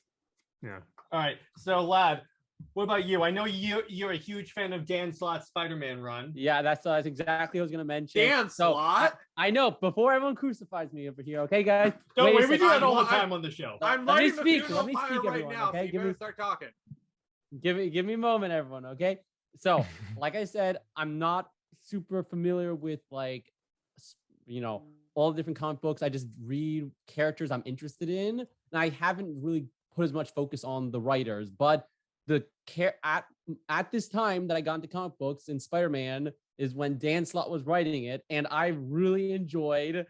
Yeah. All right, so Lad, what about you? I know you're a huge fan of Dan Slott's Spider-Man run. Yeah, that's exactly what I was gonna mention. Dan Slott? I know. Before everyone crucifies me over here, okay, guys. Don't Wait a worry, we do second. that all the I'm- time on the show. I'm Let me lighting the speak, funeral let me fire speak, right everyone, now, okay? so you Give better me- start talking. Give me a moment, everyone. Okay. So, like I said, I'm not super familiar with all the different comic books. I just read characters I'm interested in, and I haven't really put as much focus on the writers. But at this time that I got into comic books and Spider-Man is when Dan Slott was writing it, and I really enjoyed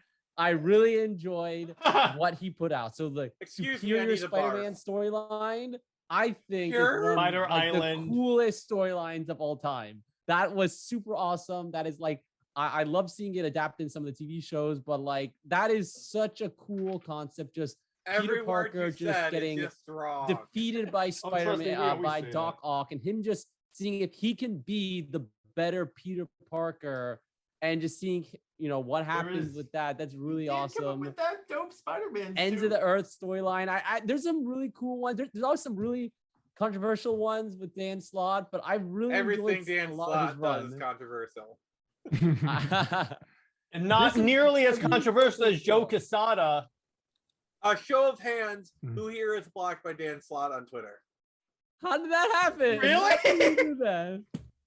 what he put out. So the Excuse me, I Superior need a Spider-Man barf. storyline, I think, Sure. is one of Spider like, the Island. coolest storylines of all time. That was super awesome. That is like, I love seeing it adapted in some of the TV shows, but like that is such a cool concept. Just Every Peter word Parker you just said getting is just wrong. defeated by trust me, we Spider-Man, always by say Doc Ock, and him just seeing if he can be the better Peter Parker, and just seeing what happens is- with that. That's really Come up awesome. with that dope Spider-Man Ends suit. of the Earth storyline. There's some really cool ones. There's always some really controversial ones with Dan Slott, but I really Everything enjoyed Dan a lot of his Slott does run. is controversial. And not This is- nearly as I really controversial as think Joe so. Quesada. A show of hands, Mhm. who here is blocked by Dan Slott on Twitter? How did that happen? Really? How did you do that?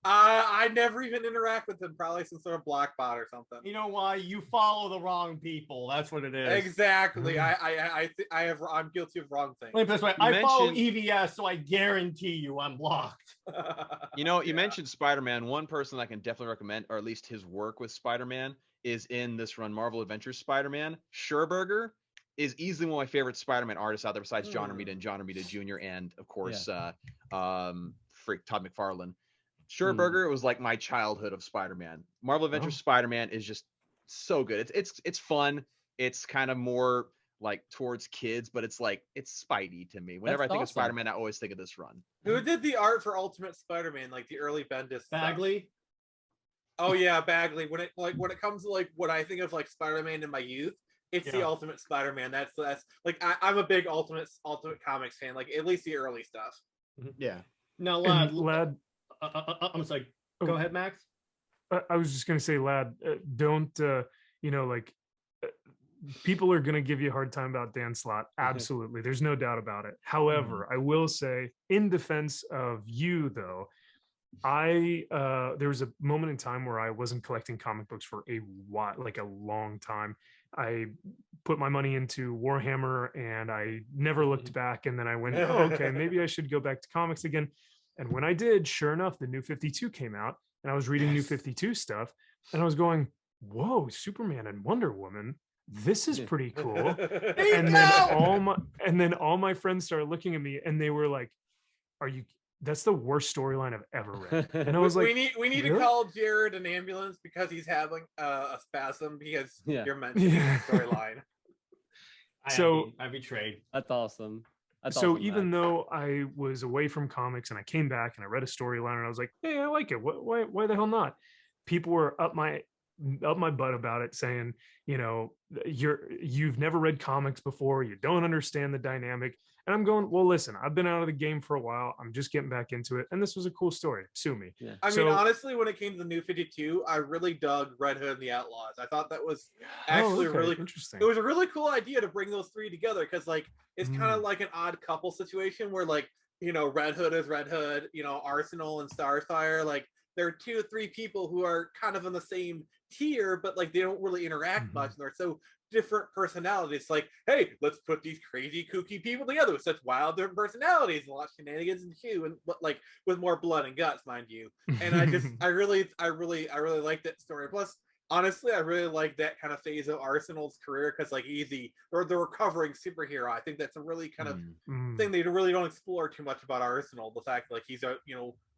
I never even interact with him, probably some sort of block bot or something. You know why? You follow the wrong people. That's what it is. Exactly. Mhm. I'm guilty of wrong Let me things. put it this way. You I follow mentioned- EVS, so I guarantee you I'm blocked. You Yeah. mentioned Spider-Man. One person I can definitely recommend, or at least his work with Spider-Man, is in this run, Marvel Adventures Spider-Man. Scherberger is easily one of my favorite Spider-Man artists out there, besides John Romita and John Romita Jr. and of course, Todd McFarlane. Scherberger was like my childhood of Spider-Man. Marvel Adventures Spider-Man is just so good. It's fun. It's kind of more like towards kids, but it's Spidey to me. Whenever That's I think of awesome. Spider-Man, I always think of this run. Who did the art for Ultimate Spider-Man, like the early Bendis stuff? Bagley. Oh yeah, Bagley. When it comes to like what I think of like Spider-Man in my youth, it's the Yeah. Ultimate Spider-Man. That's like I'm a big Ultimate Comics fan. Like at least the early stuff. Yeah. Now, And Lad. Lad, I'm sorry. Oh. Go ahead, Max. I was just gonna say, Lad, don't people are gonna give you a hard time about Dan Slott. Absolutely, there's no doubt about it. However, I will say, in defense of you, though, there was a moment in time where I wasn't collecting comic books for a while, like a long time. I put my money into Warhammer and I never looked back. And then I went, oh, okay, maybe I should go back to comics again. And when I did, sure enough, the New 52 came out, and I was reading New 52 stuff, and I was going, whoa, Superman and Wonder Woman, this is pretty cool. And then all my friends started looking at me and they were like, that's the worst storyline I've ever read. And I was like, we need to really? call Jared an ambulance because he's having a spasm because Yeah. you're mentioning the storyline. I betrayed. That's awesome. That's so awesome, even Max. though I was away from comics and I came back and I read a storyline and I was like, hey, I like it. Why the hell not? People were up my butt about it, saying, you've never read comics before, you don't understand the dynamic. And I'm going, well, listen, I've been out of the game for a while, I'm just getting back into it, and this was a cool story. Sue me. Yeah. I mean, honestly, when it came to the New 52, I really dug Red Hood and the Outlaws. I thought that was actually really interesting. It was a really cool idea to bring those three together because, like, it's kind of like an odd couple situation where, like, Red Hood is Red Hood, Arsenal and Starfire, like, there are 2 or 3 people who are kind of in the same tier, but like they don't really interact much, and they're so different personalities. Like, hey, let's put these crazy, kooky people together with such wild different personalities and a lot of shenanigans and chew, and like with more blood and guts, mind you. And I really like that story. Plus, honestly, I really like that kind of phase of Arsenal's career because like he's the recovering superhero. I think that's a really kind of thing they really don't explore too much about Arsenal. The fact like he's a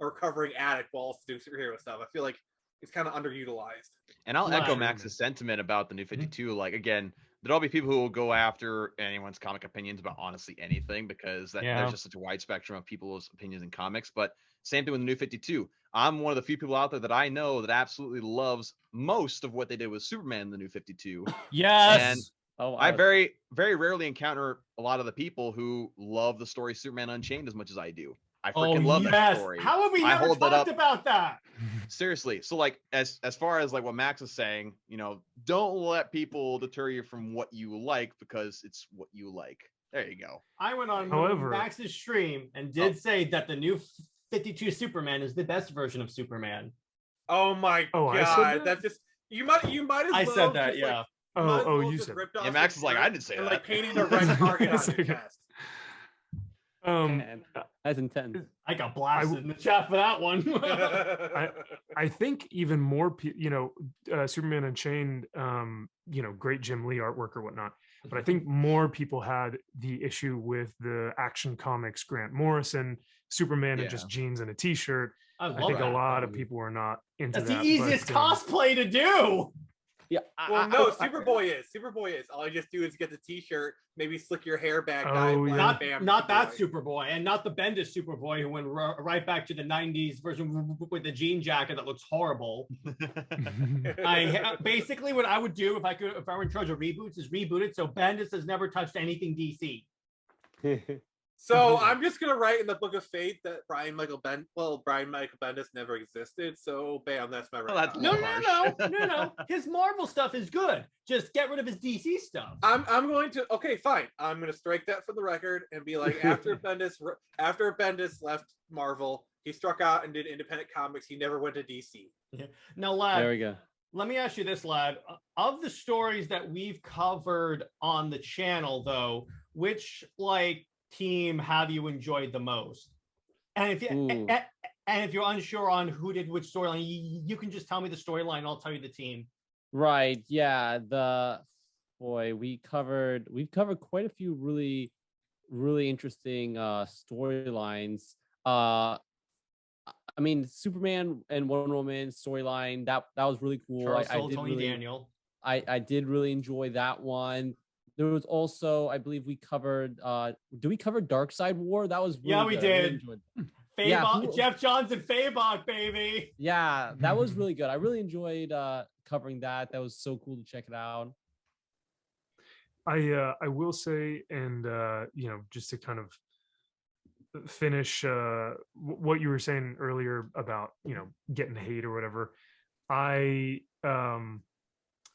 recovering addict while also doing superhero stuff. I feel like it's kind of underutilized. And I'll echo Max's sentiment about the New 52. Like, again, there'll be people who will go after anyone's comic opinions about honestly anything, because there's just such a wide spectrum of people's opinions in comics. But same thing with the New 52. I'm one of the few people out there that I know that absolutely loves most of what they did with Superman in the New 52. Yes. And I very, very rarely encounter a lot of the people who love the story Superman Unchained as much as I do. I freaking love that story. How have we never talked about that? Seriously. So like as far as like what Max is saying, don't let people deter you from what you like, because it's what you like. There you go. I went on Max's stream and did say that the New 52 Superman is the best version of Superman. Oh my god. That's just you might as well. I said that, yeah. You said that. Yeah, Max is like, I didn't say that. Like painting a red target on your chest. That's intense. I got blasted in the chat for that one. I think even more, Superman Unchained, great Jim Lee artwork or whatnot. But I think more people had the issue with the Action Comics Grant Morrison Superman in just jeans and a t-shirt. I think a lot of people were not into that. That's the easiest cosplay to do. Yeah. Superboy is. All I just do is get the t-shirt, maybe slick your hair back. Not that Superboy, and not the Bendis Superboy who went right back to the 90s version with the jean jacket that looks horrible. Basically what I would do if I were in charge of reboots is reboot it so Bendis has never touched anything DC. So I'm just gonna write in the Book of Fate that Brian Michael Bendis never existed. So bam, that's my right. No. His Marvel stuff is good. Just get rid of his DC stuff. I'm going to fine. I'm gonna strike that from the record and be like, after Bendis left Marvel, he struck out and did independent comics. He never went to DC. Yeah. Now, lad, there we go. Let me ask you this, lad. Of the stories that we've covered on the channel, though, which team have you enjoyed the most? And if you're unsure on who did which storyline, you can just tell me the storyline and I'll tell you the team. Right. Yeah. We've covered quite a few really, really interesting storylines. I mean, Superman and Wonder Woman storyline, that was really cool. I did really enjoy that one. There was also, I believe we covered, did we cover Dark Side War? That was really we did. Jeff Johns and Fabok, baby. Yeah, that was really good. I really enjoyed covering that. That was so cool to check it out. I will say, and just to kind of finish what you were saying earlier about getting hate or whatever, I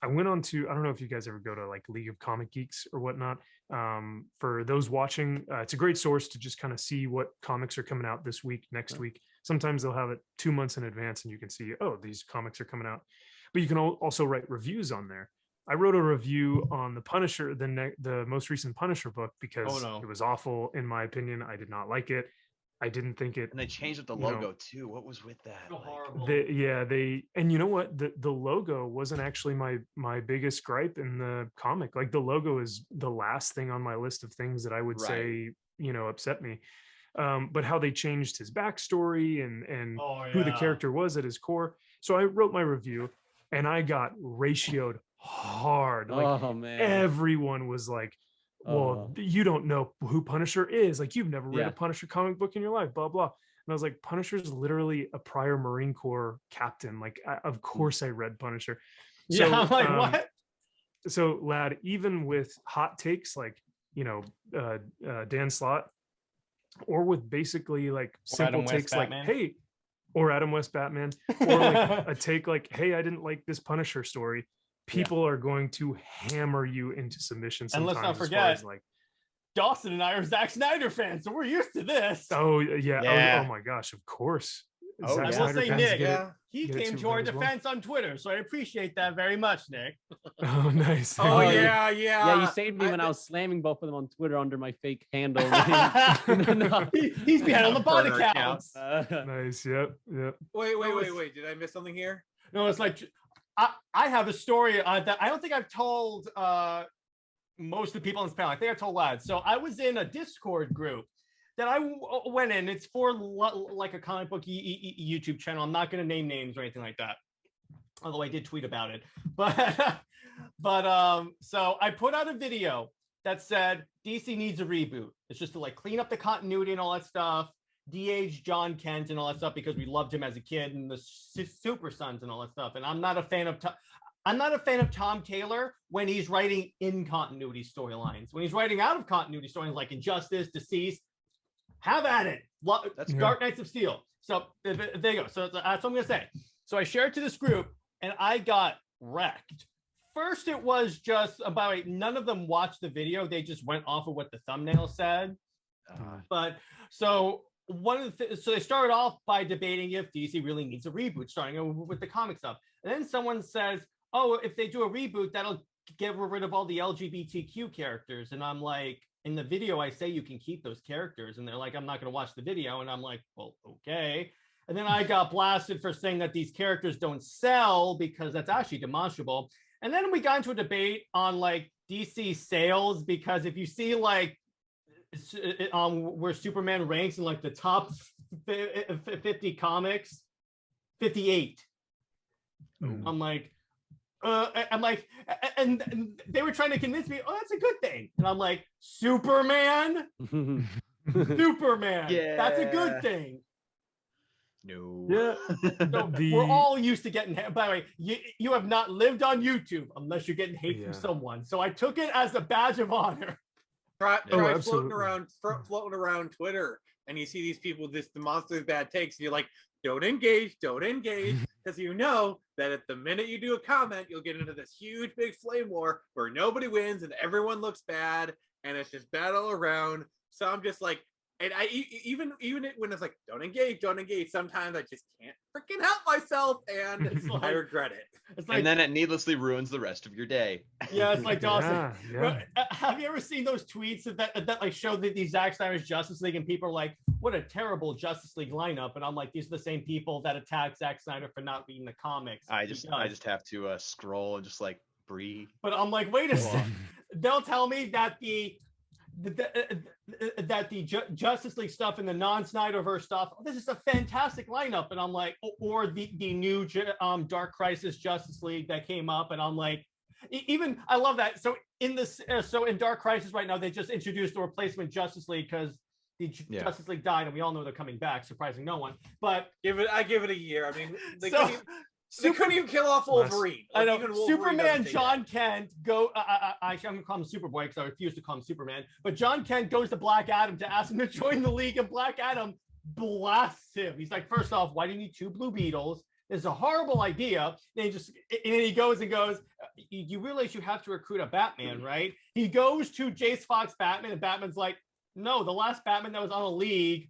went on to, I don't know if you guys ever go to League of Comic Geeks or whatnot. For those watching, it's a great source to just kind of see what comics are coming out this week, next week. Sometimes they'll have it 2 months in advance and you can see, oh, these comics are coming out. But you can also write reviews on there. I wrote a review on the Punisher, the most recent Punisher book, because it was awful in my opinion. I did not like it. I didn't think it. And they changed up the logo too. What was with that? So horrible. And you know what? The logo wasn't actually my biggest gripe in the comic. The logo is the last thing on my list of things that I would say, upset me. But how they changed his backstory and who the character was at his core. So I wrote my review and I got ratioed hard. Everyone was like, well, you don't know who Punisher is. You've never read a Punisher comic book in your life, blah, blah. And I was like, Punisher's literally a prior Marine Corps captain. Of course I read Punisher. So, I'm like, what? So, lad, even with hot takes Dan Slott, or with basically simple takes hey, or Adam West Batman, or a take hey, I didn't like this Punisher story. People are going to hammer you into submission sometimes. And let's not forget, Dawson and I are Zack Snyder fans, so we're used to this. Oh, yeah. Oh my gosh, of course. I will say, Nick, he came to our defense on Twitter, so I appreciate that very much, Nick. Oh, nice. Yeah. Yeah, you saved me when I was slamming both of them on Twitter under my fake handle. He's behind on the bot accounts. Nice, yep. Wait. Did I miss something here? No, it's I have a story that I don't think I've told most of the people on this panel. I think I told lads. So I was in a Discord group that I went in. It's for a comic book YouTube channel. I'm not going to name names or anything like that, although I did tweet about it. But But so I put out a video that said DC needs a reboot. It's just to like clean up the continuity and all that stuff, de-age John Kent and all that stuff because we loved him as a kid and the Super Sons and all that stuff. And I'm not a fan of Tom Taylor when he's writing in continuity storylines. When he's writing out of continuity storylines like Injustice, Deceased, have at it. That's Dark Knights of Steel. So there you go. So that's what I'm gonna say. So I shared to this group and I got wrecked. First, it was just about none of them watched the video. They just went off of what the thumbnail said. But so so they started off by debating if DC really needs a reboot, starting with the comic stuff. And then someone says, "Oh, if they do a reboot, that'll get rid of all the LGBTQ characters." And I'm like, in the video, I say you can keep those characters, and they're like, "I'm not going to watch the video." And I'm like, "Well, okay." And then I got blasted for saying that these characters don't sell because that's actually demonstrable. And then we got into a debate on like DC sales, because if you see like where Superman ranks in like the top 50 comics, 58. I'm like, and they were trying to convince me, oh, that's a good thing. And I'm like, Superman, Superman, that's a good thing. No. Yeah. So we're all used to getting hate. By the way, you have not lived on YouTube unless you're getting hate from someone. So I took it as a badge of honor. Try floating around Twitter, and you see these people with this demonstrative bad takes, and you're like, don't engage, because you know that at the minute you do a comment, you'll get into this huge big flame war where nobody wins and everyone looks bad, and it's just bad all around. So I'm just like, and I even when it's like, don't engage, sometimes I just can't freaking help myself, and I regret it. It's like, and then it needlessly ruins the rest of your day. Yeah, it's like Dawson. Have you ever seen those tweets that like show the Zack Snyder's Justice League, and people are like, what a terrible Justice League lineup? And I'm like, these are the same people that attack Zack Snyder for not reading the comics. I just have to scroll and just like breathe. But I'm like, wait a second. They'll tell me that the Justice League stuff and the non-Snyderverse stuff, this is a fantastic lineup, and I'm like, or the new Dark Crisis Justice League that came up, and I'm like, even I love that. So in Dark Crisis right now, they just introduced the replacement Justice League because the Justice League died, and we all know they're coming back, surprising no one. But I give it a year. I mean, they couldn't even kill off Wolverine. I know. Superman John Kent I'm going to call him Superboy because I refuse to call him Superman. But John Kent goes to Black Adam to ask him to join the League, and Black Adam blasts him. He's like, first off, why do you need 2 Blue Beetles? It's a horrible idea. And he goes, you realize you have to recruit a Batman, right? He goes to Jace Fox Batman, and Batman's like, no, the last Batman that was on the League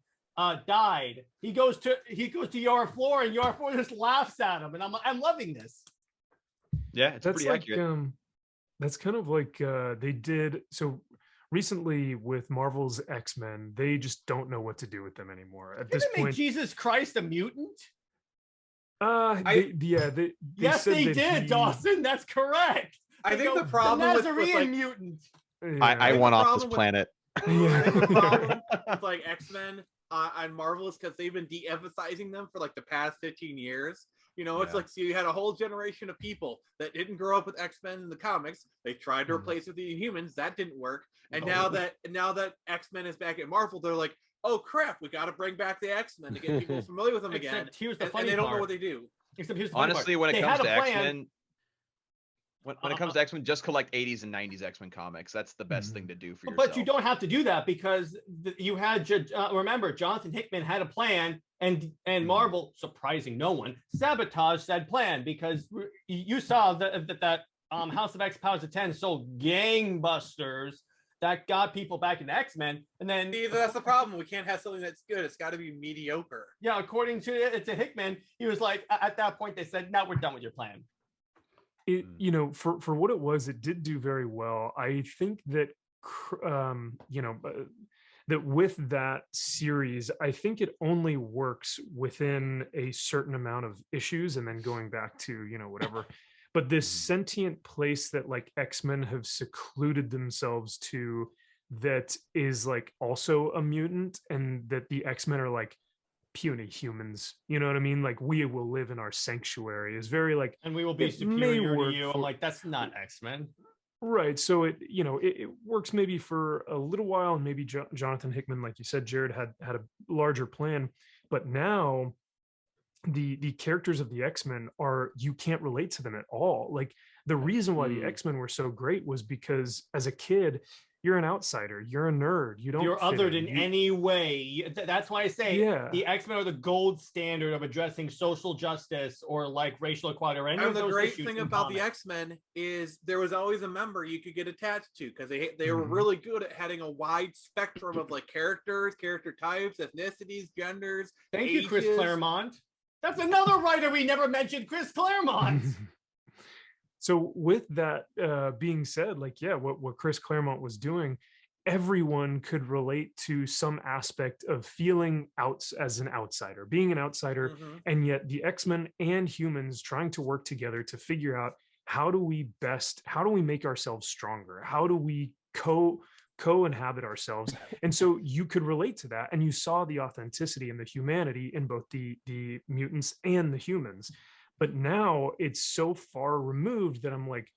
died. He goes to Yara Flor, and Yara Flor just laughs at him, and I'm loving this. Yeah, it's pretty accurate. That's kind of like they did so recently with Marvel's X-Men. They just don't know what to do with them anymore at this point. Make Jesus Christ a mutant? They yes, they did, Dawson. That's correct. I think the problem with like, mutant. I want off this planet. The problem with like X-Men on Marvel is because they've been de-emphasizing them for like the past 15 years. You know, it's like, so you had a whole generation of people that didn't grow up with X-Men in the comics. They tried to replace it with the Inhumans. That didn't work. And now that X-Men is back at Marvel, they're like, oh crap, we got to bring back the X-Men to get people familiar with them again. Here's the funny and they don't part. know what they do. Except here's the honestly, when it comes to X-Men, when it comes to to X-Men, just collect 80s and 90s X-Men comics. That's the best thing to do for yourself. But you don't have to do that because you had remember, Jonathan Hickman had a plan, and Marvel, surprising no one, sabotaged said plan because you saw that House of X Powers of 10 sold gangbusters that got people back into X-Men, and then that's the problem. We can't have something that's good. It's got to be mediocre. Yeah, according to Hickman, he was like, at that point they said, "Now we're done with your plan." It, you know, for what it was, it did do very well. I think that that with that series, I think it only works within a certain amount of issues, and then going back to whatever. But this sentient place that like X-Men have secluded themselves to, that is like also a mutant, and that the X-Men are like puny humans. You know what I mean? Like, we will live in our sanctuary is very like, and we will be it may superior to work you. I'm for- like, that's not X-Men. Right. So it, you know, it works maybe for a little while, and maybe Jonathan Hickman, like you said, Jared had a larger plan, but now the characters of the X-Men are, you can't relate to them at all. Like, the reason why the X-Men were so great was because as a kid, you're an outsider, you're a nerd, you don't You're fit othered in. in any way. That's why I say the X-Men are the gold standard of addressing social justice or like racial equality or any And of the those great issues thing in about the comics. X-Men is there was always a member you could get attached to, because they were Mhm. really good at having a wide spectrum of like characters, character types, ethnicities, genders. Thank you, Chris ages. Claremont. That's another writer we never mentioned, Chris Claremont. So with that being said, like, yeah, what Chris Claremont was doing, everyone could relate to some aspect of feeling out as an outsider, being an outsider, and yet the X-Men and humans trying to work together to figure out how do we make ourselves stronger? How do we co-inhabit ourselves? And so you could relate to that, and you saw the authenticity and the humanity in both the mutants and the humans. But now it's so far removed that I'm like,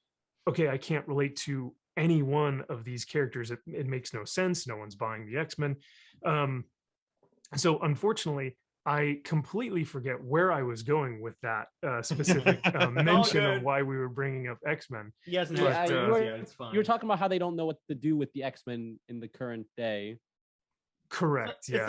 okay, I can't relate to any one of these characters. It makes no sense. No one's buying the X-Men. So unfortunately, I completely forget where I was going with that specific mention of why we were bringing up X-Men. Yes, you it's fine. were talking about how they don't know what to do with the X-Men in the current day. Correct. Yeah.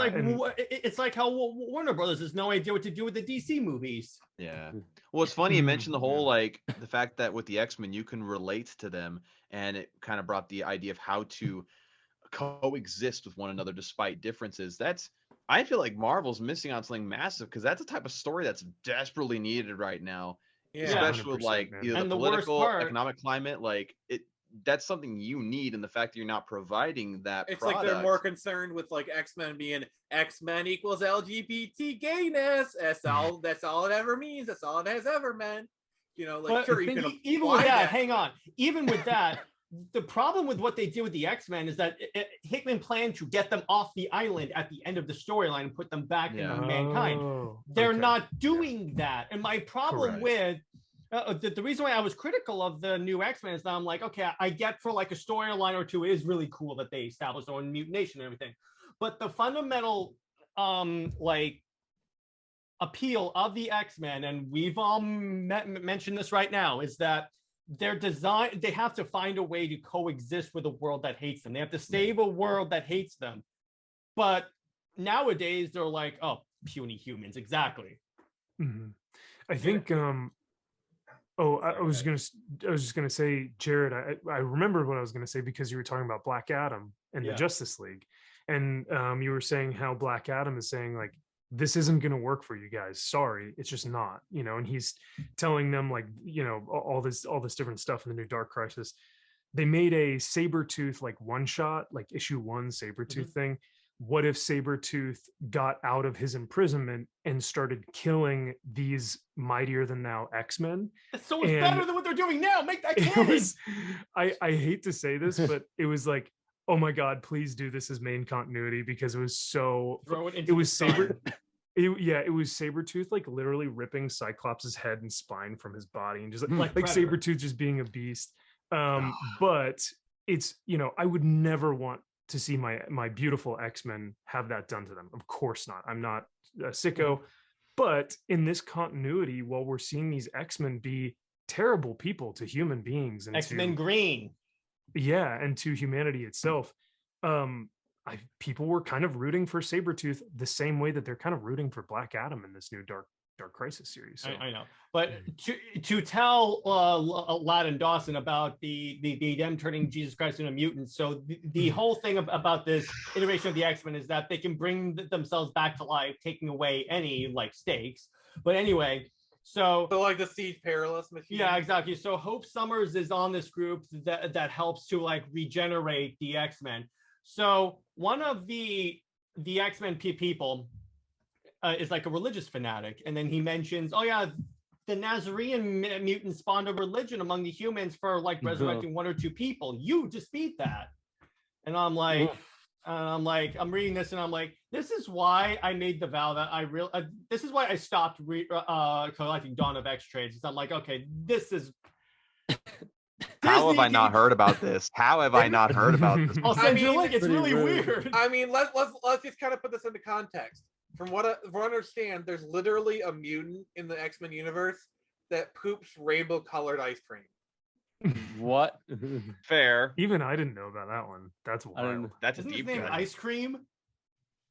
It's like how Warner Brothers has no idea what to do with the DC movies. Yeah. Well, it's funny you mentioned the whole like the fact that with the X-Men you can relate to them, and it kind of brought the idea of how to coexist with one another despite differences. I feel like Marvel's missing on something massive, because that's a type of story that's desperately needed right now, especially with like either the political, economic climate. Like that's something you need, and the fact that you're not providing that. It's like they're more concerned with like X-Men being X-Men equals LGBT gayness. That's all it ever means. That's all it has ever meant. You know, like, but sure, you can even with that, hang on. Even with that, the problem with what they did with the X-Men is that Hickman planned to get them off the island at the end of the storyline and put them back in mankind. They're not doing that. And my problem with the reason why I was critical of the new X-Men is that I'm like, okay, I get for like a storyline or two, it is really cool that they established their own mutation and everything. But the fundamental like appeal of the X-Men, and we've all mentioned this right now, is that they have to find a way to coexist with a world that hates them. They have to save a world that hates them. But nowadays they're like, oh, puny humans. Exactly. I think I was just gonna say, Jared, I remembered what I was gonna say, because you were talking about Black Adam and the Justice League, and you were saying how Black Adam is saying like, this isn't going to work for you guys. Sorry, it's just not, you know, and he's telling them like, you know, all this different stuff in the new Dark Crisis. They made a Sabretooth like one shot, like issue 1 Sabretooth thing. What if Sabretooth got out of his imprisonment and started killing these mightier than thou X-Men? That's so much better than what they're doing now. Make that canon. I hate to say this, but it was like, oh my God, please do this as main continuity, because it was so. It was Sabretooth like literally ripping Cyclops' head and spine from his body, and just like Sabretooth just being a beast. But it's, you know, I would never want to see my beautiful X-Men have that done to them. Of course not. I'm not a sicko. But in this continuity, while we're seeing these X-Men be terrible people to human beings, and X-Men Green. Yeah, and to humanity itself, people were kind of rooting for Sabretooth the same way that they're kind of rooting for Black Adam in this new Dark Crisis series. So. I know, but to tell Ladd and Dawson about the them turning Jesus Christ into a mutant. So the whole thing about this iteration of the X-Men is that they can bring themselves back to life, taking away any like stakes. But anyway. So like the Siege Perilous machine. Yeah, exactly. So Hope Summers is on this group that helps to like regenerate the X-Men. So one of the X-Men people is like a religious fanatic, and then he mentions, oh yeah, the Nazarene mutants spawned a religion among the humans for like resurrecting 1 or 2 people. You dispute that, and I'm like, I'm like, I'm reading this and I'm like, this is why I made the vow that this is why I stopped collecting Dawn of X trades. I'm like, okay, this is. How have I not heard about this? How have I not heard about this? I'll send you a link. It's really weird. I mean, let's just kind of put this into context. From what I understand, there's literally a mutant in the X-Men universe that poops rainbow-colored ice cream. What? Fair. Even I didn't know about that one. That's wild. That's Isn't a deep his name cut. Ice Cream?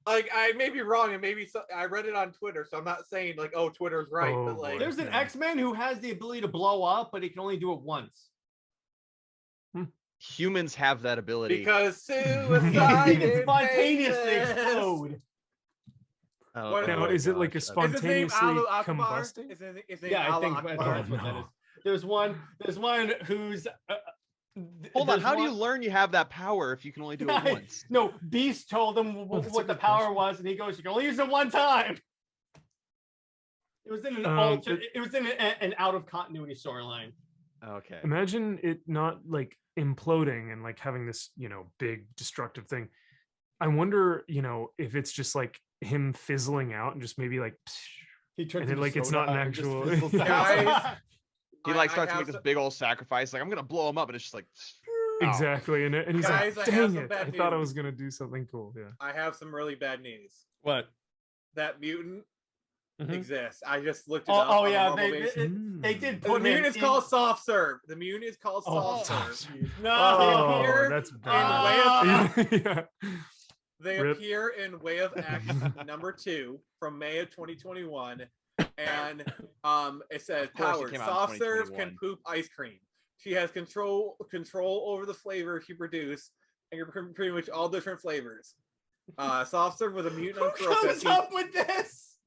Like, I may be wrong, and maybe I read it on Twitter, so I'm not saying like, oh, Twitter's right, but like, there's an X-Men who has the ability to blow up, but he can only do it once. Humans have that ability because suicide is spontaneously explode. Now, is it like a spontaneously combusting? Yeah, I think that's what that is. There's one who's. Hold on, how do you learn you have that power if you can only do it once? No, Beast told him what the power was, and he goes, "You can only use it one time." It was in an out of continuity storyline. Okay. Imagine it not like imploding and like having this, big destructive thing. I wonder, if it's just like him fizzling out and just maybe like, he turns and like it's not an actual. Guys, he like starts to make this big old sacrifice. Like, I'm gonna blow him up, and it's just like. Exactly, and he's guys, like, "Dang it! I thought I was gonna do something cool." Yeah. I have some really bad news. What? That mutant exists. I just looked it up. Oh yeah, they did. The mutant is called soft serve. The mutant is called soft serve. No, that's bad. They appear in Way of X #2 from May of 2021, and it says powered. Soft serve can poop ice cream. She has control over the flavor she produces, and you're pretty much all different flavors. Soft serve with a mutant. Who comes up with this?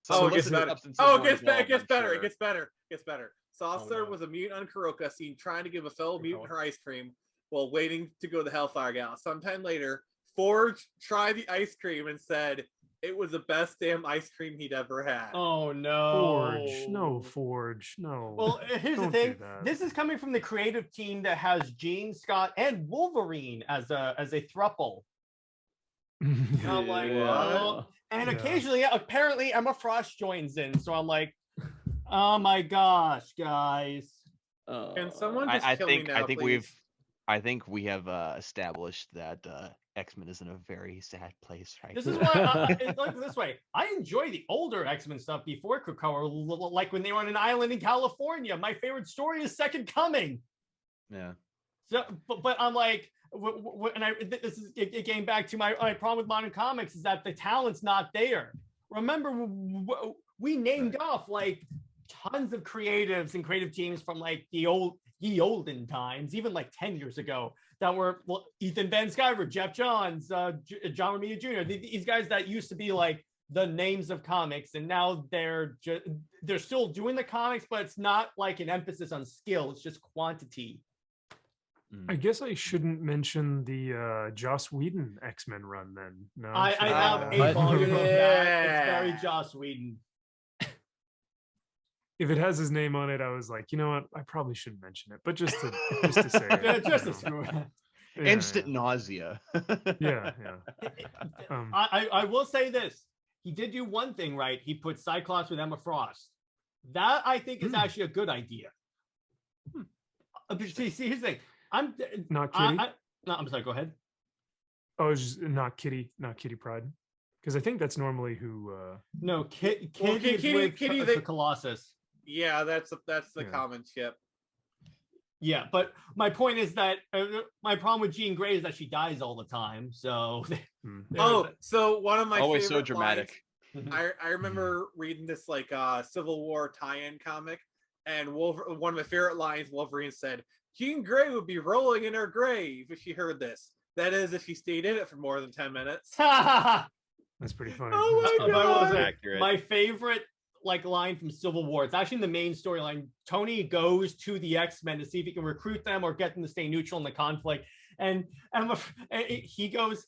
So it gets better. It gets better. It gets better. Soft serve was a mutant on Kuroka seen trying to give a fellow mutant her ice cream while waiting to go to the Hellfire Gala. Sometime later, Forge tried the ice cream and said it was the best damn ice cream he'd ever had. Oh no. Forge, no. Well, here's the thing. This is coming from the creative team that has Gene, Scott, and Wolverine as a throuple. I'm like, well, and occasionally, apparently, Emma Frost joins in. So I'm like, oh my gosh, guys. Can someone just kill me now, please? I think we have established that X-Men is in a very sad place right This is why, like this way, I enjoy the older X-Men stuff before Krakoa, like when they were on an island in California. My favorite story is Second Coming. Yeah. So, but I'm like, and this is it came back to my problem with modern comics is that the talent's not there. Remember, we named off like tons of creatives and creative teams from like the olden times, even like 10 years ago, that were Ethan Van Sciver, Jeff Johns, John Romita Jr. These guys that used to be like the names of comics, and now they're still doing the comics, but it's not like an emphasis on skill; it's just quantity. I guess I shouldn't mention the Joss Whedon X-Men run then. No, I have 8 volumes of that. It's very Joss Whedon. If it has his name on it, I was like, you know what? I probably shouldn't mention it, but just to say it. Yeah, just to screw it. Instant nausea. Yeah. I will say this. He did do one thing right. He put Cyclops with Emma Frost. That I think is actually a good idea. See, here's the thing. I'm not Kitty. No, I'm sorry. Go ahead. Oh, it's just not Kitty Pryde, because I think that's normally who. No, Kitty is with Colossus. Yeah, that's the common ship. Yeah, but my point is that my problem with Jean Grey is that she dies all the time. So. So one of my always favorite so dramatic. Lines, I remember reading this like Civil War tie-in comic, and one of my favorite lines Wolverine said, Jean Grey would be rolling in her grave if she heard this. That is, if she stayed in it for more than 10 minutes. That's pretty funny. Oh my god! My favorite line from Civil War. It's actually in the main storyline. Tony goes to the X-Men to see if he can recruit them or get them to stay neutral in the conflict. And he goes,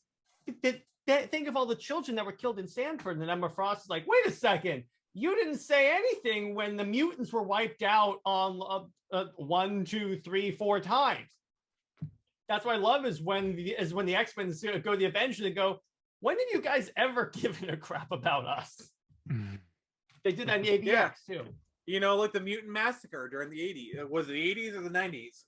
think of all the children that were killed in Sanford. And Emma Frost is like, wait a second. You didn't say anything when the mutants were wiped out on 1, 2, 3, 4 times. That's what I love is when the X-Men go to the Avengers and go, when have you guys ever given a crap about us? They did that in the AVX too. You know, like the Mutant Massacre during the 80s. Was it the 80s or the 90s?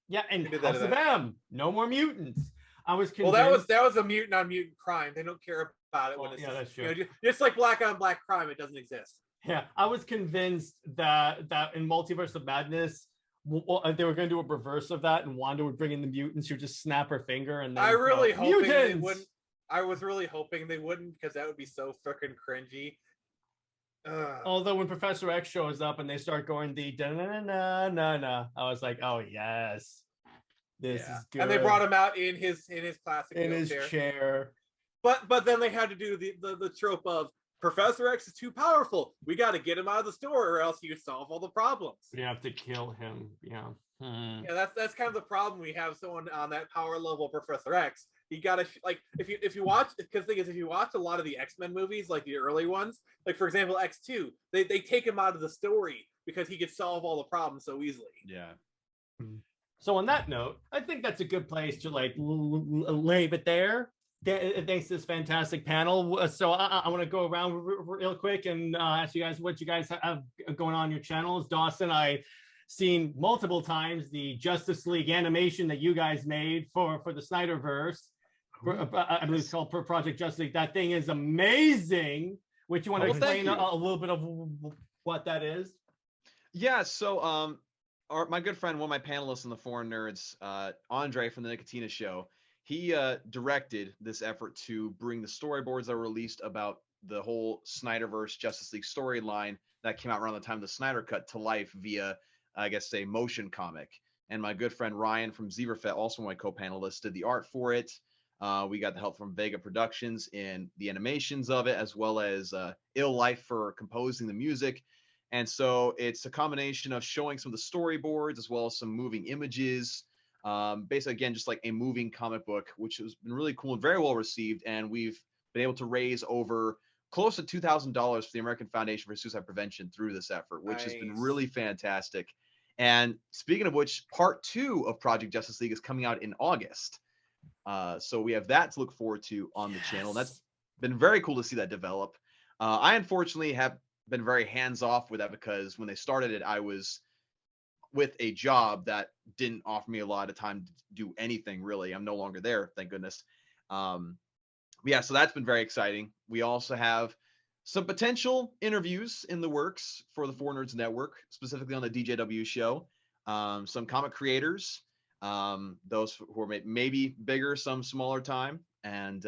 Yeah, and House of M, no more mutants. I was convinced. Well, that was a mutant on mutant crime. They don't care about it when it's that's true. You know, just like black on black crime, it doesn't exist. Yeah, I was convinced that in Multiverse of Madness, they were going to do a reverse of that, and Wanda would bring in the mutants who just snap her finger. And I really hoping they wouldn't. I was really hoping they wouldn't, because that would be so freaking cringy. Although when Professor X shows up and they start going the na, I was like, oh yes, this is good. And they brought him out in his classic chair. But then they had to do the trope of Professor X is too powerful. We got to get him out of the store, or else you solve all the problems. We have to kill him. Yeah. Yeah, that's kind of the problem. We have someone on that power level, Professor X. You gotta like if you watch, because the thing is, if you watch a lot of the X-Men movies, like the early ones, like for example X2, they take him out of the story because he could solve all the problems so easily. Yeah. So on that note, I think that's a good place to like leave it there. Thanks to this fantastic panel. So I want to go around real quick and ask you guys what you guys have going on your channels. Dawson, I seen multiple times the Justice League animation that you guys made for the Snyderverse. I believe it's called Project Justice League. That thing is amazing. Would you want to explain a little bit of what that is? Yeah, so my good friend, one of my panelists in the Foreign Nerds, Andre from the Nicotina Show, he directed this effort to bring the storyboards that were released about the whole Snyderverse Justice League storyline that came out around the time of the Snyder Cut to life via, I guess, a motion comic. And my good friend Ryan from Zebrafet, also my co-panelist, did the art for it. We got the help from Vega Productions in the animations of it, as well as Ill Life for composing the music. And so it's a combination of showing some of the storyboards as well as some moving images. Basically, again, just like a moving comic book, which has been really cool and very well received. And we've been able to raise over close to $2,000 for the American Foundation for Suicide Prevention through this effort, which has been really fantastic. And speaking of which, part 2 of Project Justice League is coming out in August. So we have that to look forward to on the channel. That's been very cool to see that develop. I unfortunately have been very hands-off with that because when they started it, I was with a job that didn't offer me a lot of time to do anything really. I'm no longer there, thank goodness. Yeah, so that's been very exciting. We also have some potential interviews in the works for the Four Nerds Network, specifically on the DJW show. Some comic creators, those who are maybe bigger, some smaller time. And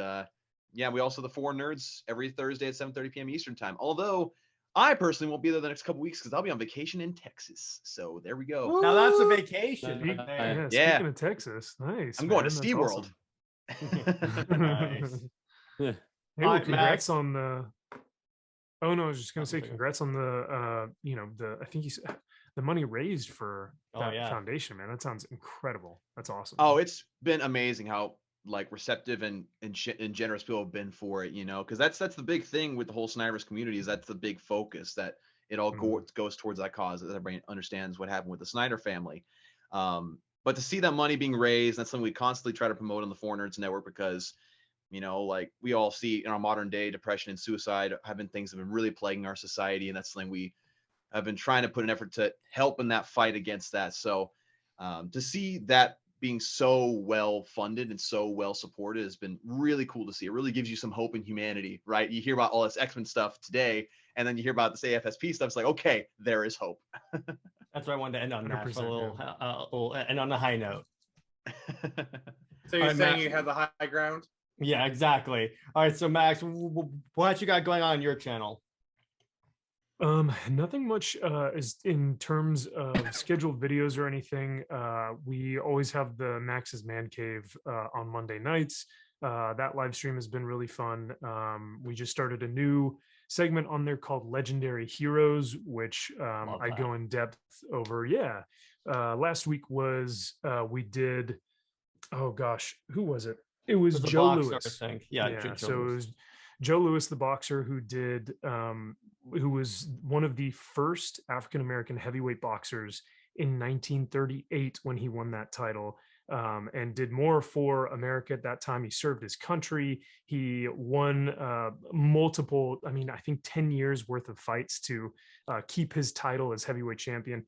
yeah, we also have the Four Nerds every Thursday at 7:30 p.m. Eastern time. Although I personally won't be there the next couple weeks because I'll be on vacation in Texas. So there we go. Now that's a vacation. Yeah, speaking of Texas, nice. I'm going to SeaWorld. Awesome. Nice. Hey, well, congrats on the. Oh no, I was just gonna say congrats on the. I think you said the money raised for that foundation, man. That sounds incredible. That's awesome. Oh, it's been amazing how like receptive and generous people have been for it, because that's the big thing with the whole Snyderverse community is that's the big focus, that it all goes towards that cause, that everybody understands what happened with the Snyder family. But to see that money being raised, that's something we constantly try to promote on the Four Nerds Network because, like we all see in our modern day, depression and suicide have been things that have been really plaguing our society. And that's something we have been trying to put an effort to help in that fight against that. So to see that being so well funded and so well supported has been really cool to see. It really gives you some hope in humanity, right? You hear about all this X-Men stuff today, and then you hear about this AFSP stuff. It's like, okay, there is hope. That's why I wanted to end on that for a little, and on a high note. So you're saying you have the high ground? Yeah, exactly. All right, so Max, what you got going on your channel? Nothing much is in terms of scheduled videos or anything. We always have the Max's Man Cave on Monday nights. That live stream has been really fun. We just started a new segment on there called Legendary Heroes, which I go in depth over. Yeah. Last week was we did, oh gosh, who was it? It was Joe Lewis. Yeah, so it was Joe Lewis, the boxer, who did who was one of the first African-American heavyweight boxers in 1938 when he won that title. and did more for America at that time. He served his country. He won multiple, I mean, I think 10 years worth of fights to keep his title as heavyweight champion.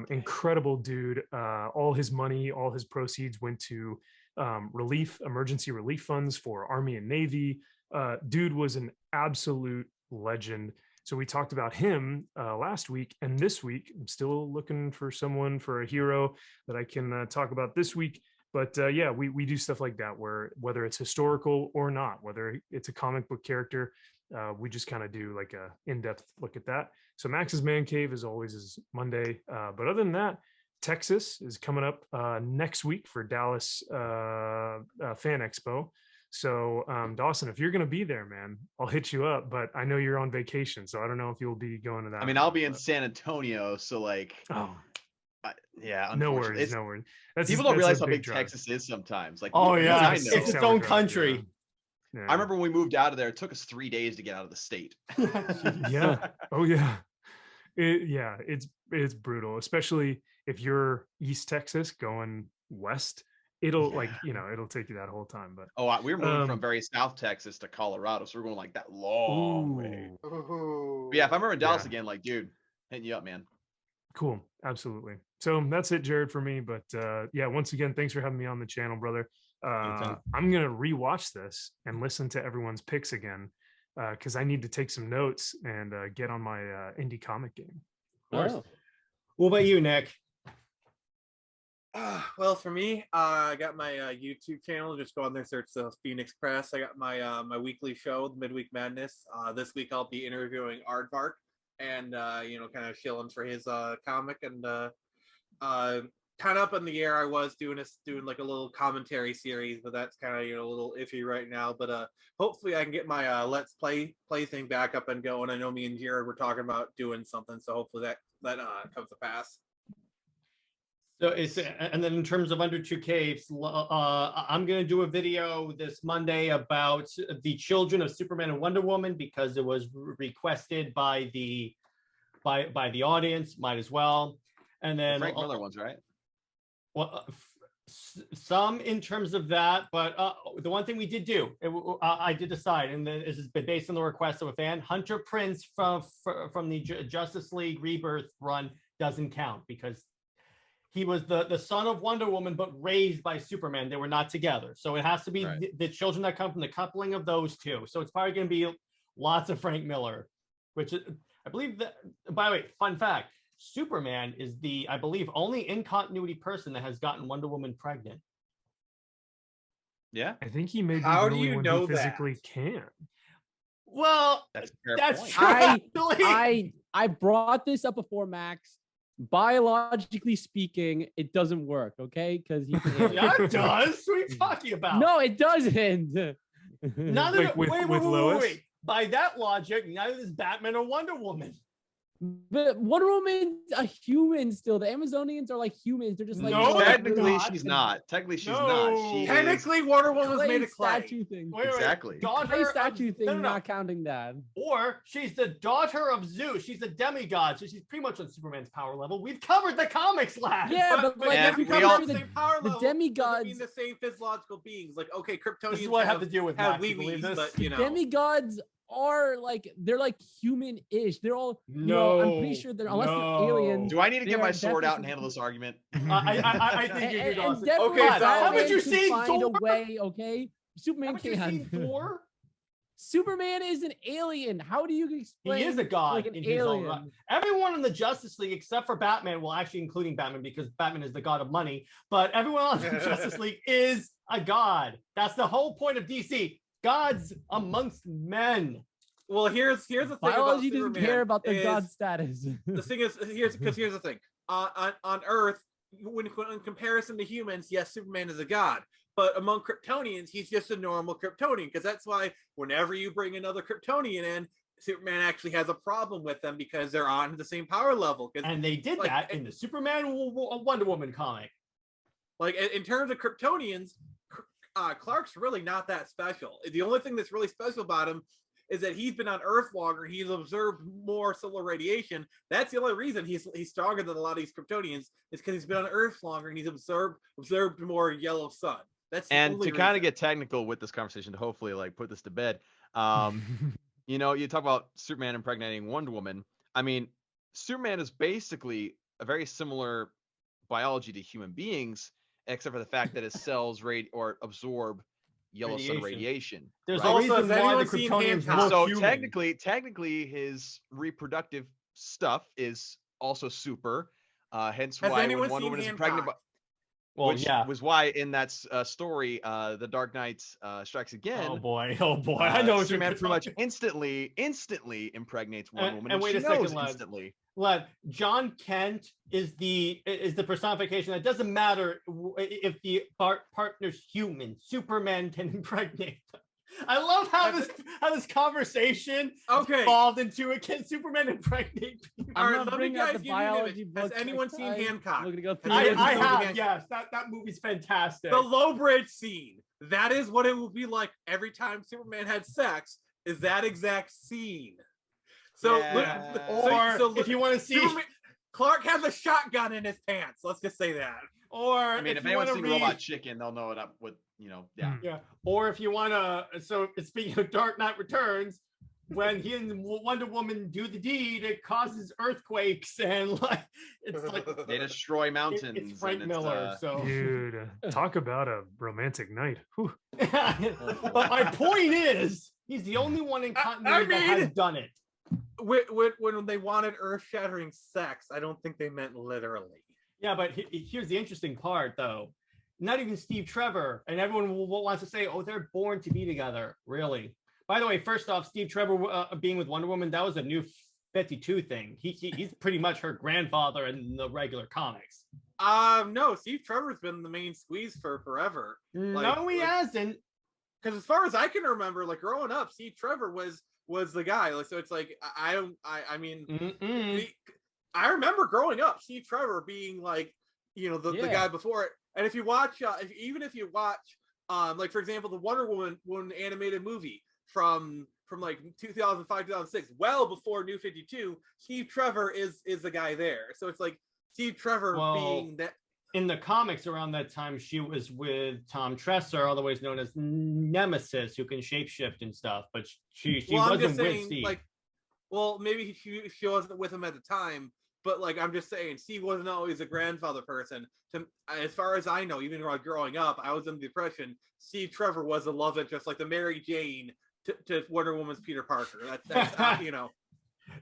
Incredible dude. All his money, all his proceeds went to emergency relief funds for Army and Navy. Dude was an absolute legend. So we talked about him last week, and this week I'm still looking for someone, for a hero that I can talk about this week. But yeah, we do stuff like that, where whether it's historical or not, whether it's a comic book character, we just kind of do like a in-depth look at that. So Max's Man Cave, as always, is Monday. But other than that, Texas is coming up next week for Dallas Fan Expo. So Dawson, if you're going to be there, man, I'll hit you up, but I know you're on vacation, so I don't know if you'll be going to that. I mean, I'll be in San Antonio, so like, yeah, no worries. People don't realize how big Texas is sometimes. Like, oh yeah, it's its own country. Yeah. I remember when we moved out of there, it took us 3 days to get out of the state. Yeah. Oh yeah. It's brutal, especially if you're East Texas going west. It'll it'll take you that whole time. But we were moving from very South Texas to Colorado, so we're going like that long way. But yeah, if I'm ever in Dallas again, like, dude, hitting you up, man. Cool, absolutely. So that's it, Jared, for me. But yeah, once again, thanks for having me on the channel, brother. I'm gonna rewatch this and listen to everyone's picks again, because I need to take some notes and get on my indie comic game. Of course. What about you, Nick? Well, for me, I got my YouTube channel. Just go on there, search the Phoenix Press. I got my my weekly show, the Midweek Madness. This week I'll be interviewing Aardvark and kind of shilling for his comic, and kind of up in the air. I was doing like a little commentary series, but that's kind of a little iffy right now. But hopefully I can get my Let's Play thing back up and going. I know me and Jared were talking about doing something, so hopefully that comes to pass. So and then in terms of Under 2K, I'm going to do a video this Monday about the children of Superman and Wonder Woman, because it was requested by the audience. Might as well. And then Frank Miller ones, right? Well, some in terms of that, but the one thing we did do, I did decide, and this has been based on the request of a fan. Hunter Prince from the Justice League Rebirth run doesn't count, because he was the son of Wonder Woman, but raised by Superman. They were not together. So it has to be the children that come from the coupling of those two. So it's probably going to be lots of Frank Miller, which I believe that, by the way, fun fact, Superman is I believe, only in continuity person that has gotten Wonder Woman pregnant. Yeah. I think he may be How the do only you one know who physically can. Well, that's true. I brought this up before, Max. Biologically speaking, it doesn't work, okay? Because yeah, it does. What are you talking about? No, it doesn't. Neither with Lois? wait. By that logic, neither is Batman or Wonder Woman. But Wonder Woman's a human still. The Amazonians are like humans. They're just like technically she's not. Technically she's not. She technically Wonder Woman was made of clay. Statue thing. Exactly. Clay statue thing, not counting that. Or she's the daughter of Zeus. She's a demigod, so she's pretty much on Superman's power level. We've covered the comics last. Yeah, but like we all the same power the level. demigods Mean the same physiological beings. Like, okay, Kryptonians this is what I have to deal with. have Max, you believe this? but demigods are like, they're like human-ish. They're all I'm pretty sure they're, unless they're aliens. Do I need to get my sword out and handle this argument? I think you do. And Okay, so haven't you seen find Thor? a way? Okay, Superman Haven't you can't. seen Thor? Superman is an alien. How do you explain? He is a god, like an in his own right. alien. Everyone in the Justice League, except for Batman, well, actually including Batman, because Batman is the god of money, but everyone else in the Justice League is a god. That's the whole point of DC. Gods amongst men. Well, here's the thing. Biology about doesn't Superman care about the is- god status. The thing is, here's the thing. On Earth, when in comparison to humans, yes, Superman is a god. But among Kryptonians, he's just a normal Kryptonian, because that's why whenever you bring another Kryptonian in, Superman actually has a problem with them because they're on the same power level. And they did that in the Superman Wonder Woman comic. Like, in terms of Kryptonians, Clark's really not that special. The only thing that's really special about him is that he's been on Earth longer. He's observed more solar radiation. That's the only reason he's stronger than a lot of these Kryptonians is because he's been on Earth longer and he's observed more yellow sun. That's the And only to kind of reason. get technical with this conversation, to hopefully like put this to bed, you know, you talk about Superman impregnating Wonder Woman. I mean, Superman is basically a very similar biology to human beings, except for the fact that his cells absorb yellow sun radiation. There's right? a reason Also, has why the anyone seen Kryptonians Hancock? look So human. technically, his reproductive stuff is also super. Hence Has why when anyone Wonder seen Woman is Hancock? pregnant, Well, which yeah. was why in that story, The Dark Knight Strikes Again. Oh boy, I know what Superman you're pretty much instantly impregnates Wonder Woman, and wait she a second, knows lad. instantly. Lad, John Kent is the personification. It doesn't matter if the partner's human. Superman can impregnate them. I love how this conversation evolved into a can Superman impregnate people. All I'm right, not let me bringing out guys the give you an biology image. Has books. anyone seen Hancock? We're gonna go through Has anyone I seen have, Hancock? yes. That movie's fantastic. The low bridge scene. That is what it will be like every time Superman had sex. Is that exact scene? So, Yeah. Or if you want to see, Clark has a shotgun in his pants. Let's just say that. or I mean, if you want anyone's to seen read, Robot Chicken, they'll know it up with, you know, yeah. yeah. Or if you want to, so speaking of Dark Knight Returns, when he and Wonder Woman do the deed, it causes earthquakes and like it's like They destroy mountains. it's Frank and Miller. So, Dude, talk about a romantic night. Whew. but my point is, he's the only one in continuity that has done it. When they wanted earth-shattering sex, I don't think they meant literally. Yeah, but here's the interesting part, though. Not even Steve Trevor, and everyone wants to say, "Oh, they're born to be together." Really? By the way, first off, Steve Trevor being with Wonder Woman, that was a new 52 thing. He's pretty much her grandfather in the regular comics. No, Steve Trevor's been the main squeeze for forever. No, he hasn't. Because as far as I can remember, like growing up, Steve Trevor was the guy. Like, so it's like I mean, I remember growing up, Steve Trevor being like, you know, the guy before it. And if you watch, even if you watch, like for example, the Wonder Woman animated movie from like 2005, 2006, well before New 52, Steve Trevor is the guy there. So it's like Steve Trevor being that. In the comics around that time, she was with Tom Tresser, otherwise known as Nemesis, who can shapeshift and stuff. But she wasn't with Steve. Like, well, maybe she wasn't with him at the time. But like, I'm just saying, Steve wasn't always a grandfather person. As far as I know, even growing up, I was in the impression Steve Trevor was a love interest, like the Mary Jane to Wonder Woman's Peter Parker. That's you know.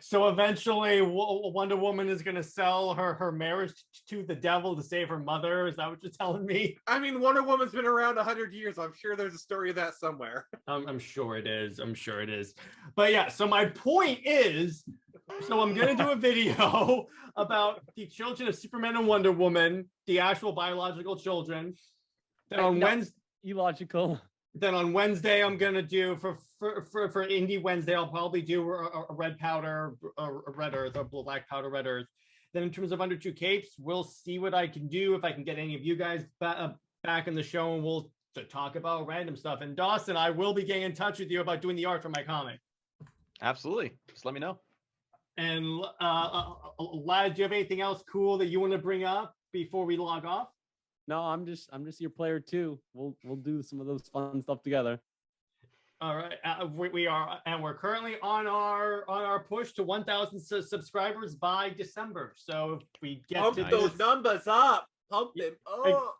So eventually, Wonder Woman is going to sell her marriage to the devil to save her mother. Is that what you're telling me? I mean, Wonder Woman's been around 100 years. I'm sure there's a story of that somewhere. I'm sure it is. I'm sure it is. But yeah, so my point is, so I'm going to do a video about the children of Superman and Wonder Woman, the actual biological children. Then on Wednesday, illogical. Then on Wednesday, I'm gonna do for Indie Wednesday, I'll probably do a red powder, a red earth, or black powder, red earth. Then in terms of Under Two Capes, we'll see what I can do if I can get any of you guys back in the show, and we'll talk about random stuff. And Dawson, I will be getting in touch with you about doing the art for my comic. Absolutely, just let me know. And Lad, do you have anything else cool that you want to bring up before we log off? No, I'm just your player too. We'll do some of those fun stuff together. All right, we're currently on our push to 1,000 subscribers by December. So if we get pump those numbers up, pump them up.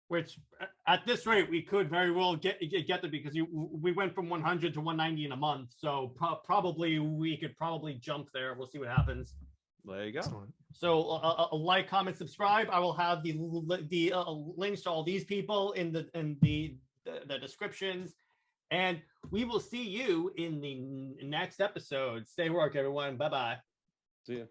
Which at this rate we could very well get there, because we went from 100 to 190 in a month. So probably we could jump there. We'll see what happens. There you go. So like, comment, subscribe. I will have the links to all these people in the descriptions, and we will see you in the next episode. Stay work, everyone. Bye bye. See ya.